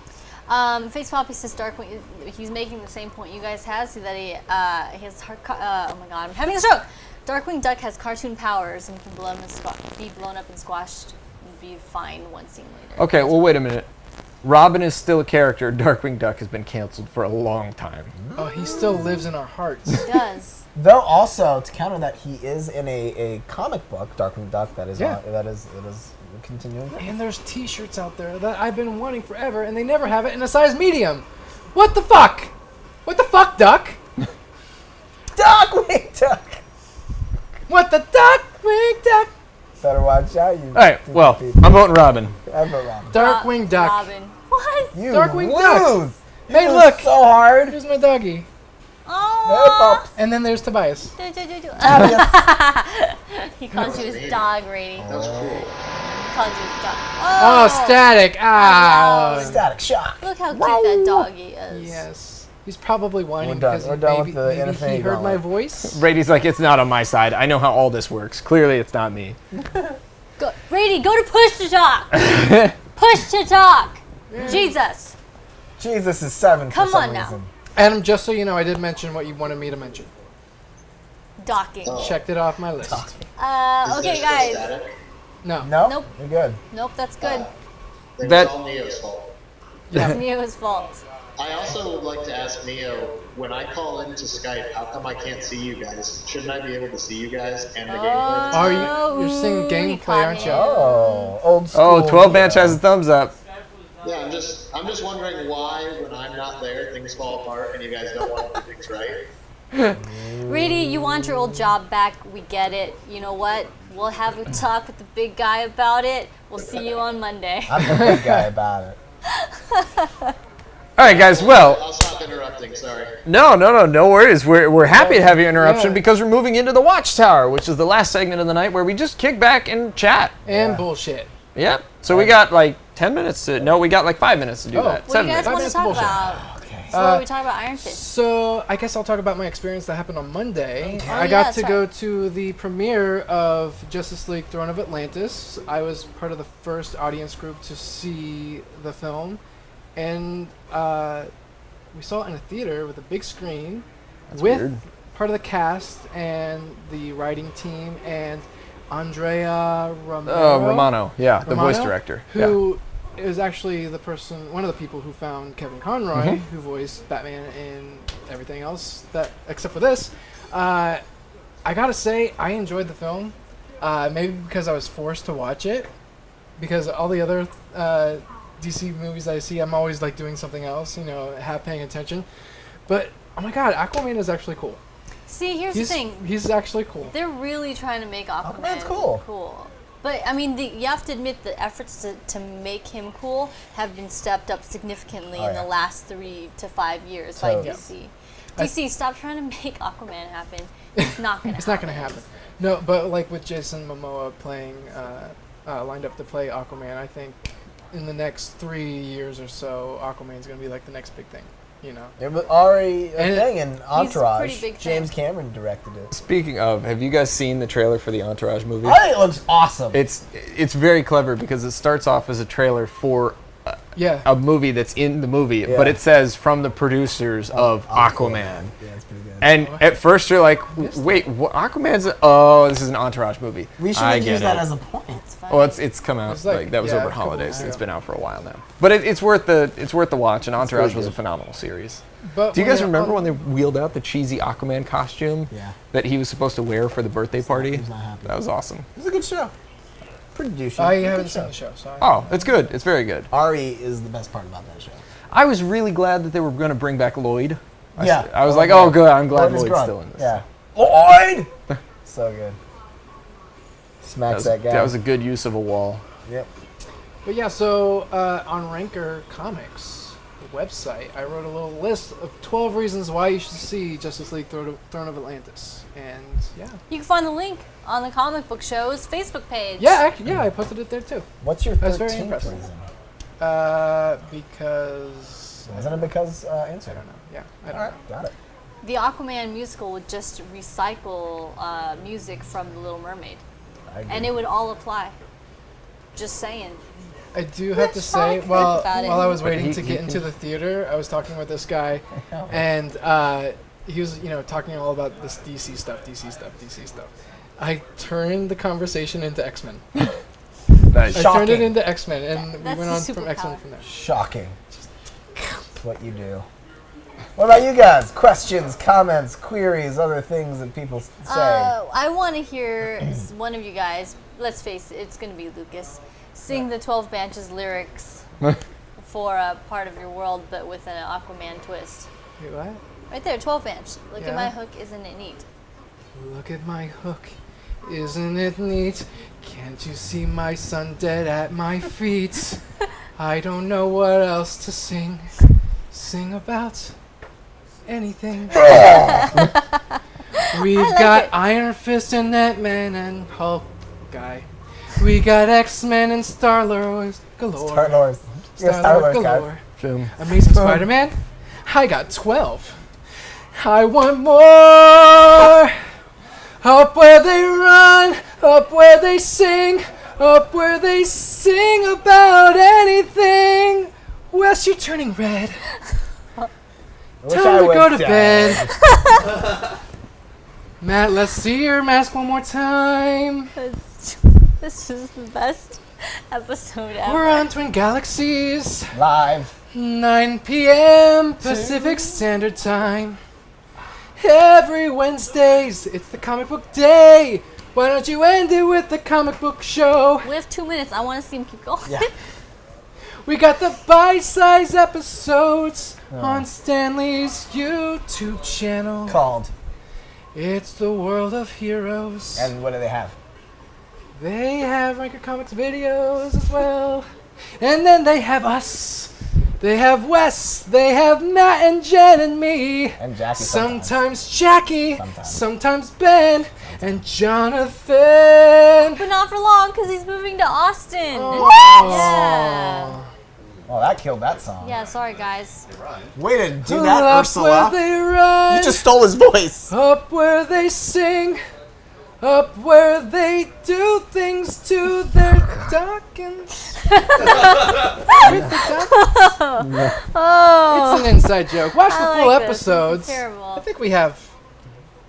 Face Poppy says Darkwing. He's making the same point you guys have. See that he has. Oh my God, I'm having a stroke. Darkwing Duck has cartoon powers and can be blown up and squashed and be fine one scene later. Okay, well, wait a minute. Robin is still a character. Darkwing Duck has been canceled for a long time. Oh, he still lives in our hearts. He does. Though also to counter that, he is in a comic book, Darkwing Duck, that is Yeah. that is continuing. And there's T-shirts out there that I've been wanting forever, and they never have it in a size medium. What the fuck? What the fuck, Duck? Darkwing Duck. What the Darkwing Duck? Better watch out, you. All right, well, people. I'm voting Robin. Ever Robin. Darkwing Duck. Robin. What? You Darkwing lose. Duck. You Hey, lose look. so hard. Here's my doggy. Hey, Oh. Pops. And then there's Tobias. He calls you his dog, Rady. That was cool. He calls you his dog. Oh, static. Wow. Ah. Static Shock. Look how cute that doggy is. Yes. He's probably whining We're done. because We're done with maybe, the maybe NFA he heard my gauntlet. voice. Brady's like, it's not on my side. I know how all this works. Clearly, it's not me. Go, Rady, go to push to talk. Push to talk. Jesus. Jesus is 7 Come for some on now. reason. Adam, just so you know, I did mention what you wanted me to mention. Docking. Checked it off my list. Okay, guys. No. No? Nope. You're good. Nope, that's good. It That- was all Neo's fault. It's Neo's fault. I also would like to ask Neo, when I call into Skype, how come I can't see you guys? Shouldn't I be able to see you guys and the gameplay? Are you? You're seeing Ooh, he gameplay, caught aren't me. you? Oh, old school. Oh, 12 Bench has a thumbs up. Yeah, I'm just wondering why, when I'm not there, things fall apart and you guys don't want to do things right. Reedy, you want your old job back. We get it. You know what? We'll have a talk with the big guy about it. We'll see you on Monday. I'm the big guy about it. All right, guys. Well, I'll stop interrupting. Sorry. no worries. We're happy to have your interruption because we're moving into the Watchtower, which is the last segment of the night where we just kick back and chat. And bullshit. Yep. So we got like 10 minutes to. No, we got like 5 minutes to do that. What do you guys 7 want minutes. to talk bullshit. about? Okay. So what are we talking about Iron Fist? So I guess I'll talk about my experience that happened on Monday. Oh, I yeah, got that's to go right. to the premiere of Justice League Throne of Atlantis. I was part of the first audience group to see the film. And we saw it in a theater with a big screen with weird. part of the cast and the writing team and Andrea Romano. Yeah, the voice Romano, director. who is actually the person, one of the people who found Kevin Conroy, Mhm. who voiced Batman and everything else that except for this. I gotta say, I enjoyed the film. Maybe because I was forced to watch it, because all the other DC movies I see, I'm always like doing something else, you know, half paying attention. But oh my God, Aquaman is actually cool. See, here's the thing. He's actually cool. They're really trying to make Aquaman Aquaman's cool. cool. But, I mean, you have to admit the efforts to make him cool have been stepped up significantly Oh, in yeah. the last 3 to 5 years by Totally. DC. DC, stop trying to make Aquaman happen. It's not going to happen. It's not gonna happen. No, but like with Jason Momoa playing, lined up to play Aquaman, I think in the next 3 years or so, Aquaman's gonna be like the next big thing. You know. It was already a And thing in Entourage. pretty big James thing. Cameron directed it. Speaking of, have you guys seen the trailer for the Entourage movie? I think it looks awesome. It's very clever because it starts off as a trailer for Yeah. a movie that's in the movie, Yeah. but it says from the producers of Aquaman. Yeah, it's pretty good. And at first you're like, wait, what, Aquaman's? Oh, this is an Entourage movie. We should I have get used that it. as a point. It's fine. Well, it's come out It's like- like that was yeah, over a couple holidays. weeks It's ago. been out for a while now, but it's worth the watch. And Entourage really was a good. phenomenal series. But Do you when guys they're remember on- when they wheeled out the cheesy Aquaman costume Yeah. that he was supposed to wear for the birthday party? He's not happy. That was awesome. It was a good show. Pretty douchey. I Good haven't show. seen the show, so. Oh, it's good. It's very good. Ari is the best part about that show. I was really glad that they were going to bring back Lloyd. Yeah. I was like, oh, good. I'm glad Lloyd is Lloyd's grunt. still in this. Yeah. Lloyd! So good. Smacks that guy. That was a good use of a wall. Yep. But yeah, so on Ranker Comics, the website, I wrote a little list of 12 reasons why you should see Justice League Throne of Atlantis. And yeah. You can find the link on the Comic Book Show's Facebook page. Yeah, actually, yeah, I posted it there too. What's your That's 13th very impressive. reason? Because Isn't it because I answer? don't know. Yeah, I All don't right, got it. The Aquaman musical would just recycle music from The Little Mermaid. I agree. And it would all apply. Just saying. I do have to Let's talk say, while about it. I was But waiting he- to he get can- into the theater, I was talking with this guy, and he was, talking all about this DC stuff. I turned the conversation into X-Men. Nice. I turned it into X-Men, and we That's went the on from X-Men superpower. from there. Shocking. That's what you do. What about you guys? Questions, comments, queries, other things that people say. I want to hear one of you guys, let's face it, it's going to be Lucas, sing the 12 Branches lyrics for a part of your world, but with an Aquaman twist. Wait, what? Right there, 12 Branch. Look Yeah. at my hook, isn't it neat? Look at my hook, isn't it neat? Can't you see my son dead at my feet? I don't know what else to sing about anything. We've got Iron Fist and Ant-Man and Hulk guy. We got X-Men and Star-Lord galore. Star-Lord. You're Star-Lord Star-Lord, guys. galore. Boom. Amazing Spider-Man. I got 12. I want more. Up where they run, up where they sing, up where they sing about anything. Wes, you're turning red. I wish Time I to was go to dead. bed. Matt, let's see your mask one more time. This is the best episode ever. We're on Twin Galaxies. Live. 9 p.m. Pacific Standard Time. Every Wednesdays, it's the comic book day. Why don't you end it with the comic book show? We have 2 minutes. I want to see him keep going. Yeah. We got the bite-size episodes on Stanley's YouTube channel. Called It's the world of heroes. And what do they have? They have microcomics videos as well. And then they have us. They have Wes. They have Matt and Jen and me. And Jackie Sometimes Jackie. Sometimes. Sometimes Ben. And Jonathan. But not for long, because he's moving to Austin. What? Yeah. Well, that killed that song. Yeah, sorry, guys. Way to do that, Up Ursula. where they run. You just stole his voice. Up where they sing. Up where they do things to their Dawkins. With the Dawkins. Oh. It's an inside joke. Watch the I full like this. This is episodes. terrible. I think we have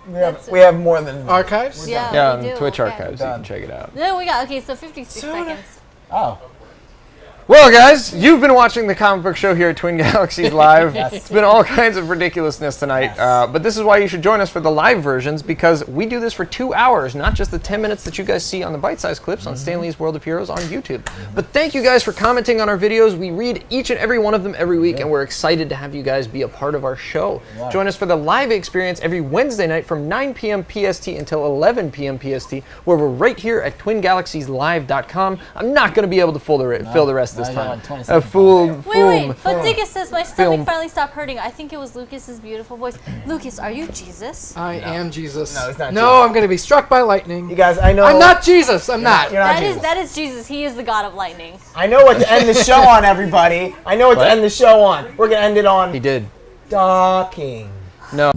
We have more than archives. Yeah, Yeah, we on do. Twitch Okay. archives, you can check it out. Then we got, okay, so 56 Soda. seconds. Oh. Well, guys, you've been watching the comic book show here at Twin Galaxies Live. It's been all kinds of ridiculousness tonight, but this is why you should join us for the live versions, because we do this for 2 hours, not just the 10 minutes that you guys see on the bite-sized clips on Stan Lee's World of Heroes on YouTube. But thank you guys for commenting on our videos. We read each and every one of them every week, and we're excited to have you guys be a part of our show. Wow. Join us for the live experience every Wednesday night from 9 p.m. PST until 11 p.m. PST, where we're right here at twingalaxieslive.com. I'm not going to be able to fill the rest this time. A fool. Wait, but Dingus says my stomach Film. finally stopped hurting. I think it was Lucas's beautiful voice. Lucas, are you Jesus? I am Jesus. No, he's not No, Jesus. I'm going to be struck by lightning. You guys, I know. I'm not Jesus. I'm not. You're not That is Jesus. that is Jesus. He is the God of lightning. I know what to end the show on, everybody. I know what to end the show on. We're gonna end it on He did. docking. No.